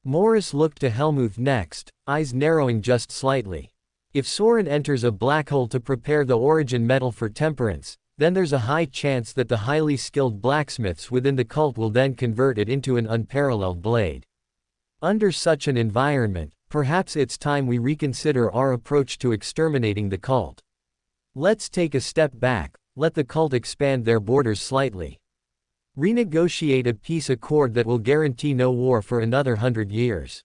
Morris looked to Helmuth next, eyes narrowing just slightly. "If Soren enters a black hole to prepare the origin metal for temperance, then there's a high chance that the highly skilled blacksmiths within the cult will then convert it into an unparalleled blade. Under such an environment, perhaps it's time we reconsider our approach to exterminating the cult. Let's take a step back, let the cult expand their borders slightly. Renegotiate a peace accord that will guarantee no war for another 100 years."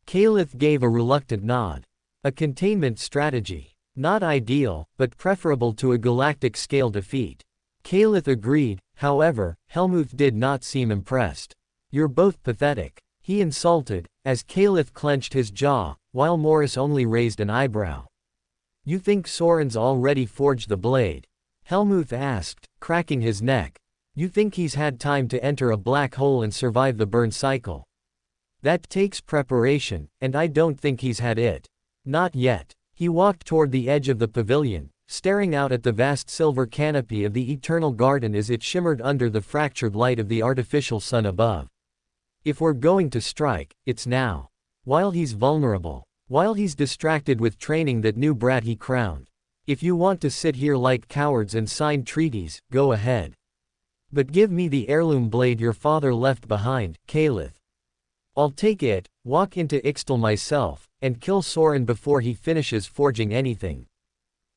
Calith gave a reluctant nod. "A containment strategy. Not ideal, but preferable to a galactic-scale defeat." Calith agreed, however, Helmuth did not seem impressed. "You're both pathetic," he insulted, as Calith clenched his jaw, while Morris only raised an eyebrow. "You think Soren's already forged the blade?" Helmuth asked, cracking his neck. "You think he's had time to enter a black hole and survive the burn cycle? That takes preparation, and I don't think he's had it. Not yet." He walked toward the edge of the pavilion, staring out at the vast silver canopy of the Eternal Garden as it shimmered under the fractured light of the artificial sun above. "If we're going to strike, it's now. While he's vulnerable. While he's distracted with training that new brat he crowned. If you want to sit here like cowards and sign treaties, go ahead. But give me the heirloom blade your father left behind, Caliph. I'll take it, walk into Ixtal myself, and kill Soren before he finishes forging anything.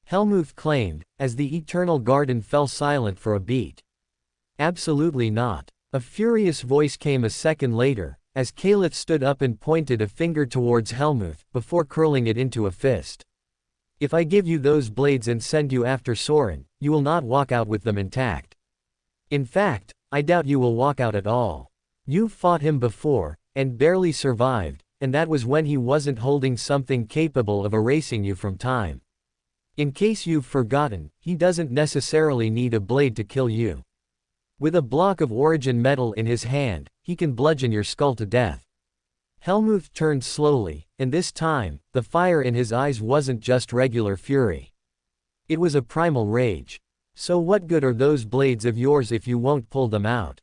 Helmuth claimed, as the Eternal Garden fell silent for a beat. Absolutely not. A furious voice came a second later, as Caliph stood up and pointed a finger towards Helmuth, before curling it into a fist. If I give you those blades and send you after Soren, you will not walk out with them intact. In fact, I doubt you will walk out at all. You've fought him before, and barely survived, and that was when he wasn't holding something capable of erasing you from time. In case you've forgotten, he doesn't necessarily need a blade to kill you. With a block of origin metal in his hand, he can bludgeon your skull to death. Helmuth turned slowly, and this time, the fire in his eyes wasn't just regular fury. It was a primal rage. So what good are those blades of yours if you won't pull them out?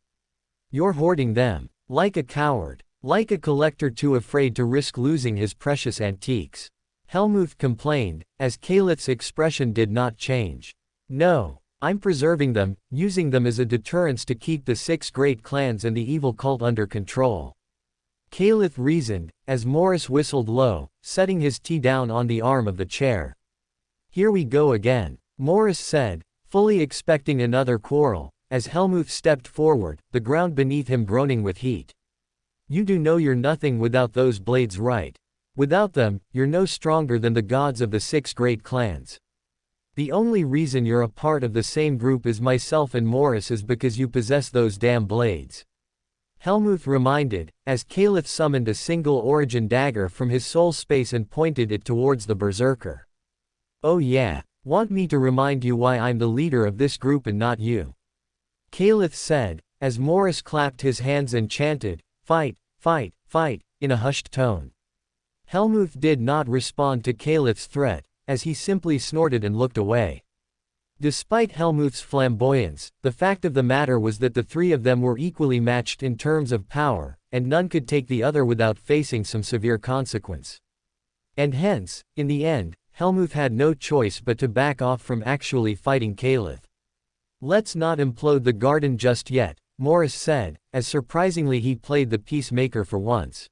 You're hoarding them, like a coward, like a collector too afraid to risk losing his precious antiques. Helmuth complained, as Caliph's expression did not change. No, I'm preserving them, using them as a deterrence to keep the 6 great clans and the evil cult under control. Caliph reasoned, as Morris whistled low, setting his tea down on the arm of the chair. Here we go again, Morris said, fully expecting another quarrel, as Helmuth stepped forward, the ground beneath him groaning with heat. You do know you're nothing without those blades, right? Without them, you're no stronger than the gods of the 6 great clans. The only reason you're a part of the same group as myself and Morris is because you possess those damn blades. Helmuth reminded, as Caliph summoned a single origin dagger from his soul space and pointed it towards the berserker. Oh yeah, want me to remind you why I'm the leader of this group and not you? Caliph said, as Morris clapped his hands and chanted, fight, fight, fight, in a hushed tone. Helmuth did not respond to Caliph's threat, as he simply snorted and looked away. Despite Helmuth's flamboyance, the fact of the matter was that the 3 of them were equally matched in terms of power, and none could take the other without facing some severe consequence. And hence, in the end, Helmuth had no choice but to back off from actually fighting Caliph. Let's not implode the garden just yet, Morris said, as surprisingly he played the peacemaker for once.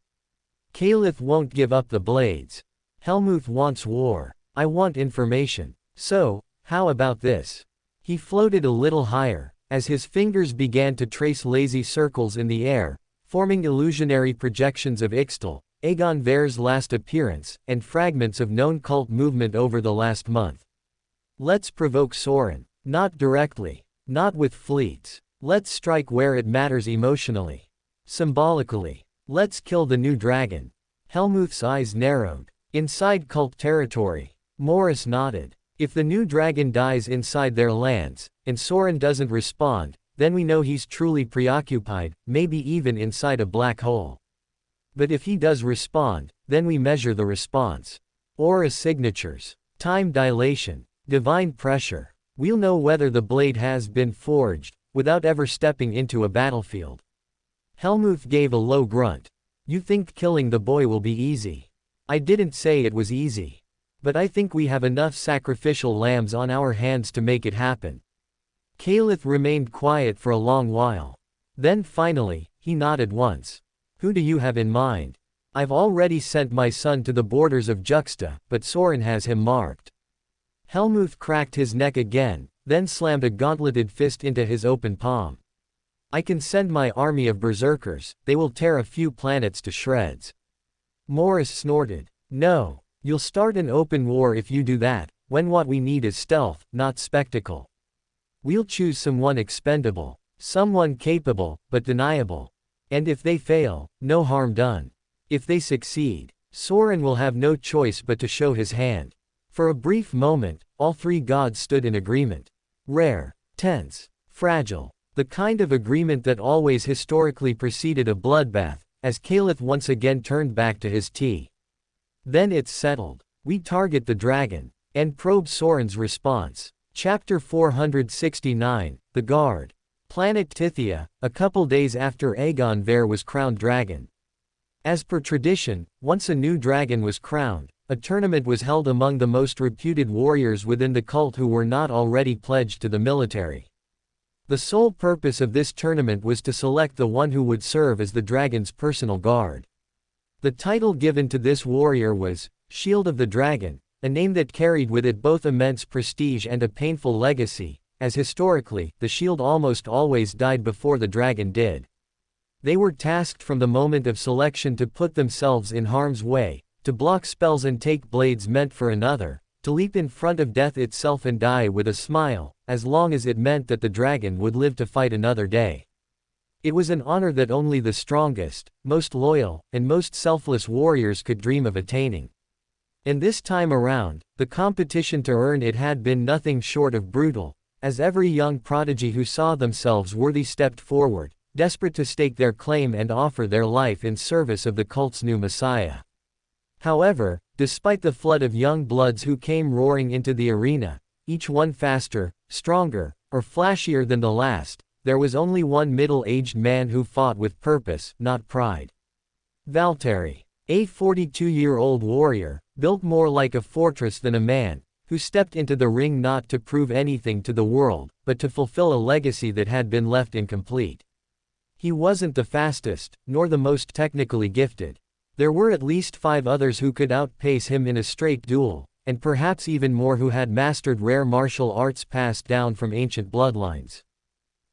Caliph won't give up the blades. Helmuth wants war. I want information. So, how about this? He floated a little higher, as his fingers began to trace lazy circles in the air, forming illusionary projections of Ixtal, Aegon Ver's last appearance, and fragments of known cult movement over the last month. Let's provoke Soren. Not directly. Not with fleets. Let's strike where it matters emotionally. Symbolically. Let's kill the new dragon. Helmuth's eyes narrowed. Inside cult territory. Morris nodded. If the new dragon dies inside their lands, and Soren doesn't respond, then we know he's truly preoccupied, maybe even inside a black hole. But if he does respond, then we measure the response. Aura signatures. Time dilation. Divine pressure. We'll know whether the blade has been forged, without ever stepping into a battlefield. Helmuth gave a low grunt. You think killing the boy will be easy? I didn't say it was easy. But I think we have enough sacrificial lambs on our hands to make it happen. Caliph remained quiet for a long while. Then finally, he nodded once. Who do you have in mind? I've already sent my son to the borders of Juxta, but Soren has him marked. Helmuth cracked his neck again, then slammed a gauntleted fist into his open palm. I can send my army of berserkers, they will tear a few planets to shreds. Morris snorted. No. You'll start an open war if you do that, when what we need is stealth, not spectacle. We'll choose someone expendable, someone capable, but deniable. And if they fail, no harm done. If they succeed, Soren will have no choice but to show his hand. For a brief moment, all 3 gods stood in agreement. Rare, tense, fragile. The kind of agreement that always historically preceded a bloodbath, as Caliph once again turned back to his tea. Then it's settled. We target the dragon, and probe Soren's response. Chapter 469, The Guard. Planet Tithia, a couple days after Aegon Ver was crowned dragon. As per tradition, once a new dragon was crowned, a tournament was held among the most reputed warriors within the cult who were not already pledged to the military. The sole purpose of this tournament was to select the one who would serve as the dragon's personal guard. The title given to this warrior was Shield of the Dragon, a name that carried with it both immense prestige and a painful legacy, as historically, the shield almost always died before the dragon did. They were tasked from the moment of selection to put themselves in harm's way, to block spells and take blades meant for another, to leap in front of death itself and die with a smile, as long as it meant that the dragon would live to fight another day. It was an honor that only the strongest, most loyal, and most selfless warriors could dream of attaining. And this time around, the competition to earn it had been nothing short of brutal, as every young prodigy who saw themselves worthy stepped forward, desperate to stake their claim and offer their life in service of the cult's new messiah. However, despite the flood of young bloods who came roaring into the arena, each one faster, stronger, or flashier than the last, there was only one middle-aged man who fought with purpose, not pride. Valtteri, a 42-year-old warrior, built more like a fortress than a man, who stepped into the ring not to prove anything to the world, but to fulfill a legacy that had been left incomplete. He wasn't the fastest, nor the most technically gifted. There were at least 5 others who could outpace him in a straight duel, and perhaps even more who had mastered rare martial arts passed down from ancient bloodlines.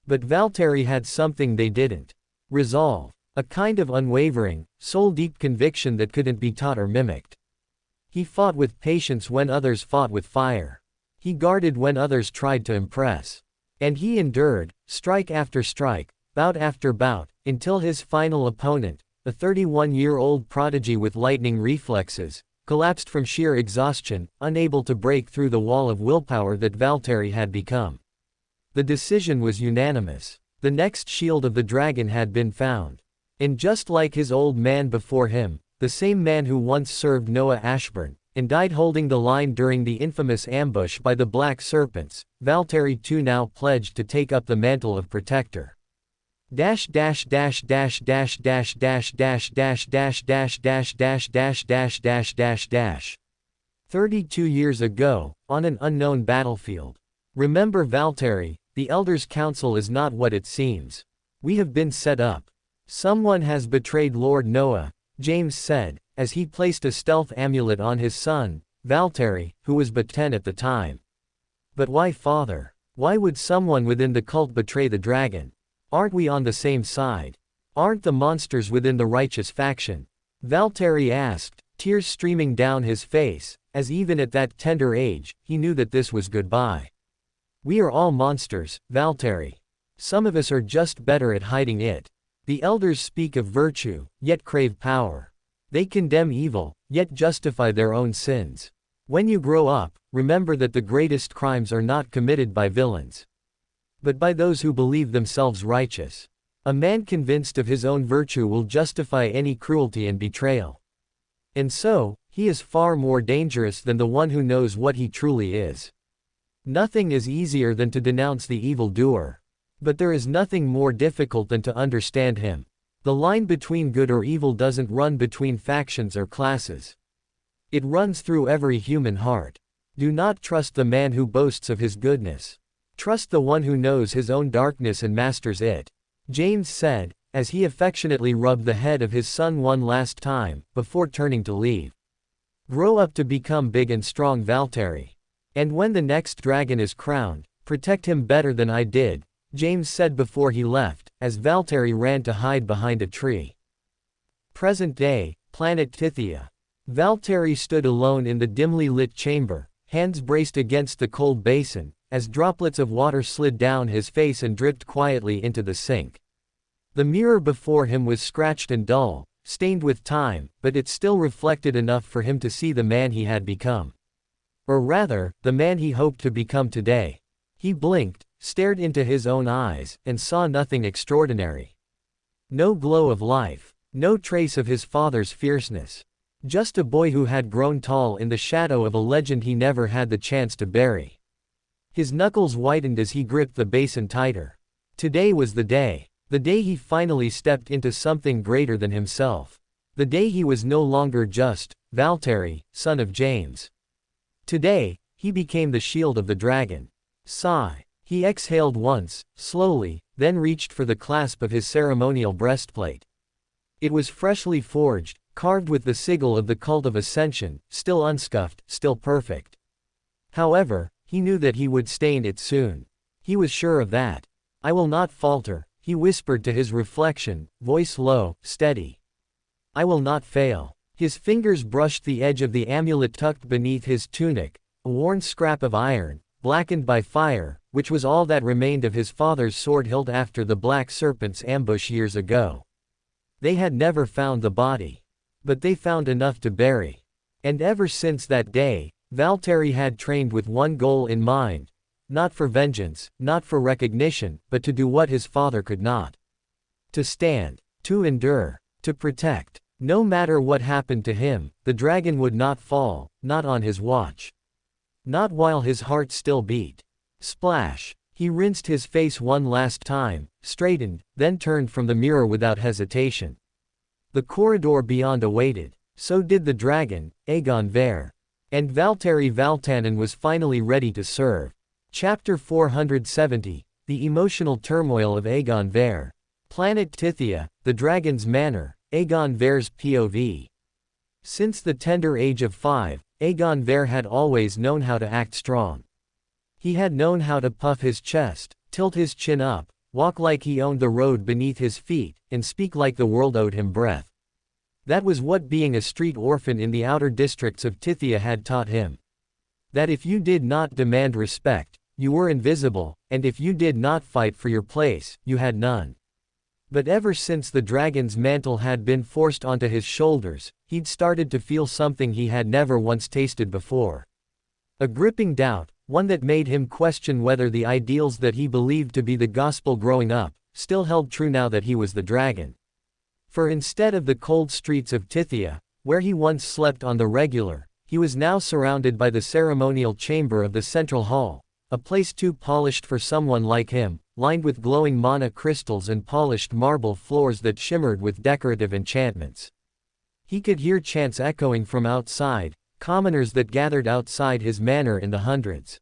But Valtteri had something they didn't. Resolve. A kind of unwavering, soul-deep conviction that couldn't be taught or mimicked. He fought with patience when others fought with fire. He guarded when others tried to impress. And he endured, strike after strike, bout after bout, until his final opponent, a 31-year-old prodigy with lightning reflexes, collapsed from sheer exhaustion, unable to break through the wall of willpower that Valtteri had become. The decision was unanimous. The next shield of the dragon had been found. And just like his old man before him, the same man who once served Noah Ashburn, and died holding the line during the infamous ambush by the Black Serpents, Valtteri too now pledged to take up the mantle of protector. 30 years ago, on an unknown battlefield. Remember Valtteri, the Elders' Council is not what it seems. We have been set up. Someone has betrayed Lord Noah, James said, as he placed a stealth amulet on his son, Valtteri, who was but 10 at the time. But why, father? Why would someone within the cult betray the dragon? Aren't we on the same side? Aren't the monsters within the righteous faction? Valtteri asked, tears streaming down his face, as even at that tender age, he knew that this was goodbye. We are all monsters, Valtteri. Some of us are just better at hiding it. The elders speak of virtue, yet crave power. They condemn evil, yet justify their own sins. When you grow up, remember that the greatest crimes are not committed by villains, but by those who believe themselves righteous. A man convinced of his own virtue will justify any cruelty and betrayal. And so, he is far more dangerous than the one who knows what he truly is. Nothing is easier than to denounce the evildoer. But there is nothing more difficult than to understand him. The line between good or evil doesn't run between factions or classes. It runs through every human heart. Do not trust the man who boasts of his goodness. Trust the one who knows his own darkness and masters it. James said, as he affectionately rubbed the head of his son one last time, before turning to leave. Grow up to become big and strong, Valtteri. And when the next dragon is crowned, protect him better than I did, James said before he left, as Valtteri ran to hide behind a tree. Present day, planet Tithia. Valtteri stood alone in the dimly lit chamber, hands braced against the cold basin, as droplets of water slid down his face and dripped quietly into the sink. The mirror before him was scratched and dull, stained with time, but it still reflected enough for him to see the man he had become. Or rather, the man he hoped to become today. He blinked, stared into his own eyes, and saw nothing extraordinary. No glow of life, no trace of his father's fierceness. Just a boy who had grown tall in the shadow of a legend he never had the chance to bury. His knuckles whitened as he gripped the basin tighter. Today was the day he finally stepped into something greater than himself. The day he was no longer just Valtteri, son of James. Today, he became the shield of the dragon. Sigh. He exhaled once, slowly, then reached for the clasp of his ceremonial breastplate. It was freshly forged, carved with the sigil of the cult of ascension, still unscuffed, still perfect. However, he knew that he would stain it soon. He was sure of that. I will not falter, he whispered to his reflection, voice low, steady. I will not fail. His fingers brushed the edge of the amulet tucked beneath his tunic, a worn scrap of iron, blackened by fire, which was all that remained of his father's sword hilt after the Black Serpent's ambush years ago. They had never found the body. But they found enough to bury. And ever since that day, Valtteri had trained with one goal in mind. Not for vengeance, not for recognition, but to do what his father could not. To stand. To endure. To protect. No matter what happened to him, the dragon would not fall, not on his watch. Not while his heart still beat. Splash. He rinsed his face one last time, straightened, then turned from the mirror without hesitation. The corridor beyond awaited. So did the dragon, Aegon Ver. And Valtteri Valtanen was finally ready to serve. Chapter 470, The Emotional Turmoil of Aegon Ver. Planet Tithia, the Dragon's Manor, Aegon Ver's POV. Since the tender age of 5, Aegon Ver had always known how to act strong. He had known how to puff his chest, tilt his chin up, walk like he owned the road beneath his feet, and speak like the world owed him breath. That was what being a street orphan in the outer districts of Tithia had taught him. That if you did not demand respect, you were invisible, and if you did not fight for your place, you had none. But ever since the dragon's mantle had been forced onto his shoulders, he'd started to feel something he had never once tasted before. A gripping doubt, one that made him question whether the ideals that he believed to be the gospel growing up, still held true now that he was the dragon. For instead of the cold streets of Tithia, where he once slept on the regular, he was now surrounded by the ceremonial chamber of the central hall, a place too polished for someone like him, lined with glowing mana crystals and polished marble floors that shimmered with decorative enchantments. He could hear chants echoing from outside, commoners that gathered outside his manor in the hundreds.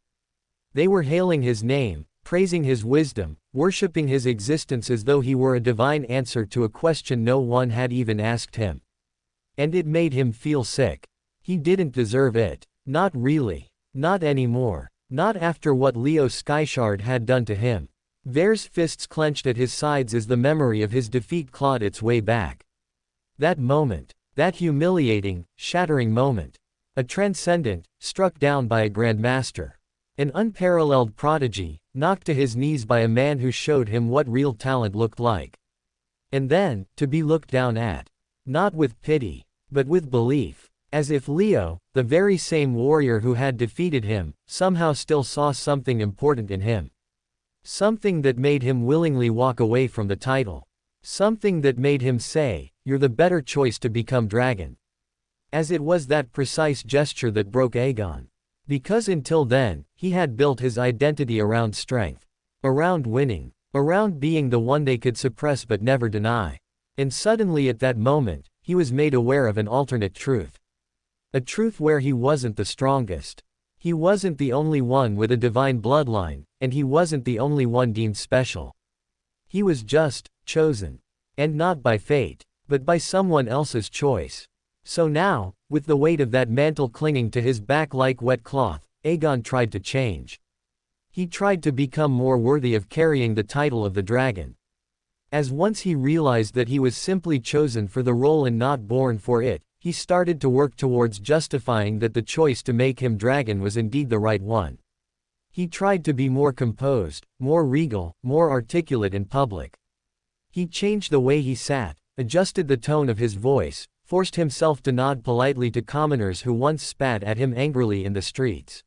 They were hailing his name, praising his wisdom, worshipping his existence as though he were a divine answer to a question no one had even asked him. And it made him feel sick. He didn't deserve it. Not really. Not anymore. Not after what Leo Skyshard had done to him. Ver's fists clenched at his sides as the memory of his defeat clawed its way back. That moment. That humiliating, shattering moment. A transcendent, struck down by a grandmaster. An unparalleled prodigy, knocked to his knees by a man who showed him what real talent looked like. And then, to be looked down at. Not with pity, but with belief. As if Leo, the very same warrior who had defeated him, somehow still saw something important in him. Something that made him willingly walk away from the title. Something that made him say, "You're the better choice to become dragon." As it was that precise gesture that broke Aegon. Because until then, he had built his identity around strength. Around winning. Around being the one they could suppress but never deny. And suddenly at that moment, he was made aware of an alternate truth. A truth where he wasn't the strongest. He wasn't the only one with a divine bloodline, and he wasn't the only one deemed special. He was just chosen. And not by fate, but by someone else's choice. So now, with the weight of that mantle clinging to his back like wet cloth, Aegon tried to change. He tried to become more worthy of carrying the title of the dragon. As once he realized that he was simply chosen for the role and not born for it, he started to work towards justifying that the choice to make him dragon was indeed the right one. He tried to be more composed, more regal, more articulate in public. He changed the way he sat, adjusted the tone of his voice, forced himself to nod politely to commoners who once spat at him angrily in the streets.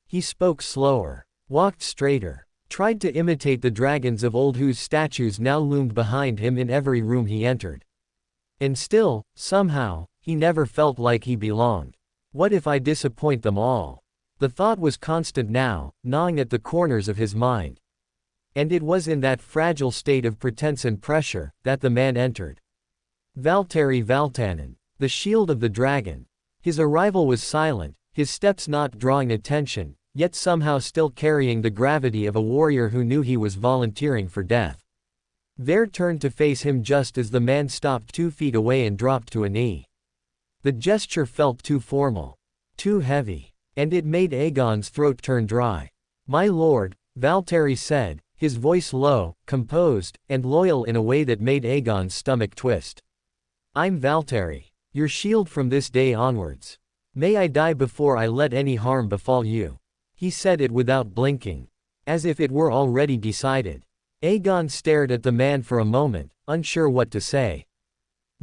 He spoke slower, walked straighter, tried to imitate the dragons of old whose statues now loomed behind him in every room he entered. And still, somehow, he never felt like he belonged. What if I disappoint them all? The thought was constant now, gnawing at the corners of his mind. And it was in that fragile state of pretense and pressure, that the man entered. Valtteri Valtanen, the shield of the dragon. His arrival was silent, his steps not drawing attention, yet somehow still carrying the gravity of a warrior who knew he was volunteering for death. Ver turned to face him just as the man stopped 2 feet away and dropped to a knee. The gesture felt too formal, too heavy, and it made Aegon's throat turn dry. "My lord," Valtteri said, his voice low, composed, and loyal in a way that made Aegon's stomach twist. "I'm Valtteri, your shield from this day onwards. May I die before I let any harm befall you." He said it without blinking, as if it were already decided. Aegon stared at the man for a moment, unsure what to say.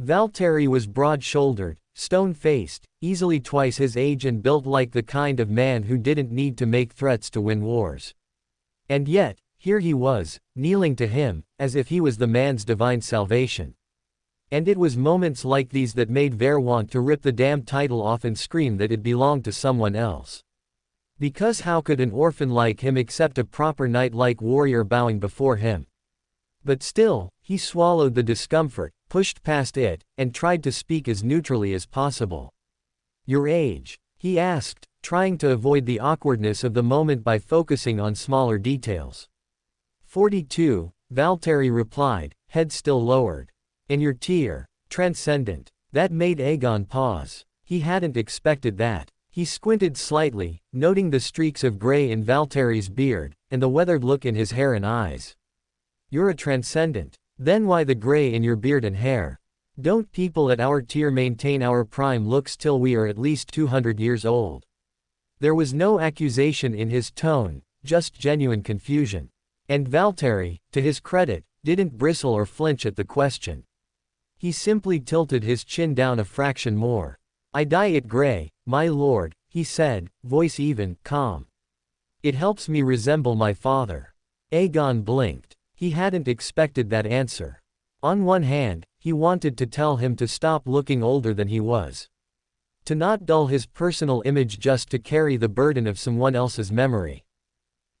Valtteri was broad-shouldered, stone-faced, easily twice his age and built like the kind of man who didn't need to make threats to win wars. And yet, here he was, kneeling to him, as if he was the man's divine salvation. And it was moments like these that made Ver want to rip the damn title off and scream that it belonged to someone else. Because how could an orphan like him accept a proper knight-like warrior bowing before him? But still, he swallowed the discomfort, pushed past it, and tried to speak as neutrally as possible. "Your age?" he asked, trying to avoid the awkwardness of the moment by focusing on smaller details. 42, Valtteri replied, head still lowered. "And your tier?" "Transcendent." That made Aegon pause. He hadn't expected that. He squinted slightly, noting the streaks of gray in Valtteri's beard, and the weathered look in his hair and eyes. "You're a transcendent. Then why the gray in your beard and hair? Don't people at our tier maintain our prime looks till we are at least 200 years old?" There was no accusation in his tone, just genuine confusion. And Valtteri, to his credit, didn't bristle or flinch at the question. He simply tilted his chin down a fraction more. "I dye it gray, my lord," he said, voice even, calm. "It helps me resemble my father." Aegon blinked. He hadn't expected that answer. On one hand, he wanted to tell him to stop looking older than he was. To not dull his personal image just to carry the burden of someone else's memory.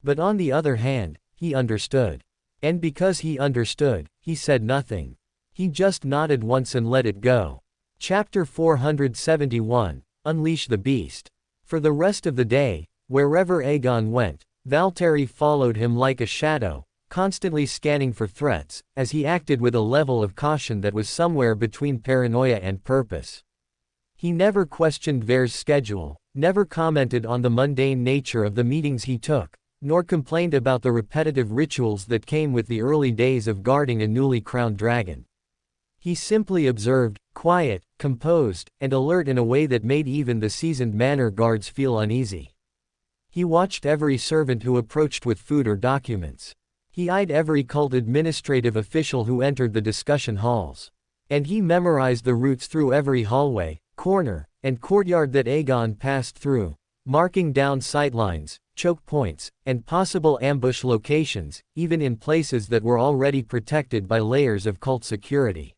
But on the other hand, he understood. And because he understood, he said nothing. He just nodded once and let it go. Chapter 471, Unleash the Beast. For the rest of the day, wherever Aegon went, Valtteri followed him like a shadow, constantly scanning for threats, as he acted with a level of caution that was somewhere between paranoia and purpose. He never questioned Ver's schedule, never commented on the mundane nature of the meetings he took, nor complained about the repetitive rituals that came with the early days of guarding a newly crowned dragon. He simply observed, quiet, composed, and alert in a way that made even the seasoned manor guards feel uneasy. He watched every servant who approached with food or documents. He eyed every cult administrative official who entered the discussion halls. And he memorized the routes through every hallway, corner, and courtyard that Aegon passed through, marking down sightlines, choke points, and possible ambush locations, even in places that were already protected by layers of cult security.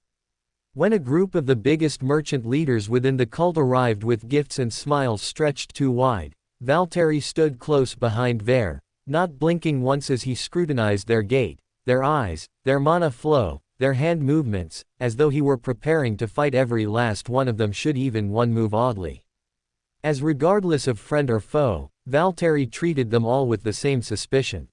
When a group of the biggest merchant leaders within the cult arrived with gifts and smiles stretched too wide, Valtteri stood close behind Ver, not blinking once as he scrutinized their gait, their eyes, their mana flow, their hand movements, as though he were preparing to fight every last one of them should even one move oddly. As regardless of friend or foe, Valtteri treated them all with the same suspicion.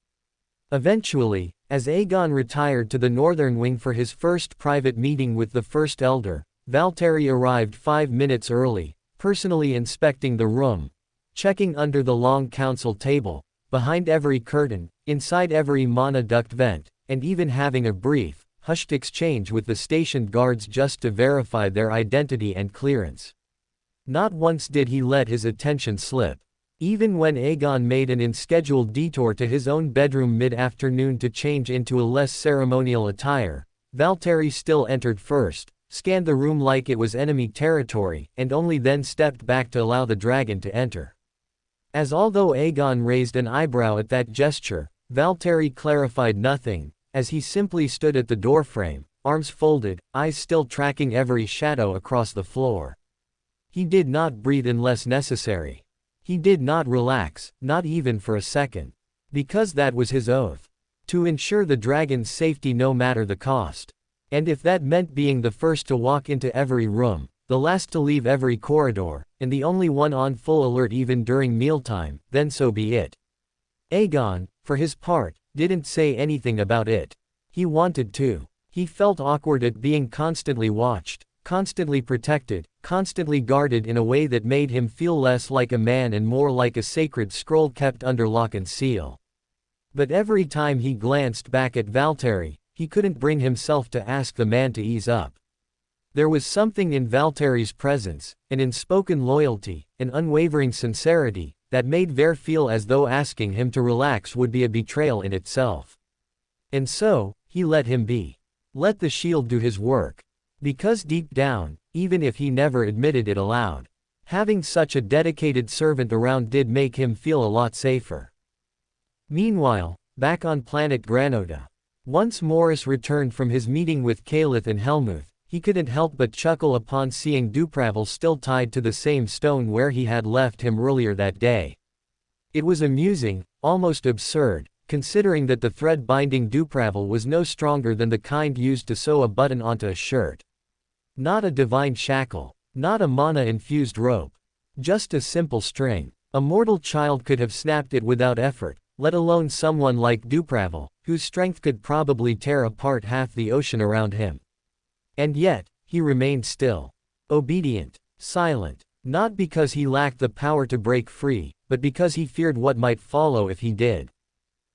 Eventually, as Aegon retired to the northern wing for his first private meeting with the First Elder, Valtteri arrived 5 minutes early, personally inspecting the room, checking under the long council table, behind every curtain, inside every mana duct vent, and even having a brief, hushed exchange with the stationed guards just to verify their identity and clearance. Not once did he let his attention slip. Even when Aegon made an unscheduled detour to his own bedroom mid-afternoon to change into a less ceremonial attire, Valtteri still entered first, scanned the room like it was enemy territory, and only then stepped back to allow the dragon to enter. As although Aegon raised an eyebrow at that gesture, Valtteri clarified nothing, as he simply stood at the doorframe, arms folded, eyes still tracking every shadow across the floor. He did not breathe unless necessary. He did not relax, not even for a second. Because that was his oath. To ensure the dragon's safety no matter the cost. And if that meant being the first to walk into every room, the last to leave every corridor, and the only one on full alert even during mealtime, then so be it. Aegon, for his part, didn't say anything about it. He wanted to. He felt awkward at being constantly watched, constantly protected, constantly guarded in a way that made him feel less like a man and more like a sacred scroll kept under lock and seal. But every time he glanced back at Valtteri, he couldn't bring himself to ask the man to ease up. There was something in Valtteri's presence, an unspoken loyalty, an unwavering sincerity, that made Ver feel as though asking him to relax would be a betrayal in itself. And so, he let him be. Let the shield do his work. Because deep down, even if he never admitted it aloud, having such a dedicated servant around did make him feel a lot safer. Meanwhile, back on planet Granota. Once Morris returned from his meeting with Calith and Helmuth, he couldn't help but chuckle upon seeing Dupravel still tied to the same stone where he had left him earlier that day. It was amusing, almost absurd, considering that the thread binding Dupravel was no stronger than the kind used to sew a button onto a shirt. Not a divine shackle, not a mana-infused rope. Just a simple string. A mortal child could have snapped it without effort, let alone someone like Dupravel, whose strength could probably tear apart half the ocean around him. And yet, he remained still. Obedient. Silent. Not because he lacked the power to break free, but because he feared what might follow if he did.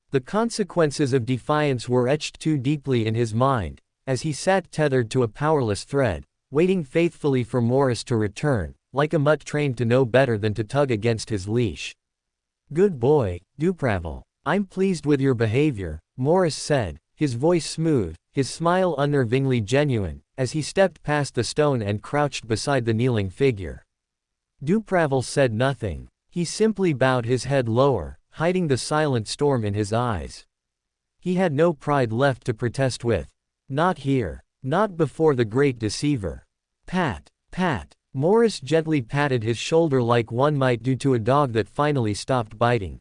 The consequences of defiance were etched too deeply in his mind, as he sat tethered to a powerless thread, waiting faithfully for Morris to return, like a mutt trained to know better than to tug against his leash. "Good boy, Dupravel. I'm pleased with your behavior," Morris said, his voice smooth, his smile unnervingly genuine, as he stepped past the stone and crouched beside the kneeling figure. Dupravel said nothing. He simply bowed his head lower, hiding the silent storm in his eyes. He had no pride left to protest with. Not here. Not before the great deceiver. Pat, pat. Morris gently patted his shoulder like one might do to a dog that finally stopped biting.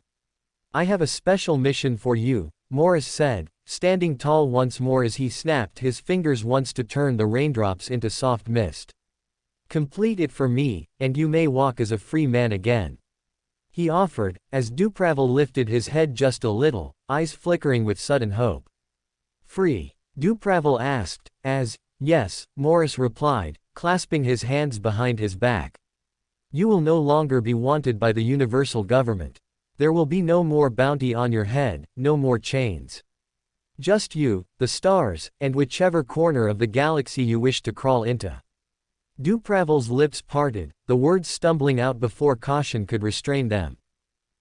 "I have a special mission for you," Morris said, standing tall once more as he snapped his fingers once to turn the raindrops into soft mist. "Complete it for me, and you may walk as a free man again," he offered, as Dupravel lifted his head just a little, eyes flickering with sudden hope. "Free?" Dupravel asked, as, "Yes," Morris replied, clasping his hands behind his back. "You will no longer be wanted by the universal government. There will be no more bounty on your head, no more chains. Just you, the stars, and whichever corner of the galaxy you wish to crawl into." Dupravel's lips parted, the words stumbling out before caution could restrain them.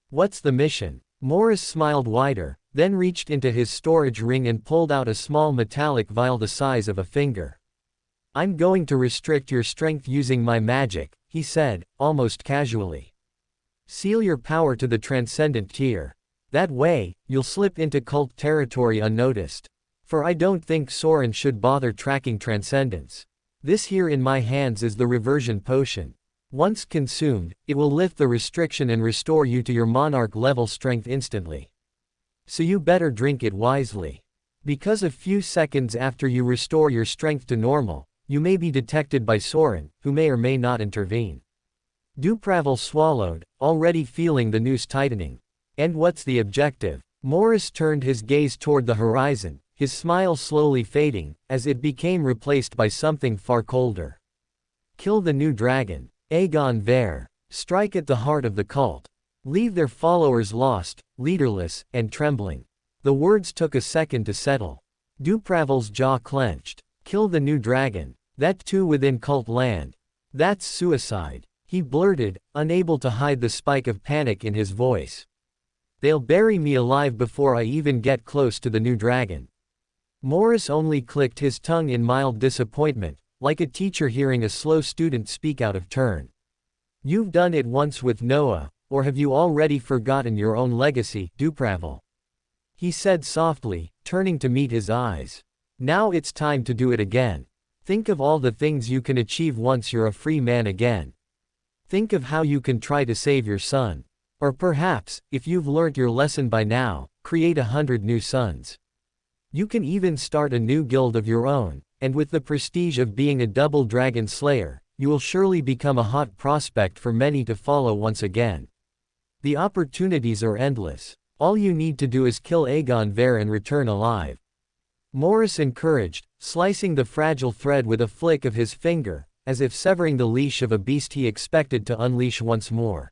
"What's the mission?" Morris smiled wider, then reached into his storage ring and pulled out a small metallic vial the size of a finger. "I'm going to restrict your strength using my magic," he said, almost casually. "Seal your power to the transcendent tier. That way, you'll slip into cult territory unnoticed. For I don't think Soren should bother tracking transcendence. This here in my hands is the reversion potion. Once consumed, it will lift the restriction and restore you to your monarch-level strength instantly. So you better drink it wisely. Because a few seconds after you restore your strength to normal, you may be detected by Soren, who may or may not intervene." Dupravel swallowed, already feeling the noose tightening. "And what's the objective?" Morris turned his gaze toward the horizon, his smile slowly fading, as it became replaced by something far colder. "Kill the new dragon. Aegon Ver. Strike at the heart of the cult. Leave their followers lost, leaderless, and trembling." The words took a second to settle. Dupravel's jaw clenched. "Kill the new dragon. That too within cult land. That's suicide," he blurted, unable to hide the spike of panic in his voice. "They'll bury me alive before I even get close to the new dragon." Morris only clicked his tongue in mild disappointment, like a teacher hearing a slow student speak out of turn. "You've done it once with Noah, or have you already forgotten your own legacy, Dupravel?" he said softly, turning to meet his eyes. "Now it's time to do it again. Think of all the things you can achieve once you're a free man again. Think of how you can try to save your son. Or perhaps, if you've learnt your lesson by now, create 100 new sons. You can even start a new guild of your own, and with the prestige of being a double dragon slayer, you will surely become a hot prospect for many to follow once again. The opportunities are endless. All you need to do is kill Aegon Ver and return alive. Morris encouraged, slicing the fragile thread with a flick of his finger, as if severing the leash of a beast he expected to unleash once more.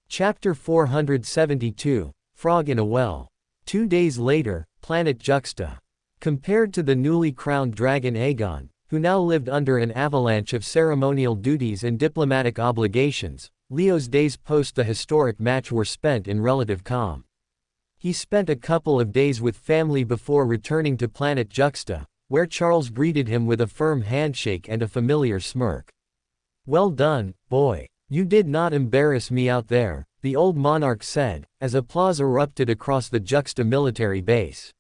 Chapter 472, Frog in a Well. 2 days later, Planet Juxta. Compared to the newly crowned dragon Aegon, who now lived under an avalanche of ceremonial duties and diplomatic obligations, Leo's days post the historic match were spent in relative calm. He spent a couple of days with family before returning to Planet Juxta, where Charles greeted him with a firm handshake and a familiar smirk. "Well done, boy. You did not embarrass me out there," the old monarch said, as applause erupted across the Juxta military base.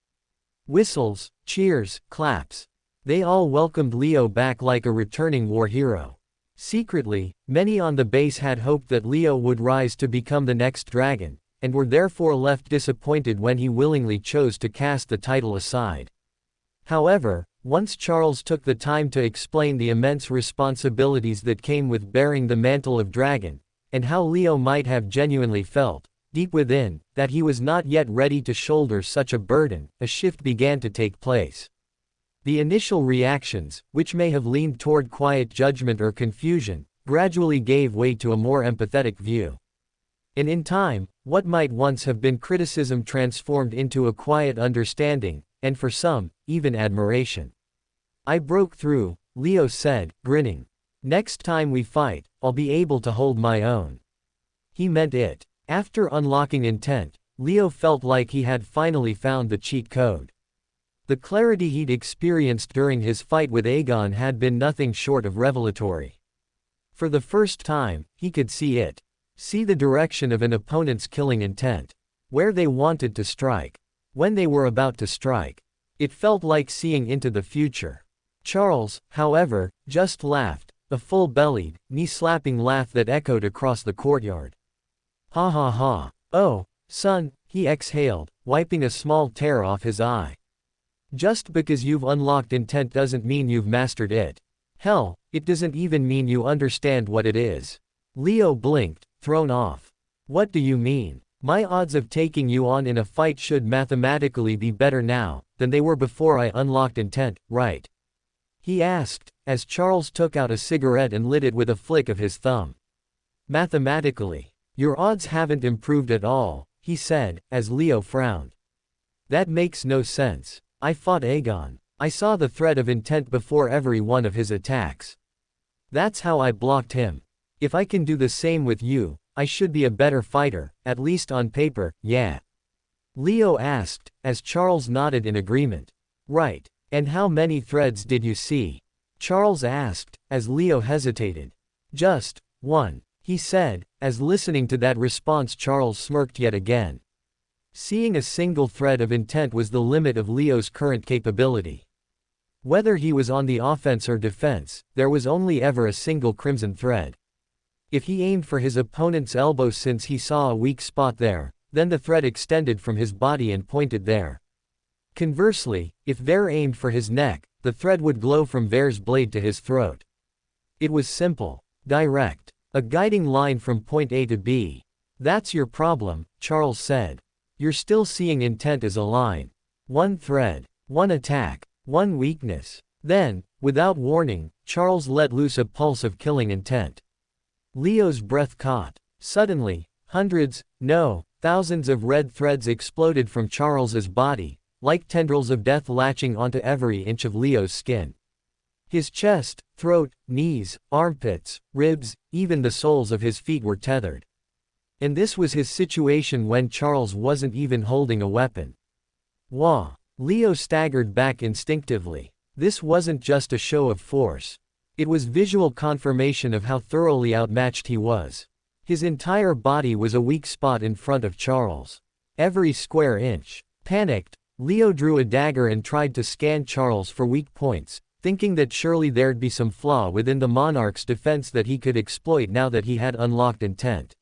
Whistles, cheers, claps. They all welcomed Leo back like a returning war hero. Secretly, many on the base had hoped that Leo would rise to become the next dragon, and were therefore left disappointed when he willingly chose to cast the title aside. However, once Charles took the time to explain the immense responsibilities that came with bearing the mantle of dragon, and how Leo might have genuinely felt, deep within, that he was not yet ready to shoulder such a burden, a shift began to take place. The initial reactions, which may have leaned toward quiet judgment or confusion, gradually gave way to a more empathetic view. And in time, what might once have been criticism transformed into a quiet understanding, and for some, even admiration. "I broke through," Leo said, grinning. "Next time we fight, I'll be able to hold my own." He meant it. After unlocking intent, Leo felt like he had finally found the cheat code. The clarity he'd experienced during his fight with Aegon had been nothing short of revelatory. For the first time, he could see it. See the direction of an opponent's killing intent. Where they wanted to strike. When they were about to strike. It felt like seeing into the future. Charles, however, just laughed, a full-bellied, knee-slapping laugh that echoed across the courtyard. "Ha ha ha. Oh, son," he exhaled, wiping a small tear off his eye. "Just because you've unlocked intent doesn't mean you've mastered it. Hell, it doesn't even mean you understand what it is." Leo blinked, thrown off. "What do you mean? My odds of taking you on in a fight should mathematically be better now than they were before I unlocked intent, right?" he asked, as Charles took out a cigarette and lit it with a flick of his thumb. "Mathematically, your odds haven't improved at all," he said, as Leo frowned. "That makes no sense. I fought Aegon. I saw the thread of intent before every one of his attacks. That's how I blocked him. If I can do the same with you, I should be a better fighter, at least on paper, yeah?" Leo asked, as Charles nodded in agreement. "Right. And how many threads did you see?" Charles asked, as Leo hesitated. "Just one," he said, as listening to that response Charles smirked yet again. Seeing a single thread of intent was the limit of Leo's current capability. Whether he was on the offense or defense, there was only ever a single crimson thread. If he aimed for his opponent's elbow since he saw a weak spot there, then the thread extended from his body and pointed there. Conversely, if Ver aimed for his neck, the thread would glow from Ver's blade to his throat. It was simple, direct, a guiding line from point A to B. "That's your problem," Charles said. "You're still seeing intent as a line. One thread, one attack, one weakness." Then, without warning, Charles let loose a pulse of killing intent. Leo's breath caught. Suddenly, hundreds, no, thousands of red threads exploded from Charles's body, like tendrils of death latching onto every inch of Leo's skin. His chest, throat, knees, armpits, ribs, even the soles of his feet were tethered. And this was his situation when Charles wasn't even holding a weapon. Wah! Leo staggered back instinctively. This wasn't just a show of force. It was visual confirmation of how thoroughly outmatched he was. His entire body was a weak spot in front of Charles. Every square inch. Panicked, Leo drew a dagger and tried to scan Charles for weak points, thinking that surely there'd be some flaw within the monarch's defense that he could exploit now that he had unlocked intent.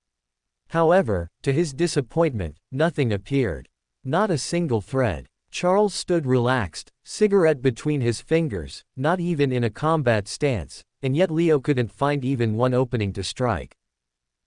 However, to his disappointment, nothing appeared. Not a single thread. Charles stood relaxed, cigarette between his fingers, not even in a combat stance, and yet Leo couldn't find even one opening to strike.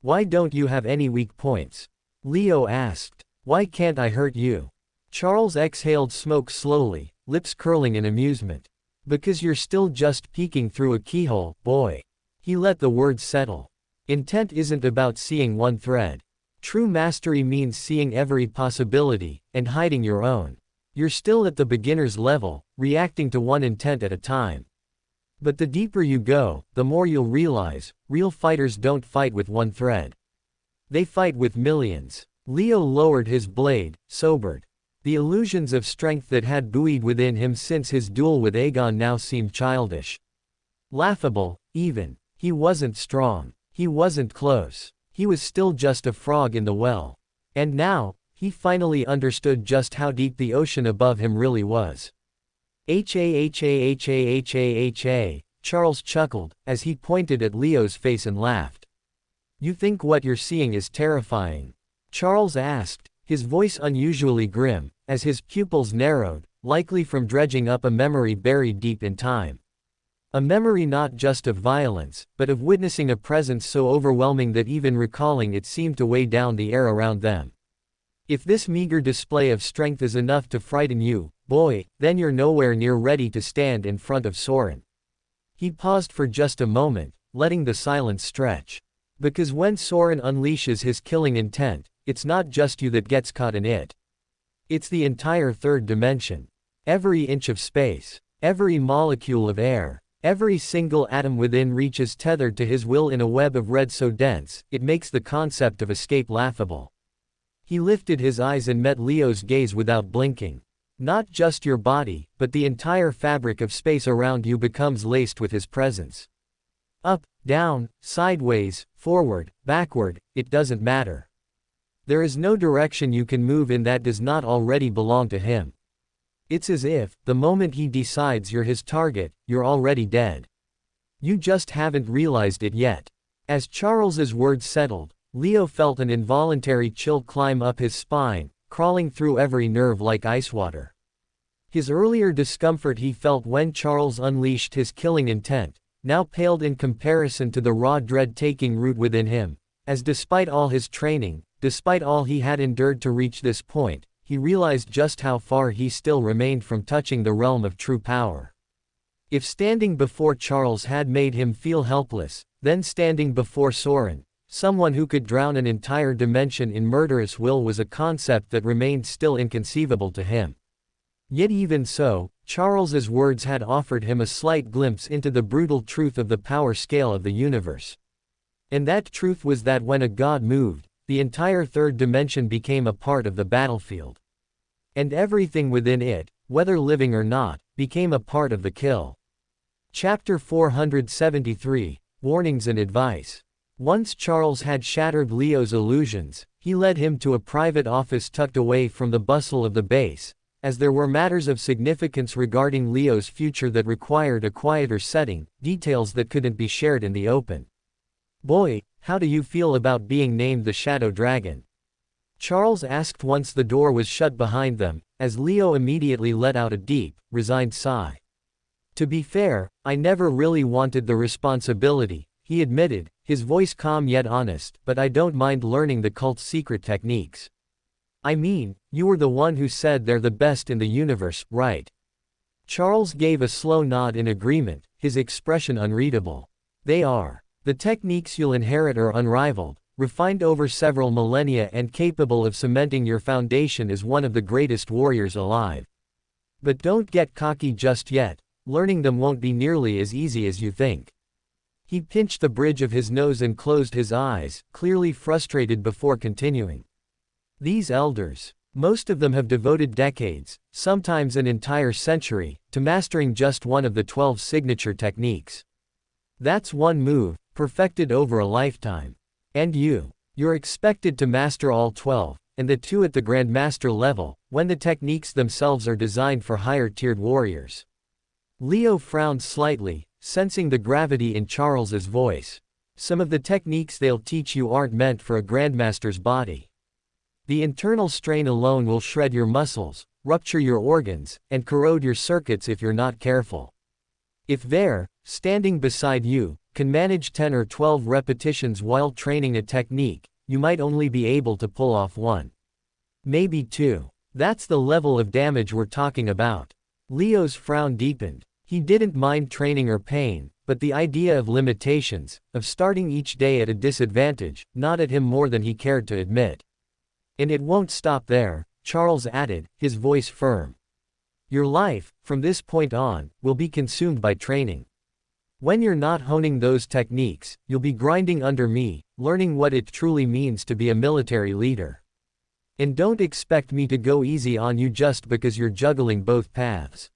"Why don't you have any weak points?" Leo asked. "Why can't I hurt you?" Charles exhaled smoke slowly, lips curling in amusement. "Because you're still just peeking through a keyhole, boy." He let the words settle. Intent isn't about seeing one thread. True mastery means seeing every possibility, and hiding your own. You're still at the beginner's level, reacting to one intent at a time. But the deeper you go, the more you'll realize, real fighters don't fight with one thread. They fight with millions. Leo lowered his blade, sobered. The illusions of strength that had buoyed within him since his duel with Aegon now seemed childish. Laughable, even. He wasn't strong. He wasn't close. He was still just a frog in the well. And now, he finally understood just how deep the ocean above him really was. "Ha, Charles chuckled, as he pointed at Leo's face and laughed. "You think what you're seeing is terrifying?" Charles asked, his voice unusually grim, as his pupils narrowed, likely from dredging up a memory buried deep in time. A memory not just of violence, but of witnessing a presence so overwhelming that even recalling it seemed to weigh down the air around them. "If this meager display of strength is enough to frighten you, boy, then you're nowhere near ready to stand in front of Soren." He paused for just a moment, letting the silence stretch. "Because when Soren unleashes his killing intent, it's not just you that gets caught in it. It's the entire third dimension. Every inch of space, every molecule of air, every single atom within reach is tethered to his will in a web of red so dense, it makes the concept of escape laughable." He lifted his eyes and met Leo's gaze without blinking. "Not just your body, but the entire fabric of space around you becomes laced with his presence. Up, down, sideways, forward, backward, it doesn't matter. There is no direction you can move in that does not already belong to him. It's as if, the moment he decides you're his target, you're already dead. You just haven't realized it yet." As Charles's words settled, Leo felt an involuntary chill climb up his spine, crawling through every nerve like ice water. His earlier discomfort he felt when Charles unleashed his killing intent, now paled in comparison to the raw dread taking root within him, as despite all his training, despite all he had endured to reach this point, he realized just how far he still remained from touching the realm of true power. If standing before Charles had made him feel helpless, then standing before Soren, someone who could drown an entire dimension in murderous will, was a concept that remained still inconceivable to him. Yet even so, Charles's words had offered him a slight glimpse into the brutal truth of the power scale of the universe. And that truth was that when a god moved, the entire third dimension became a part of the battlefield. And everything within it, whether living or not, became a part of the kill. Chapter 473, Warnings and Advice. Once Charles had shattered Leo's illusions, he led him to a private office tucked away from the bustle of the base, as there were matters of significance regarding Leo's future that required a quieter setting, details that couldn't be shared in the open. "Boy, how do you feel about being named the Shadow Dragon?" Charles asked once the door was shut behind them, as Leo immediately let out a deep, resigned sigh. "To be fair, I never really wanted the responsibility," he admitted, his voice calm yet honest, "but I don't mind learning the cult's secret techniques." "I mean, you were the one who said they're the best in the universe, right?" Charles gave a slow nod in agreement, his expression unreadable. "They are. The techniques you'll inherit are unrivaled, refined over several millennia and capable of cementing your foundation as one of the greatest warriors alive. But don't get cocky just yet, learning them won't be nearly as easy as you think." He pinched the bridge of his nose and closed his eyes, clearly frustrated before continuing. "These elders, most of them have devoted decades, sometimes an entire century, to mastering just one of the 12 signature techniques. That's one move, perfected over a lifetime. And you're expected to master all 12, and the 2 at the Grandmaster level, when the techniques themselves are designed for higher-tiered warriors." Leo frowned slightly, sensing the gravity in Charles's voice. "Some of the techniques they'll teach you aren't meant for a Grandmaster's body. The internal strain alone will shred your muscles, rupture your organs, and corrode your circuits if you're not careful. If Ver, standing beside you, can manage 10 or 12 repetitions while training a technique, you might only be able to pull off 1. Maybe 2. That's the level of damage we're talking about. Leo's frown deepened. He didn't mind training or pain, but the idea of limitations, of starting each day at a disadvantage, gnawed him more than he cared to admit. And it won't stop there, Charles added, his voice firm. Your life, from this point on, will be consumed by training. When you're not honing those techniques, you'll be grinding under me, learning what it truly means to be a military leader. And don't expect me to go easy on you just because you're juggling both paths.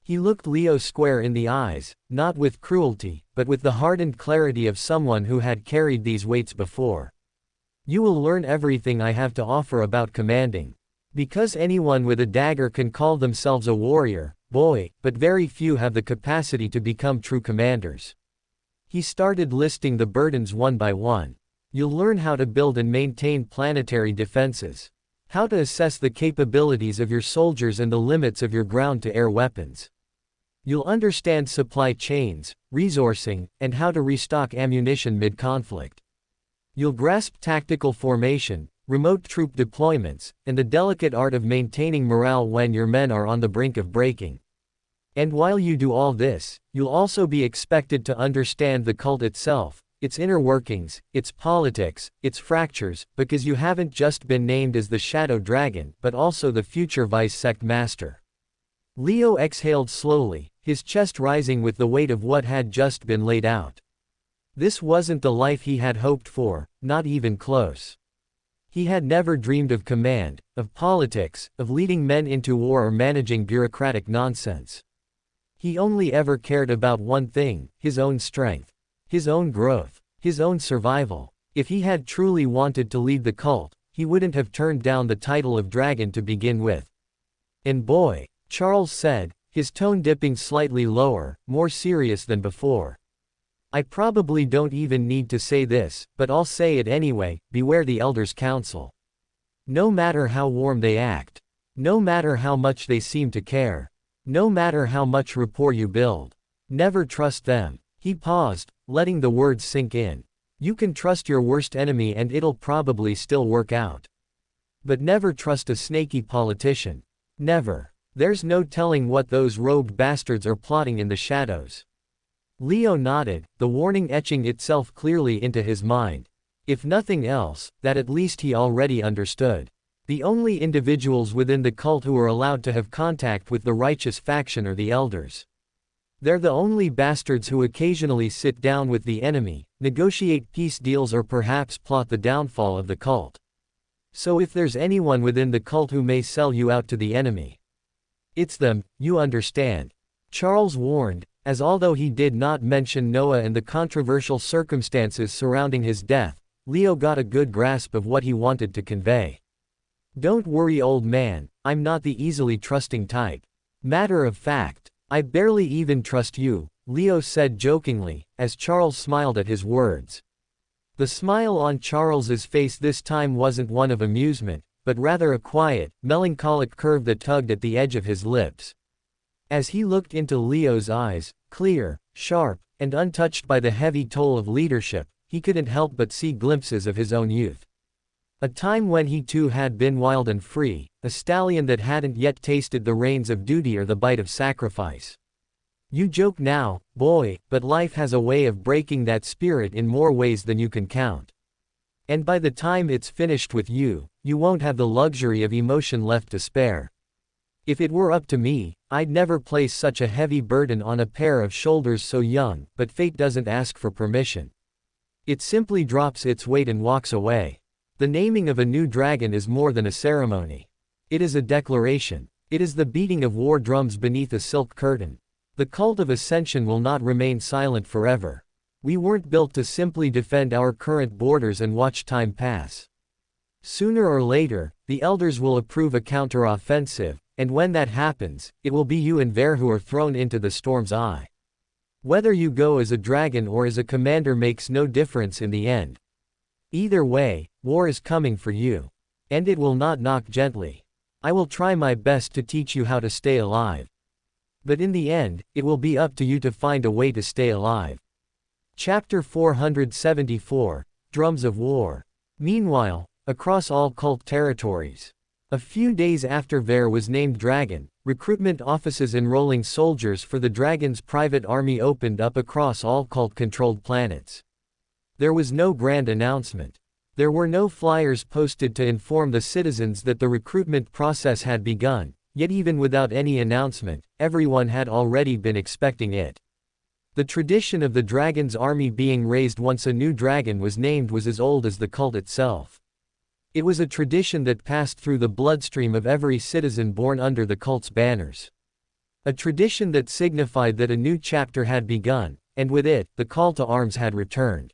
He looked Leo square in the eyes, not with cruelty, but with the hardened clarity of someone who had carried these weights before. You will learn everything I have to offer about commanding. Because anyone with a dagger can call themselves a warrior, boy, but very few have the capacity to become true commanders. He started listing the burdens one by one. You'll learn how to build and maintain planetary defenses. How to assess the capabilities of your soldiers and the limits of your ground-to-air weapons. You'll understand supply chains, resourcing, and how to restock ammunition mid-conflict. You'll grasp tactical formation, remote troop deployments, and the delicate art of maintaining morale when your men are on the brink of breaking. And while you do all this, you'll also be expected to understand the cult itself, its inner workings, its politics, its fractures, because you haven't just been named as the Shadow Dragon, but also the future Vice-Sect Master. Leo exhaled slowly, his chest rising with the weight of what had just been laid out. This wasn't the life he had hoped for, not even close. He had never dreamed of command, of politics, of leading men into war or managing bureaucratic nonsense. He only ever cared about one thing, his own strength, his own growth, his own survival. If he had truly wanted to lead the cult, he wouldn't have turned down the title of dragon to begin with. And boy, Charles said, his tone dipping slightly lower, more serious than before. I probably don't even need to say this, but I'll say it anyway, beware the Elders' Council. No matter how warm they act, no matter how much they seem to care, no matter how much rapport you build, never trust them. He paused, letting the words sink in. You can trust your worst enemy and it'll probably still work out. But never trust a snaky politician. Never. There's no telling what those robed bastards are plotting in the shadows. Leo nodded, the warning etching itself clearly into his mind. If nothing else, that at least he already understood. The only individuals within the cult who are allowed to have contact with the righteous faction are the elders. They're the only bastards who occasionally sit down with the enemy, negotiate peace deals or perhaps plot the downfall of the cult. So if there's anyone within the cult who may sell you out to the enemy, it's them, you understand. Charles warned, as although he did not mention Noah and the controversial circumstances surrounding his death, Leo got a good grasp of what he wanted to convey. Don't worry, old man, I'm not the easily trusting type. Matter of fact, I barely even trust you, Leo said jokingly, as Charles smiled at his words. The smile on Charles's face this time wasn't one of amusement, but rather a quiet, melancholic curve that tugged at the edge of his lips. As he looked into Leo's eyes, clear, sharp, and untouched by the heavy toll of leadership, he couldn't help but see glimpses of his own youth. A time when he too had been wild and free, a stallion that hadn't yet tasted the reins of duty or the bite of sacrifice. You joke now, boy, but life has a way of breaking that spirit in more ways than you can count. And by the time it's finished with you, you won't have the luxury of emotion left to spare. If it were up to me, I'd never place such a heavy burden on a pair of shoulders so young, but fate doesn't ask for permission. It simply drops its weight and walks away. The naming of a new dragon is more than a ceremony. It is a declaration. It is the beating of war drums beneath a silk curtain. The cult of ascension will not remain silent forever. We weren't built to simply defend our current borders and watch time pass. Sooner or later, the elders will approve a counter-offensive, and when that happens, it will be you and Ver who are thrown into the storm's eye. Whether you go as a dragon or as a commander makes no difference in the end. Either way, war is coming for you. And it will not knock gently. I will try my best to teach you how to stay alive. But in the end, it will be up to you to find a way to stay alive. Chapter 474, Drums of War. Meanwhile, across all cult territories. A few days after Ver was named Dragon, recruitment offices enrolling soldiers for the Dragon's private army opened up across all cult-controlled planets. There was no grand announcement. There were no flyers posted to inform the citizens that the recruitment process had begun, yet even without any announcement, everyone had already been expecting it. The tradition of the Dragon's army being raised once a new dragon was named was as old as the cult itself. It was a tradition that passed through the bloodstream of every citizen born under the cult's banners. A tradition that signified that a new chapter had begun, and with it, the call to arms had returned.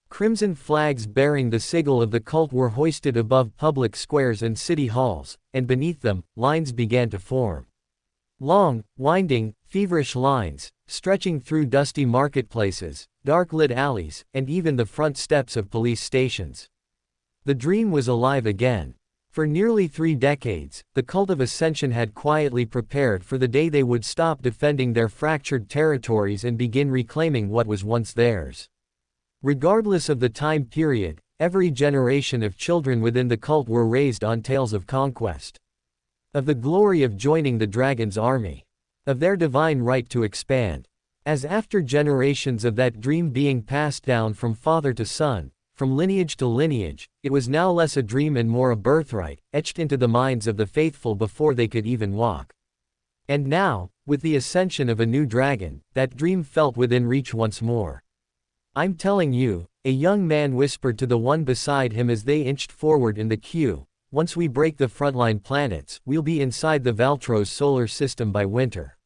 Crimson flags bearing the sigil of the cult were hoisted above public squares and city halls, and beneath them, lines began to form. Long, winding, feverish lines, stretching through dusty marketplaces, dark-lit alleys, and even the front steps of police stations. The dream was alive again. For nearly 3 decades, the cult of Ascension had quietly prepared for the day they would stop defending their fractured territories and begin reclaiming what was once theirs. Regardless of the time period, every generation of children within the cult were raised on tales of conquest. Of the glory of joining the Dragon's army. Of their divine right to expand. As after generations of that dream being passed down from father to son, from lineage to lineage, it was now less a dream and more a birthright, etched into the minds of the faithful before they could even walk. And now, with the ascension of a new dragon, that dream felt within reach once more. I'm telling you, a young man whispered to the one beside him as they inched forward in the queue, once we break the frontline planets, we'll be inside the Valtros solar system by winter.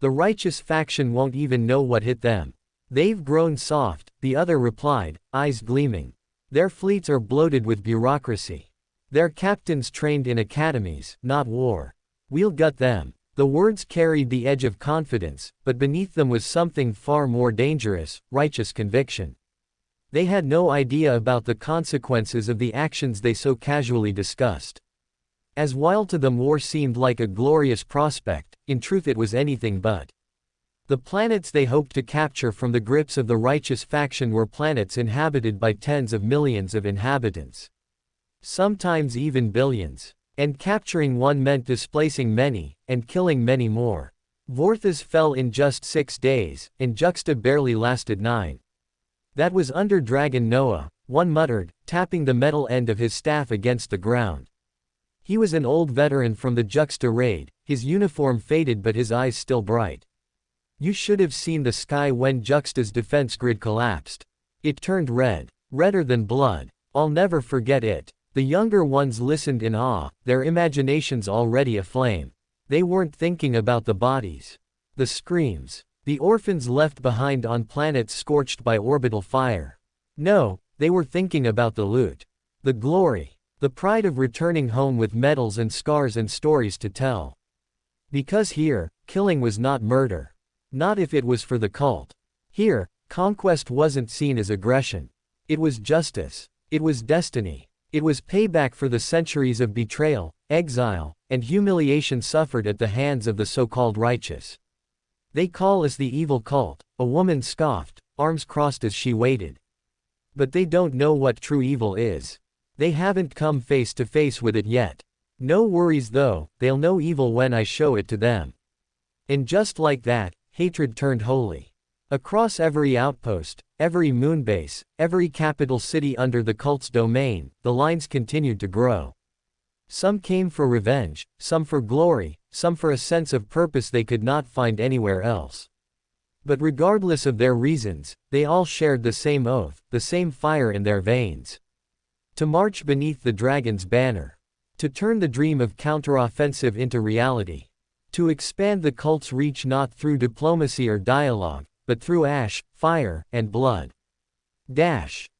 The righteous faction won't even know what hit them. They've grown soft, the other replied, eyes gleaming. Their fleets are bloated with bureaucracy. Their captains trained in academies, not war. We'll gut them. The words carried the edge of confidence, but beneath them was something far more dangerous, righteous conviction. They had no idea about the consequences of the actions they so casually discussed. As while to them war seemed like a glorious prospect, in truth it was anything but. The planets they hoped to capture from the grips of the righteous faction were planets inhabited by tens of millions of inhabitants. Sometimes even billions. And capturing one meant displacing many, and killing many more. Vorthas fell in just 6 days, and Juxta barely lasted 9. That was under Dragon Noah, one muttered, tapping the metal end of his staff against the ground. He was an old veteran from the Juxta raid, his uniform faded but his eyes still bright. You should have seen the sky when Juxta's defense grid collapsed. It turned red. Redder than blood. I'll never forget it. The younger ones listened in awe, their imaginations already aflame. They weren't thinking about the bodies. The screams. The orphans left behind on planets scorched by orbital fire. No, they were thinking about the loot. The glory. The pride of returning home with medals and scars and stories to tell. Because here, killing was not murder. Not if it was for the cult. Here, conquest wasn't seen as aggression. It was justice. It was destiny. It was payback for the centuries of betrayal, exile, and humiliation suffered at the hands of the so-called righteous. They call us the evil cult, a woman scoffed, arms crossed as she waited. But they don't know what true evil is. They haven't come face to face with it yet. No worries though, they'll know evil when I show it to them. And just like that, hatred turned holy. Across every outpost, every moonbase, every capital city under the cult's domain, the lines continued to grow. Some came for revenge, some for glory, some for a sense of purpose they could not find anywhere else. But regardless of their reasons, they all shared the same oath, the same fire in their veins. To march beneath the dragon's banner. To turn the dream of counteroffensive into reality. To expand the cult's reach not through diplomacy or dialogue, but through ash, fire, and blood.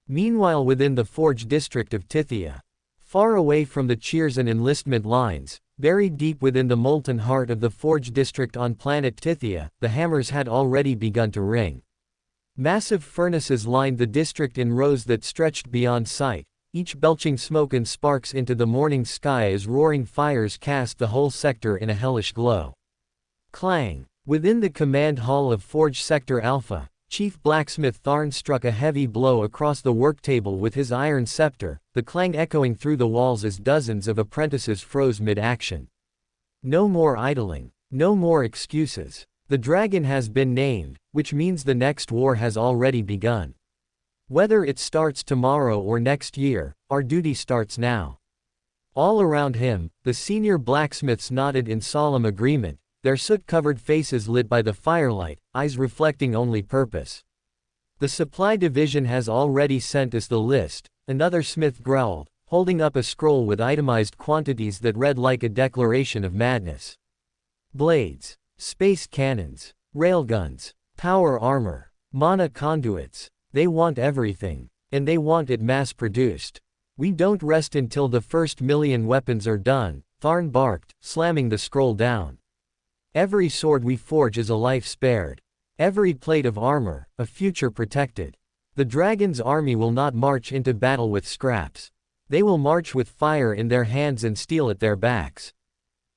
Meanwhile within the Forge district of Tithia. Far away from the cheers and enlistment lines, buried deep within the molten heart of the Forge district on planet Tithia, the hammers had already begun to ring. Massive furnaces lined the district in rows that stretched beyond sight, each belching smoke and sparks into the morning sky as roaring fires cast the whole sector in a hellish glow. Clang! Within the command hall of Forge Sector Alpha, Chief Blacksmith Tharn struck a heavy blow across the work table with his iron scepter, the clang echoing through the walls as dozens of apprentices froze mid-action. No more idling. No more excuses. The dragon has been named, which means the next war has already begun. Whether it starts tomorrow or next year, our duty starts now. All around him, the senior blacksmiths nodded in solemn agreement, their soot-covered faces lit by the firelight, eyes reflecting only purpose. The supply division has already sent us the list, another smith growled, holding up a scroll with itemized quantities that read like a declaration of madness. Blades, space cannons, railguns, power armor, mana conduits, they want everything, and they want it mass-produced. We don't rest until the first million weapons are done, Tharn barked, slamming the scroll down. Every sword we forge is a life spared. Every plate of armor, a future protected. The dragon's army will not march into battle with scraps. They will march with fire in their hands and steel at their backs.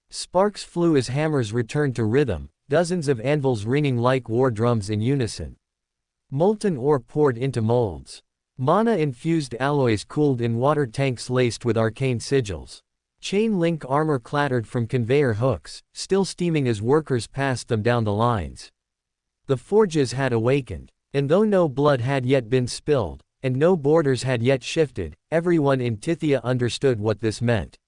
Sparks flew as hammers returned to rhythm, dozens of anvils ringing like war drums in unison. Molten ore poured into molds. Mana-infused alloys cooled in water tanks laced with arcane sigils. Chain-link armor clattered from conveyor hooks, still steaming as workers passed them down the lines. The forges had awakened, and though no blood had yet been spilled, and no borders had yet shifted, everyone in Tithia understood what this meant.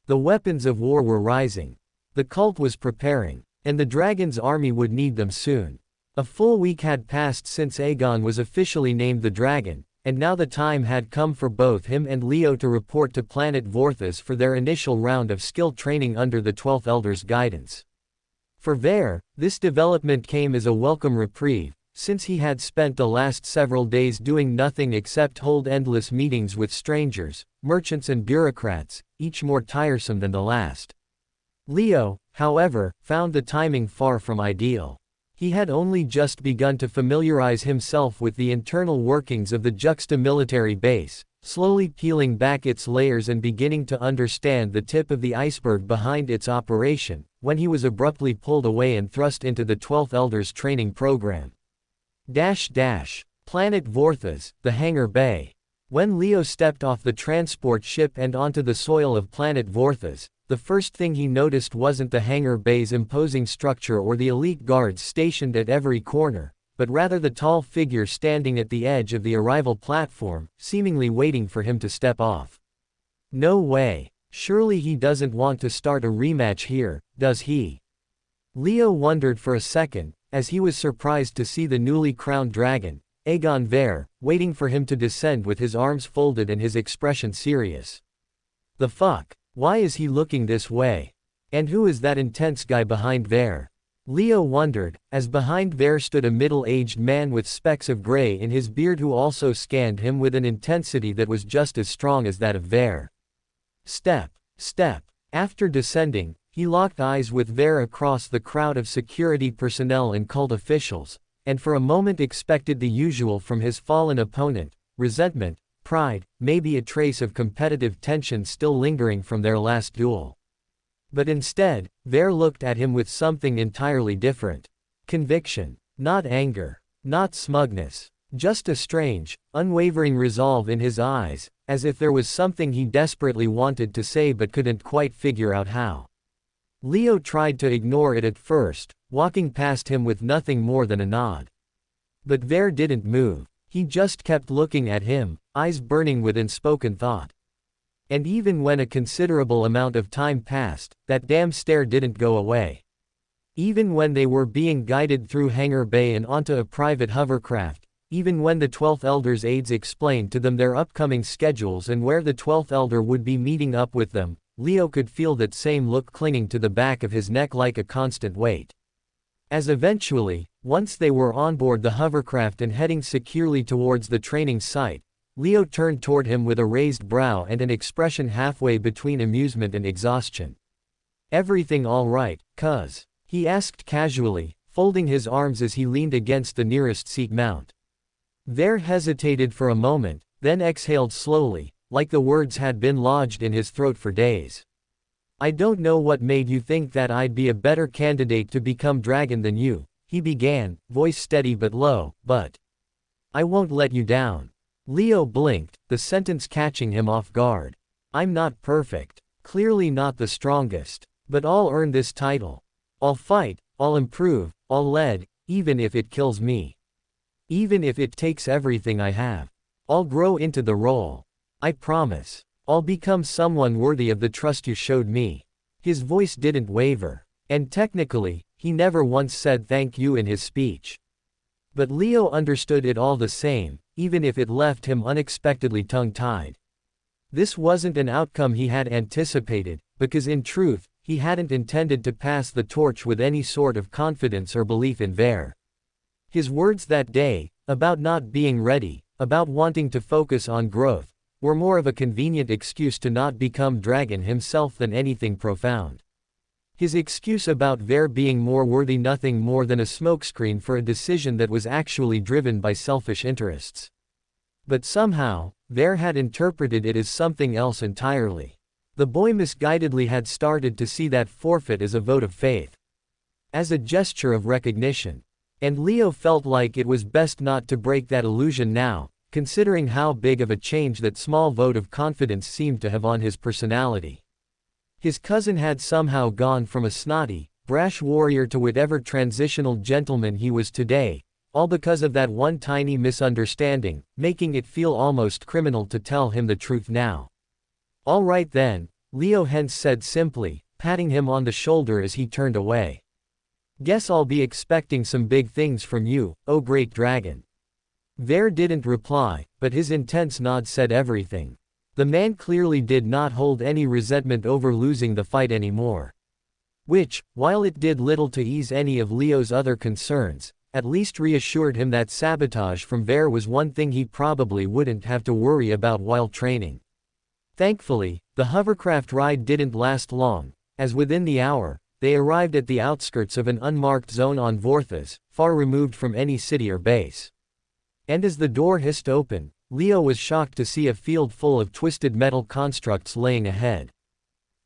The weapons of war were rising. The cult was preparing, and the dragon's army would need them soon. A full week had passed since Aegon was officially named the dragon, and now the time had come for both him and Leo to report to planet Vorthas for their initial round of skill training under the 12th Elder's guidance. For Ver, this development came as a welcome reprieve, since he had spent the last several days doing nothing except hold endless meetings with strangers, merchants and bureaucrats, each more tiresome than the last. Leo, however, found the timing far from ideal. He had only just begun to familiarize himself with the internal workings of the Juxta military base, slowly peeling back its layers and beginning to understand the tip of the iceberg behind its operation, when he was abruptly pulled away and thrust into the 12th Elder's training program. Planet Vorthas, the hangar bay. When Leo stepped off the transport ship and onto the soil of planet Vorthas, the first thing he noticed wasn't the hangar bay's imposing structure or the elite guards stationed at every corner, but rather the tall figure standing at the edge of the arrival platform, seemingly waiting for him to step off. No way. Surely he doesn't want to start a rematch here, does he? Leo wondered for a second, as he was surprised to see the newly crowned dragon, Aegon Ver, waiting for him to descend with his arms folded and his expression serious. The fuck? Why is he looking this way? And who is that intense guy behind Ver? Leo wondered, as behind Ver stood a middle-aged man with specks of gray in his beard who also scanned him with an intensity that was just as strong as that of Ver. Step. After descending, he locked eyes with Ver across the crowd of security personnel and cult officials, and for a moment expected the usual from his fallen opponent: resentment, pride, maybe a trace of competitive tension still lingering from their last duel. But instead, Ver looked at him with something entirely different. Conviction. Not anger. Not smugness. Just a strange, unwavering resolve in his eyes, as if there was something he desperately wanted to say but couldn't quite figure out how. Leo tried to ignore it at first, walking past him with nothing more than a nod. But Ver didn't move. He just kept looking at him, eyes burning with unspoken thought. And even when a considerable amount of time passed, that damn stare didn't go away. Even when they were being guided through Hangar Bay and onto a private hovercraft, even when the 12th Elder's aides explained to them their upcoming schedules and where the 12th Elder would be meeting up with them, Leo could feel that same look clinging to the back of his neck like a constant weight. As eventually, once they were on board the hovercraft and heading securely towards the training site, Leo turned toward him with a raised brow and an expression halfway between amusement and exhaustion. "Everything all right, cuz?" he asked casually, folding his arms as he leaned against the nearest seat mount. Ver hesitated for a moment, then exhaled slowly, like the words had been lodged in his throat for days. "I don't know what made you think that I'd be a better candidate to become dragon than you," he began, voice steady but low, "but I won't let you down." Leo blinked, the sentence catching him off guard. "I'm not perfect. Clearly not the strongest. But I'll earn this title. I'll fight, I'll improve, I'll lead, even if it kills me. Even if it takes everything I have. I'll grow into the role. I promise. I'll become someone worthy of the trust you showed me." His voice didn't waver. And technically, he never once said thank you in his speech. But Leo understood it all the same, even if it left him unexpectedly tongue-tied. This wasn't an outcome he had anticipated, because in truth, he hadn't intended to pass the torch with any sort of confidence or belief in Ver. His words that day, about not being ready, about wanting to focus on growth, were more of a convenient excuse to not become dragon himself than anything profound. His excuse about Ver being more worthy, nothing more than a smokescreen for a decision that was actually driven by selfish interests. But somehow, Ver had interpreted it as something else entirely. The boy misguidedly had started to see that forfeit as a vote of faith. As a gesture of recognition. And Leo felt like it was best not to break that illusion now, considering how big of a change that small vote of confidence seemed to have on his personality. His cousin had somehow gone from a snotty, brash warrior to whatever transitional gentleman he was today, all because of that one tiny misunderstanding, making it feel almost criminal to tell him the truth now. "All right then," Leo hence said simply, patting him on the shoulder as he turned away. "Guess I'll be expecting some big things from you, oh great dragon." Ver didn't reply, but his intense nod said everything. The man clearly did not hold any resentment over losing the fight anymore. Which, while it did little to ease any of Leo's other concerns, at least reassured him that sabotage from Ver was one thing he probably wouldn't have to worry about while training. Thankfully, the hovercraft ride didn't last long, as within the hour, they arrived at the outskirts of an unmarked zone on Vorthas, far removed from any city or base. And as the door hissed open, Leo was shocked to see a field full of twisted metal constructs laying ahead.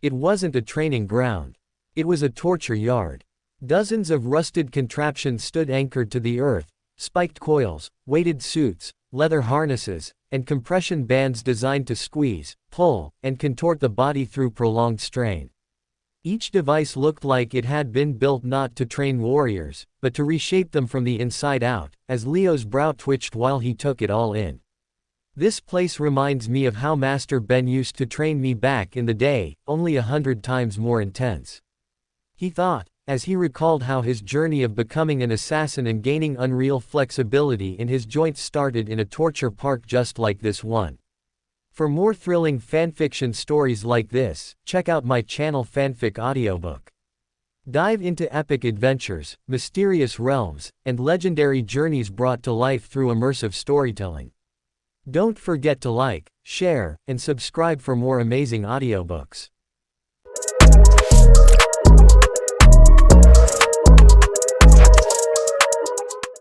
It wasn't a training ground. It was a torture yard. Dozens of rusted contraptions stood anchored to the earth, spiked coils, weighted suits, leather harnesses, and compression bands designed to squeeze, pull, and contort the body through prolonged strain. Each device looked like it had been built not to train warriors, but to reshape them from the inside out, as Leo's brow twitched while he took it all in. "This place reminds me of how Master Ben used to train me back in the day, only 100 times more intense," he thought, as he recalled how his journey of becoming an assassin and gaining unreal flexibility in his joints started in a torture park just like this one. For more thrilling fanfiction stories like this, check out my channel Fanfic Audiobook. Dive into epic adventures, mysterious realms, and legendary journeys brought to life through immersive storytelling. Don't forget to like, share, and subscribe for more amazing audiobooks.